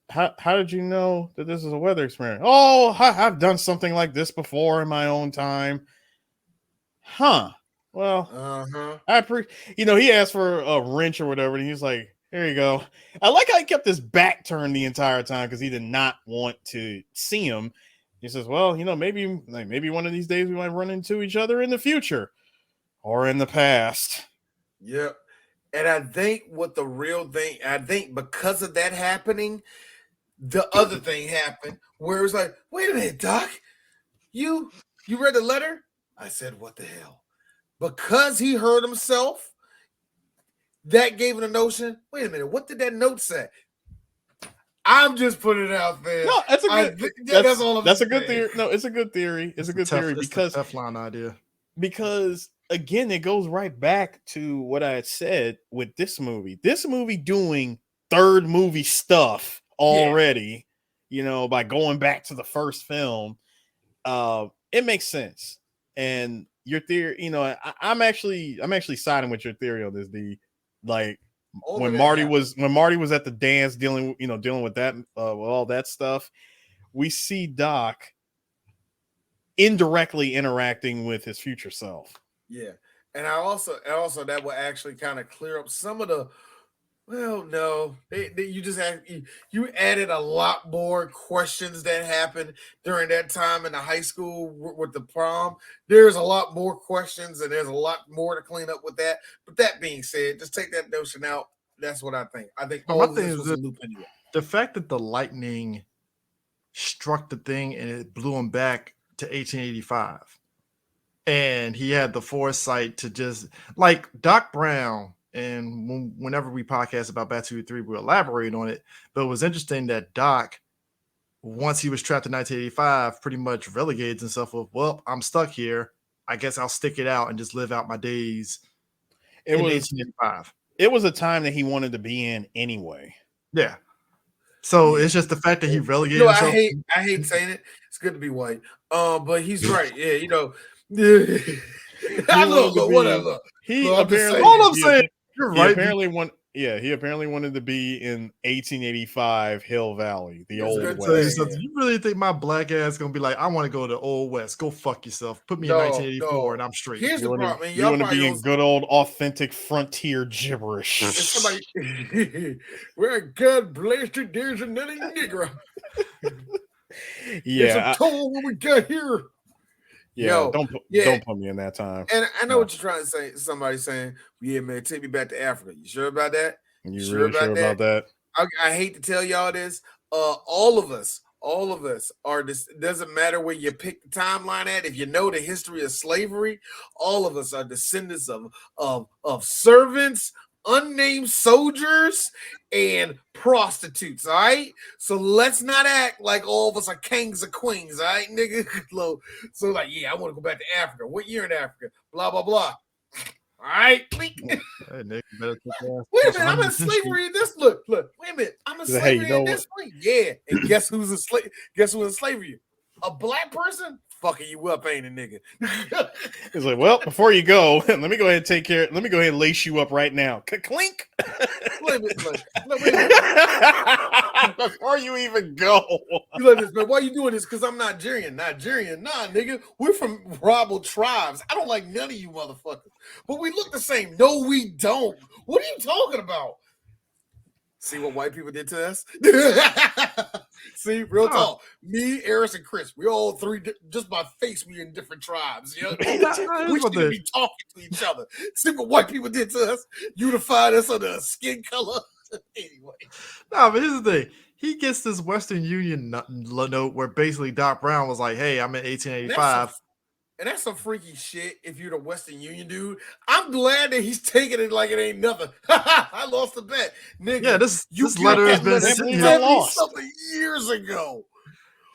How did you know that this is a weather experiment? Oh, I've done something like this before in my own time. Huh. Well, he asked for a wrench or whatever, and he's like. There you go. I like how he kept his back turned the entire time because he did not want to see him. He says, well, maybe one of these days we might run into each other in the future or in the past. Yep. And I think because of that happening, the other thing happened where it's like, wait a minute, Doc, you read the letter? I said, what the hell? Because he heard himself. That gave him the notion. Wait a minute, what did that note say? I'm just putting it out there. No, that's a good. That's all. That's a good theory. No, it's a good theory. It's a good theory because the Teflon idea. Because again, it goes right back to what I had said with this movie. This movie doing third movie stuff already, by going back to the first film. It makes sense. And your theory, I'm actually siding with your theory on this. When Marty was at the dance dealing with that, with all that stuff, we see Doc indirectly interacting with his future self. Yeah, and also that will actually kind of clear up some of the. Well, no, you added a lot more questions that happened during that time in the high school with the prom. There's a lot more questions, and there's a lot more to clean up with that. But that being said, just take that notion out. That's what I think. I think all of this was a loop anyway. The fact that the lightning struck the thing and it blew him back to 1885, and he had the foresight to just like Doc Brown. And whenever we podcast about Batu 3, we'll elaborate on it. But it was interesting that Doc, once he was trapped in 1985, pretty much relegated himself with, well, I'm stuck here. I guess I'll stick it out and just live out my days in 1885. It was a time that he wanted to be in anyway. Yeah. So it's just the fact that he relegated himself. I hate saying it. It's good to be white. But he's right. Yeah, I know, whatever. All I'm saying. You're right. He apparently wanted to be in 1885 Hill Valley, the old West. You really think my black ass is gonna be like, I want to go to Old West? Go fuck yourself. Put me in 1984 and I'm straight. Here's the problem, man. You want to be in good old authentic frontier gibberish. We're God blasted, there's another nigger. Yeah. It's a toll when we got here. Yeah, don't put me in that time. And I know what you're trying to say. Somebody saying, "Yeah, man, take me back to Africa." You sure about that? You really sure about that? I hate to tell y'all this. All of us are this. Doesn't matter where you pick the timeline at. If you know the history of slavery, all of us are descendants of servants, unnamed soldiers, and prostitutes. All right, so let's not act like all of us are kings or queens. All right, nigga. So like, yeah, I want to go back to Africa. What year in Africa? Blah blah blah. All right. Wait a minute, I'm in slavery in this. Look. Wait a minute, I'm in slavery in this. Yeah, and guess who's in slavery? Guess who's in slavery? A black person? Fucking you up, ain't a nigga? He's like, well, before you go, let me go ahead and take care. Let me go ahead and lace you up right now. Clink. Wait a minute. Before you even go, you like this, man? Why you doing this? Because I'm Nigerian. Nah, nigga. We're from rival tribes. I don't like none of you motherfuckers. But we look the same. No, we don't. What are you talking about? See what white people did to us? See, real talk. Me, Eris, and Chris, we all three, just by face, we in different tribes. You know? We should be talking to each other. See what white people did to us? Unified us under a skin color. Anyway. No, but here's the thing. He gets this Western Union note where basically Doc Brown was like, hey, I'm in 1885. And that's some freaky shit if you're the Western Union dude. I'm glad that he's taking it like it ain't nothing. I lost the bet. Nigga, yeah, this letter has been sitting here something years ago.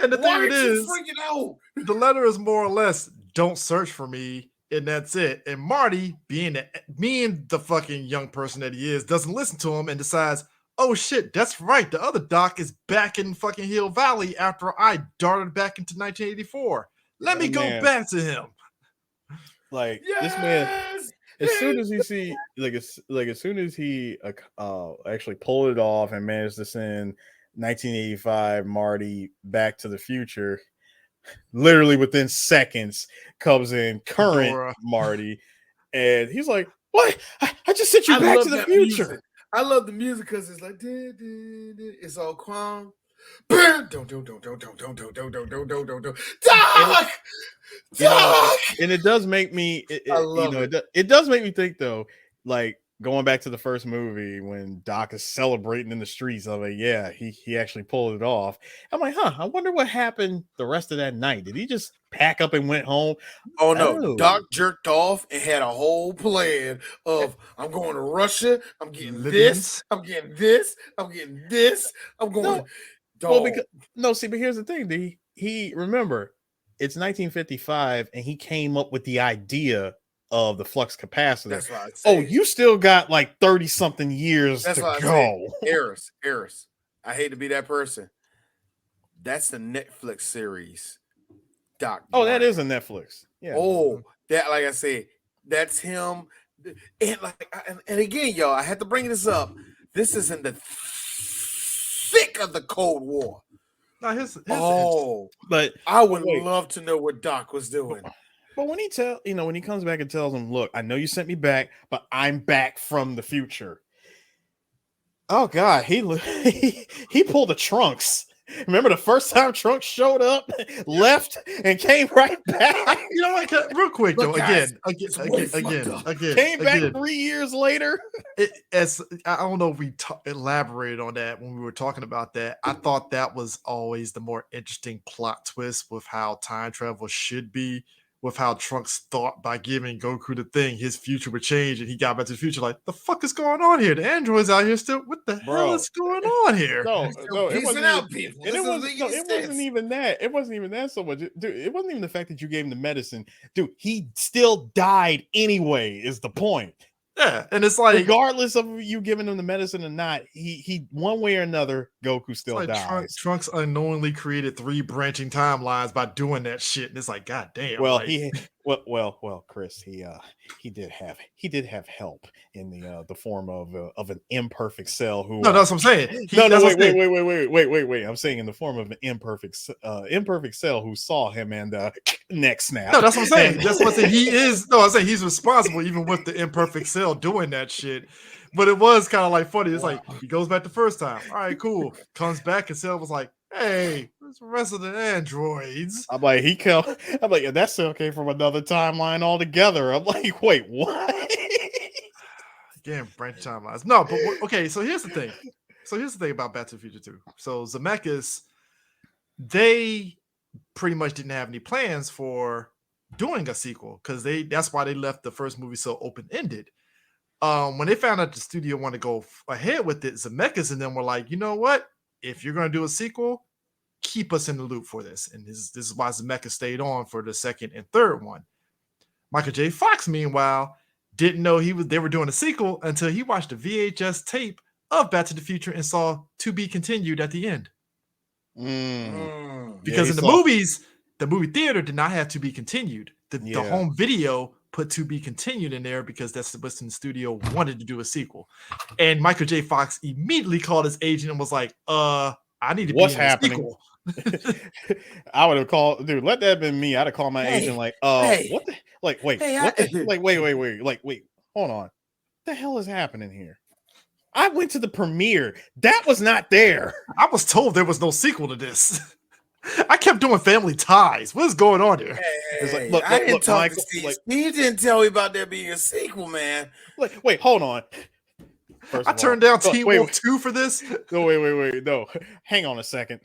And the thing is, freaking out? The letter is more or less, don't search for me, and that's it. And Marty, being the fucking young person that he is, doesn't listen to him and decides, oh shit, that's right. The other Doc is back in fucking Hill Valley after I darted back into 1984. Let me go back to him. Like this man, as soon as he see, as soon as he actually pulled it off and managed to send 1985 Marty Back to the Future, literally within seconds comes in current Dora. Marty, and he's like, "What? I just sent you back to the future." Music. I love the music because it's like, it's all calm. Doc! And it does make me it does make me think though, like going back to the first movie when Doc is celebrating in the streets. I'm like, yeah, he actually pulled it off. I'm like, I wonder what happened the rest of that night. Did he just pack up and went home? Oh no, Doc jerked off and had a whole plan of I'm going to Russia, I'm getting this, I'm getting this, I'm getting this, I'm going. Well, but here's the thing. He remember it's 1955 and he came up with the idea of the flux capacitor. That's why I say. Oh, you still got like 30 something years That's to why go. Eris. I hate to be that person. That's the Netflix series. Doc. Oh, that is a Netflix. Yeah. Oh, that, like I said, that's him. And again, y'all, I had to bring this up. This is in the thick of the Cold War. Now but I would love to know what Doc was doing. But when he comes back and tells him, "Look, I know you sent me back, but I'm back from the future." Oh God, he pulled the Trunks. Remember the first time Trunks showed up, left, and came right back. You know what? Real quick though, again, came back 3 years later. I don't know if we elaborated on that when we were talking about that. I thought that was always the more interesting plot twist with how time travel should be. With how Trunks thought by giving Goku the thing, his future would change, and he got back to the future. Like, the fuck is going on here? The androids out here still. What the hell is going on here? No, it wasn't people. It wasn't even that. It wasn't even that so much, dude. It wasn't even the fact that you gave him the medicine, dude. He still died anyway. Is the point? Yeah, and it's like, regardless of you giving him the medicine or not, he one way or another, Goku still dies. Trunks unknowingly created 3 branching timelines by doing that shit, and it's like, god damn. Well, Chris, he did have help in the form of an imperfect cell. Who? No, that's what I'm saying. Wait. I'm saying in the form of an imperfect cell who saw him and neck snap. No, that's what I'm saying. That's what I'm saying. He is. No, I'm saying he's responsible even with the imperfect cell doing that shit. But it was kind of like funny. It's like he goes back the first time. All right, cool. Comes back and Cell was like, "Hey, where's the rest of the androids?" I'm like, that cell came from another timeline altogether. I'm like, wait, what? Again, branch timelines. No, but okay. So here's the thing about Back to the Future 2. So Zemeckis, they pretty much didn't have any plans for doing a sequel because that's why they left the first movie so open-ended. When they found out the studio wanted to go ahead with it, Zemeckis and them were like, you know what? If you're going to do a sequel, keep us in the loop for this. And this is why Zemeckis stayed on for the second and third one. Michael J. Fox, meanwhile, didn't know they were doing a sequel until he watched a VHS tape of Back to the Future and saw "To Be Continued" at the end. Because in the movies, the movie theater did not have "To Be Continued." The home video put "To Be Continued" in there because that's what's in the studio wanted to do a sequel. And Michael J. Fox immediately called his agent and was like, I need to be in a sequel. I would have called, dude, let that have been me. I'd have called my agent like, what the, like, wait, wait, hold on. What the hell is happening here? I went to the premiere. That was not there. I was told there was no sequel to this. I kept doing Family Ties. What is going on here? I didn't talk to Steve. Steve didn't tell me about there being a sequel, man. Wait, hold on. I turned down Teen Wolf 2 for this. No, wait. No, hang on a second.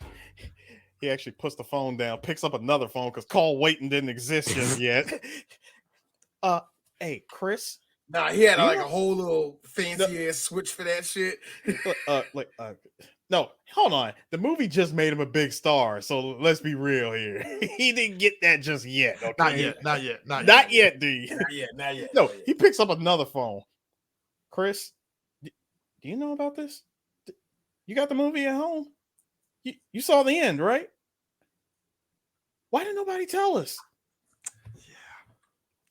He actually puts the phone down, picks up another phone because call waiting didn't exist just yet. Hey, Chris. Nah, he had a whole little fancy ass switch for that shit. No, hold on. The movie just made him a big star, so let's be real here. He didn't get that just yet. Okay? Not yet, dude. Not yet. No, he picks up another phone. Chris, do you know about this? You got the movie at home? You saw the end, right? Why didn't nobody tell us? Yeah.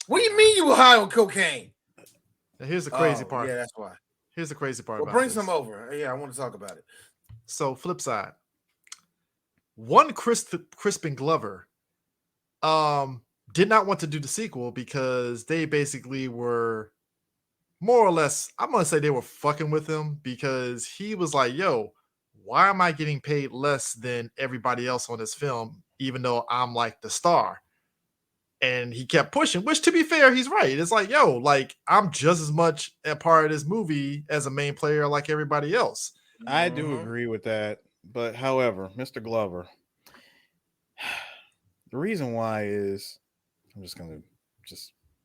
What do you mean you were high on cocaine? Now here's the crazy part. Yeah, that's why. Here's the crazy part. Well, bring some over. Yeah, I want to talk about it. So, flip side. One Crispin Glover did not want to do the sequel because they basically were more or less, I'm going to say they were fucking with him because he was like, yo, why am I getting paid less than everybody else on this film, even though I'm like the star? And he kept pushing, which to be fair, he's right. It's like, yo, like I'm just as much a part of this movie as a main player like everybody else. I do agree with that. But however, Mr. Glover, the reason why is I'm just going to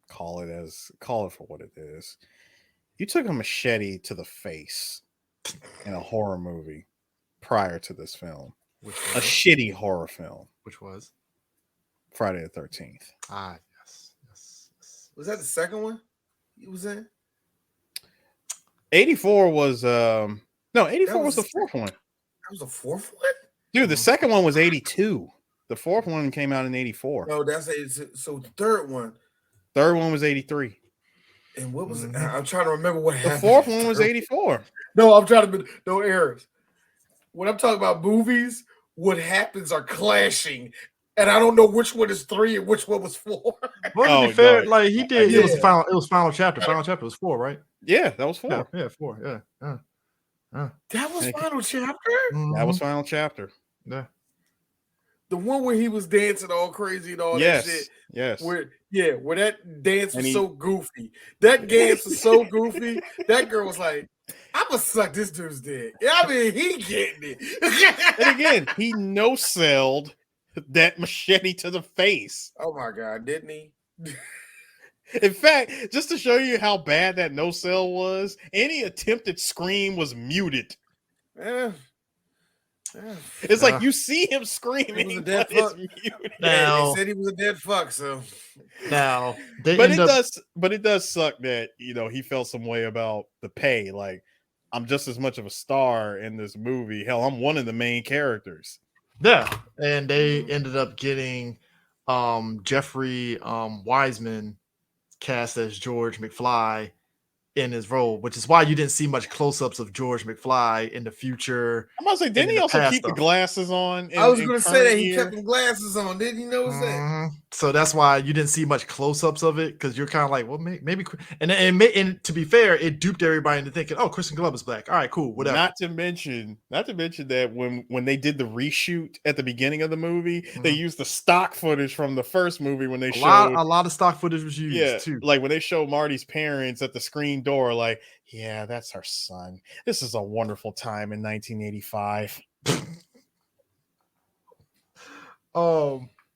call it for what it is. You took a machete to the face in a horror movie prior to this film. A shitty horror film. Which was? Friday the 13th. Yes. Was that the second one he was in? 84 was 84 was the fourth one. That was the fourth one? Dude, the second one was 82. The fourth one came out in 84. No, that's 82. So the third one was 83. And what was it? I'm trying to remember what happened. The fourth one was 84. No, I'm trying to no errors. When I'm talking about movies, what happens are clashing. And I don't know which one is 3 and which one was 4. Well, to be fair, like he did, it was final chapter. Final chapter was 4, right? Yeah, that was 4. Yeah, 4. Yeah. That was final chapter? That was final chapter. Yeah. The one where he was dancing all crazy and all that shit. Yes. Where that dance was so goofy. That dance was so goofy. That girl was like, I'm gonna suck this dude's dick. I mean, he getting it. And again, he no-selled that machete to the face. Oh my God, didn't he? In fact, just to show you how bad that no-sell was, any attempted scream was muted. It's like you see him screaming, but it's muted. Now, they said he was a dead fuck, so now but it does suck that he felt some way about the pay. Like, I'm just as much of a star in this movie. Hell, I'm one of the main characters. Yeah, and they ended up getting Jeffrey Wiseman cast as George McFly in his role, which is why you didn't see much close-ups of George McFly in the future. I'm gonna say, didn't he also keep the glasses on? I was gonna say that he kept the glasses on. Didn't you notice that? So that's why you didn't see much close-ups of it, because you're kind of like, well, maybe. And to be fair, it duped everybody into thinking, oh, Kristen Glover is black. All right, cool, whatever. Not to mention that when they did the reshoot at the beginning of the movie, they used the stock footage from the first movie when they showed a lot of stock footage was used too. Like when they showed Marty's parents at the screen door, like, yeah, that's her son. This is a wonderful time in 1985.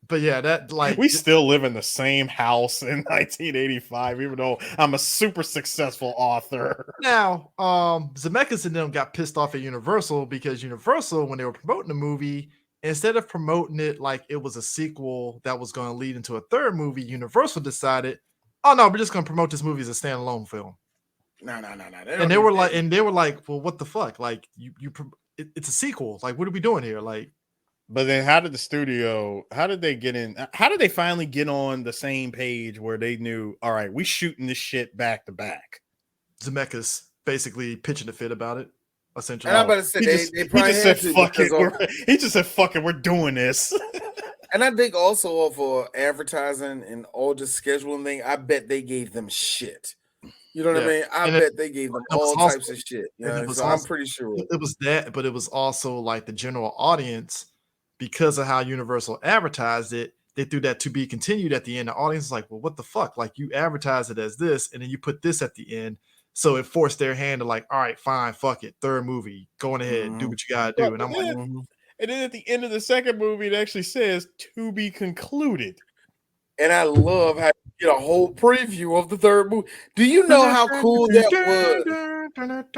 But yeah, that like we still live in the same house in 1985, even though I'm a super successful author. Now, Zemeckis and them got pissed off at Universal because Universal, when they were promoting the movie, instead of promoting it like it was a sequel that was going to lead into a third movie, Universal decided, oh no, we're just going to promote this movie as a standalone film. No. And they were like, well, what the fuck? Like, it's a sequel. Like, what are we doing here? Like. But then how did they finally get on the same page where they knew, all right, we shooting this shit back to back? Zemeckis basically pitching a fit about it, essentially. And I'm about to say, they probably he just said, fuck it, we're doing this. And I think also off of advertising and all the scheduling thing, I bet they gave them shit. You know what I mean? I bet they gave them all types of shit. So I'm pretty sure. It was that, but it was also like the general audience. Because of how Universal advertised it, they threw that to be continued at the end. The audience is like, well, what the fuck? Like, you advertise it as this, and then you put this at the end. So it forced their hand to like, all right, fine, fuck it. Third movie, go on ahead, do what you gotta do. And I'm like, and then at the end of the second movie, it actually says to be concluded. And I love how you get a whole preview of the third movie. Do you know how cool that was?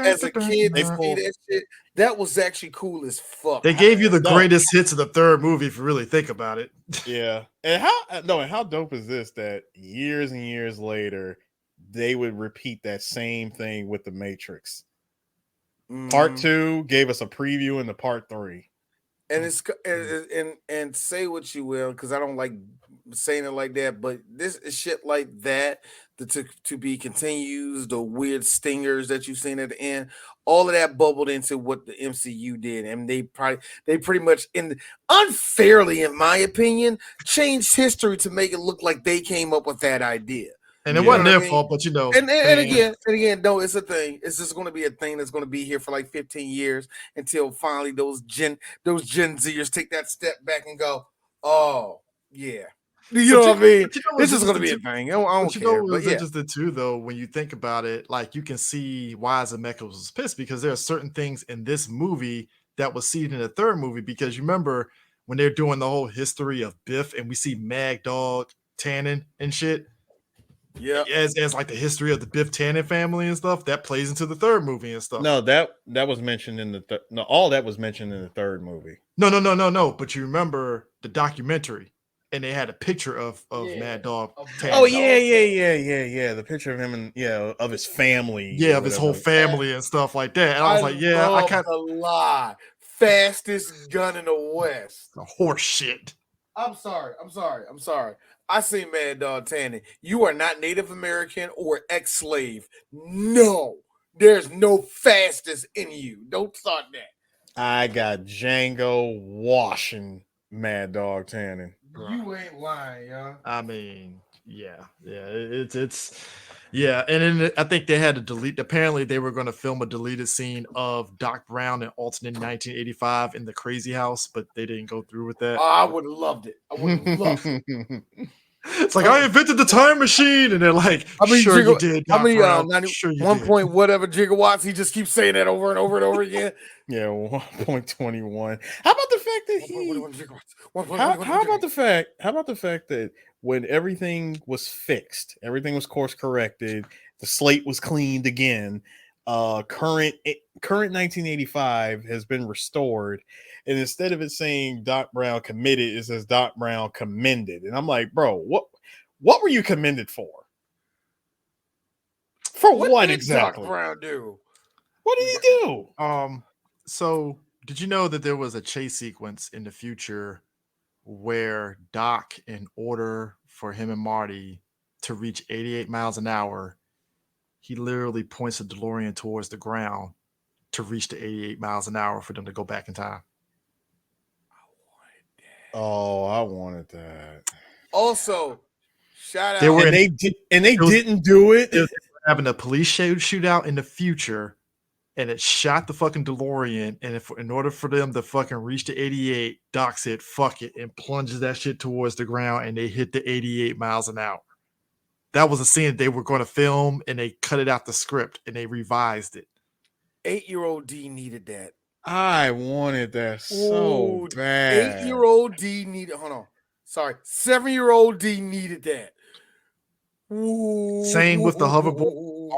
As a kid, they see that shit. That was actually cool as fuck. They gave you the greatest hits of the third movie if you really think about it. Yeah. And how dope is this that years and years later they would repeat that same thing with The Matrix. Part 2 gave us a preview into part 3. And it's and say what you will, because I don't like saying it like that, but this is shit like that, the to be continues, the weird stingers that you've seen at the end, all of that bubbled into what the MCU did, and they pretty much unfairly, in my opinion, changed history to make it look like they came up with that idea. And it wasn't their fault, but And again, no, it's a thing. It's just going to be a thing that's going to be here for like 15 years until finally those Gen Zers take that step back and go, oh yeah. You know what I mean? This is going to be a thing. I don't care. You know what was interesting too, though, when you think about it, like you can see why Zemeckis was pissed, because there are certain things in this movie that was seen in the third movie. Because you remember when they're doing the whole history of Biff, and we see Mad Dog Tannen and shit. Yeah, as like the history of the Biff Tannen family and stuff that plays into the third movie and stuff. No, that was mentioned in all that was mentioned in the third movie. No. But you remember the documentary. and they had a picture of Mad Dog. Oh yeah. The picture of him and of his family. Of his whole family and stuff like that. And I was like, I can't lie. Fastest gun in the West. Horse shit. I'm sorry. I see Mad Dog Tanning. You are not Native American or ex-slave. No, there's no fastest in you. Don't start that. I got Django washing Mad Dog Tanning. You ain't lying, y'all. I mean, it's and then I think they had to delete. Apparently, they were going to film a deleted scene of Doc Brown and Alton in 1985 in the Crazy House, but they didn't go through with that. Oh, I would have loved it. It's like I invented the time machine, and they're like, "Sure you did." How many? 1 point whatever gigawatts. He just keeps saying that over and over and over again. 1.21. How about the fact that How about the fact that when everything was fixed, everything was course corrected, the slate was cleaned again. Current 1985 has been restored, and instead of it saying Doc Brown committed, it says Doc Brown commended. And I'm like, bro, what were you commended for? For what exactly? Doc Brown do? What did he do? So did you know that there was a chase sequence in the future where Doc, in order for him and Marty to reach 88 miles an hour, he literally points the DeLorean towards the ground to reach the 88 miles an hour for them to go back in time. I wanted that. Also, shout out. They didn't do it. They were having a police shootout in the future, and it shot the fucking DeLorean. And in order for them to fucking reach the 88, Doc said, "Fuck it," and plunges that shit towards the ground, and they hit the 88 miles an hour. That was a scene that they were going to film, and they cut it out the script, and they revised it. 8-year-old D needed that. I wanted that so bad. 8-year-old D needed. Hold on. Sorry. 7-year-old D needed that. Same with the hoverboard.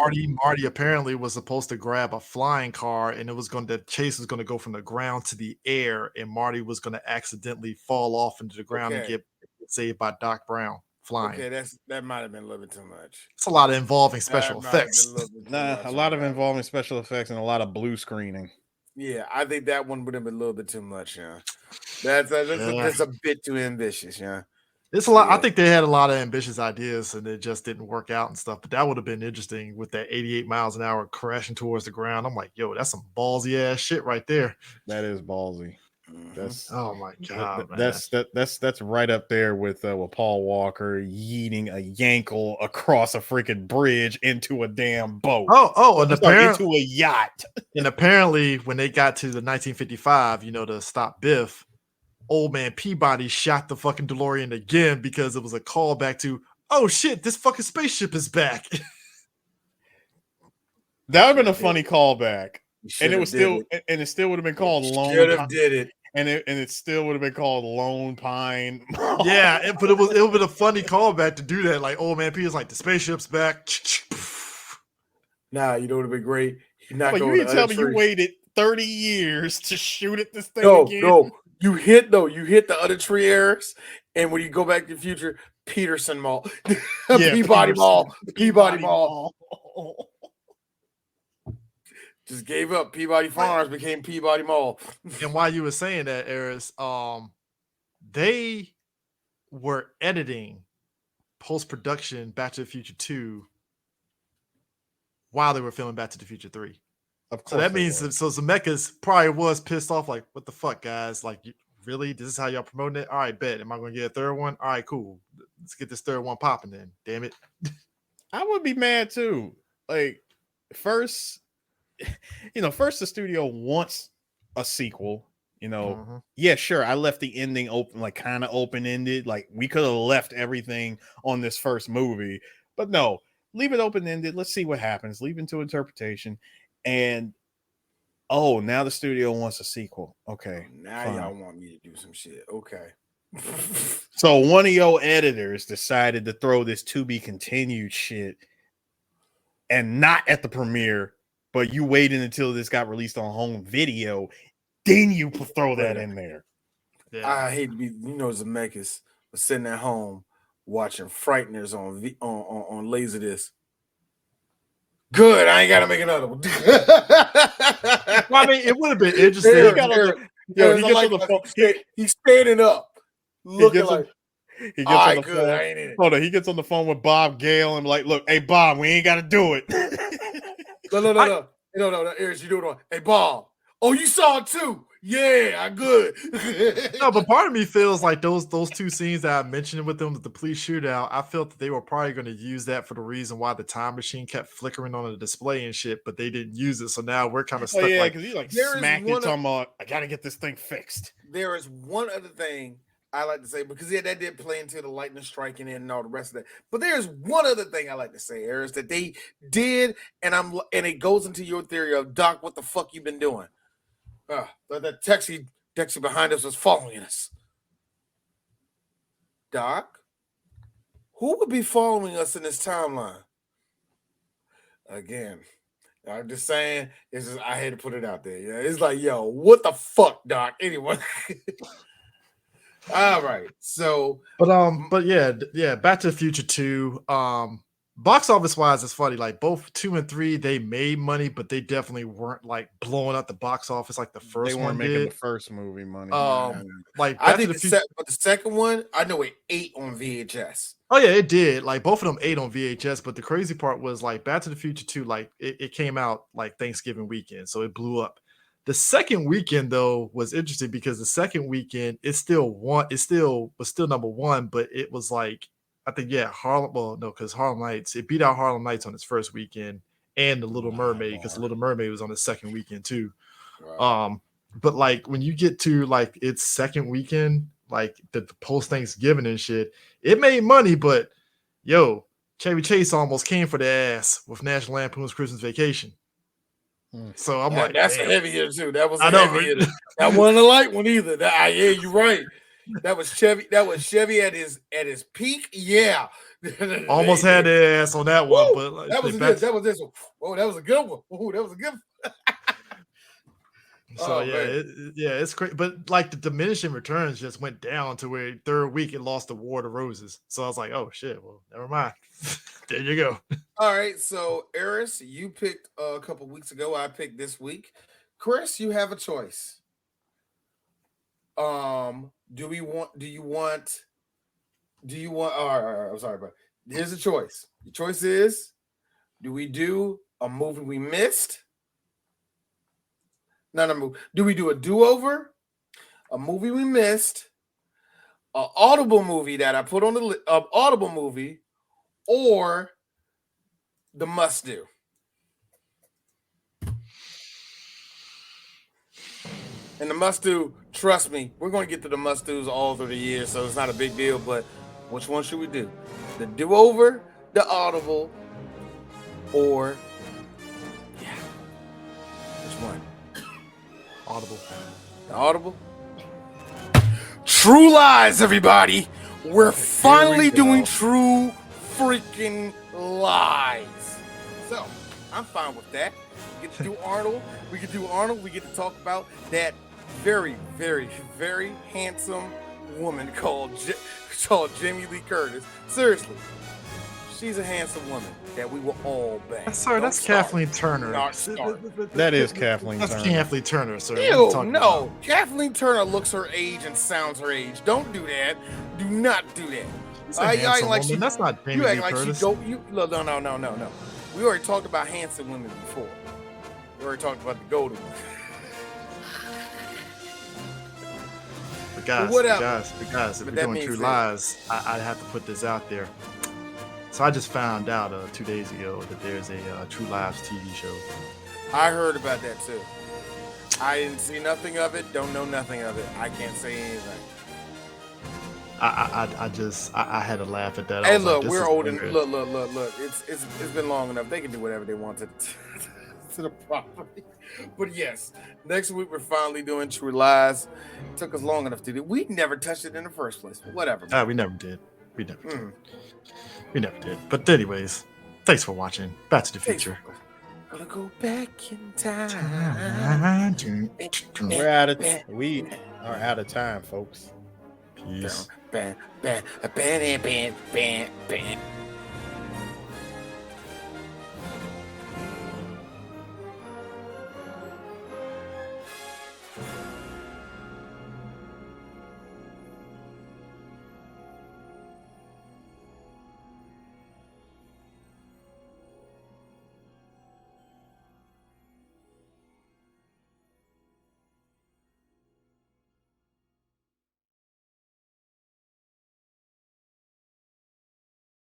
Marty apparently was supposed to grab a flying car, and the chase was going to go from the ground to the air, and Marty was going to accidentally fall off into the ground and get saved by Doc Brown flying. Okay, that might have been a little bit too much. It's a lot of involving special effects. A lot of involving special effects and a lot of blue screening. Yeah, I think that one would have been a little bit too much. Yeah, that's a bit too ambitious. Yeah. It's a lot. I think they had a lot of ambitious ideas and it just didn't work out and stuff. But that would have been interesting with that 88 miles an hour crashing towards the ground. I'm like, yo, that's some ballsy ass shit right there. That is ballsy. That's oh my god. That's right up there with Paul Walker yeeting a Yankel across a freaking bridge into a damn boat. And apparently into a yacht. And apparently, when they got to the 1955, to stop Biff, old man Peabody shot the fucking DeLorean again because it was a callback to, oh shit, this fucking spaceship is back. That would have been a funny callback. And it still would have been called Lone Pine. Did it. And it still would have been called Lone Pine. Yeah, but it would have been a funny callback to do that. Like, old man P is like, the spaceship's back. Nah, you know what would have been great? You didn't tell me you waited 30 years to shoot at this thing again. No. You hit the other tree errors, and when you go back to the future, Peterson Mall. Peabody Mall. Peabody Mall. Just gave up. Peabody Farms became Peabody Mall. And while you were saying that, Eris, they were editing post-production Back to the Future 2 while they were filming Back to the Future 3. Of course. So that means Zemeckis probably was pissed off, like, what the fuck, guys? Like, really? This is how y'all promoting it? All right, bet. Am I going to get a third one? All right, cool. Let's get this third one popping then. Damn it. I would be mad too. Like, first the studio wants a sequel. Yeah, sure. I left the ending open, like kind of open-ended. Like, we could have left everything on this first movie, but no, leave it open-ended. Let's see what happens. Leave it to interpretation. And now the studio wants a sequel. Okay. Now fine. Y'all want me to do some shit. Okay. So one of your editors decided to throw this to be continued shit and not at the premiere, but you waited until this got released on home video. Then you throw that in there. Yeah. I hate to be, Zemeckis, was sitting at home watching Frighteners on Laserdisc. Good, I ain't gotta make another one. Well, I mean, it would have been interesting. He gets on the phone. He's standing up, looking like. He gets on the phone. Hold on, he gets on the phone with Bob Gale and like, look, hey Bob, we ain't got to do it. No, Eric, you do it on. Hey Bob, oh, you saw it too. Yeah, I'm good. No, but part of me feels like those two scenes that I mentioned with them, the police shootout, I felt that they were probably going to use that for the reason why the time machine kept flickering on the display and shit, but they didn't use it. So now we're kind of stuck. Because he smacked it talking about, I got to get this thing fixed. There is one other thing I like to say, because that did play into the lightning striking in and all the rest of that. But there's one other thing I like to say, Eris, that they did, and it goes into your theory of, Doc, what the fuck you been doing? That taxi behind us was following us. Doc, who would be following us in this timeline? Again, I'm just saying, I had to put it out there. Yeah, it's like, yo, what the fuck, Doc? Anyway. All right. So, but yeah, Back to the Future 2. Box office wise, it's funny. Like both 2 and 3, they made money, but they definitely weren't like blowing up the box office like the first one. They weren't making did. The first movie money. Like I think but the second one, I know it ate on VHS. Oh yeah, it did. Like both of them ate on VHS. But the crazy part was like Back to the Future 2, like it came out like Thanksgiving weekend, so it blew up. The second weekend though was interesting because the second weekend it was still number one, but it was like, I think, because Harlem Nights, it beat out Harlem Nights on its first weekend and The Little Mermaid, because The Little Mermaid was on the second weekend too. Wow. But like when you get to like its second weekend, like the post Thanksgiving and shit, it made money, but yo, Chevy Chase almost came for the ass with National Lampoon's Christmas Vacation. So I'm like, that's a heavy hitter too. That was a heavy hitter. That wasn't a light one either. Yeah, you're right. That was Chevy at his peak. Yeah. Almost had their ass on that one, but like, that was this one. Oh, that was a good one. Oh, that was a good one. So it's great. But like the diminishing returns just went down to where third week it lost the War of the Roses. So I was like, oh shit, well, never mind. There you go. All right. So Eris, you picked a couple weeks ago. I picked this week. Chris, you have a choice. I'm sorry, but here's a choice. The choice is, do we do a movie we missed? Not a movie. Do we do a do-over? A movie we missed? An Audible movie that I put on the Audible movie, or the must-do? And the must-do, trust me, we're going to get to the must-dos all through the year, so it's not a big deal, but which one should we do? The do-over, the Audible, or... yeah. Which one? Audible. The Audible? True Lies, everybody! We're finally doing True freaking Lies. So, I'm fine with that. We get to do Arnold. We get to talk about that very, very, very handsome woman called Jamie Lee Curtis. Seriously, she's a handsome woman that we will all bang. Sorry, that's Kathleen Turner. That is Kathleen Turner. That's Kathleen Turner, sir. Ew, no. Kathleen Turner looks her age and sounds her age. Don't do that. Do not do that. That's not Jamie Lee Curtis. No. We already talked about handsome women before. We already talked about the golden one. But guys, if we're doing True Lies, I have to put this out there. So I just found out 2 days ago that there's a True Lies TV show. I heard about that too. I didn't see nothing of it. Don't know nothing of it. I can't say anything. I had to laugh at that. Hey, look, we're old and look. It's been long enough. They can do whatever they want to the property. But yes, next week we're finally doing True Lies. It took us long enough to do. We never touched it in the first place. But whatever. We never did. We never did. But anyways, thanks for watching Back to the Future. Gonna go back in time. We are out of time, folks. Peace. Bam, bam, bam, bam, bam, bam, bam.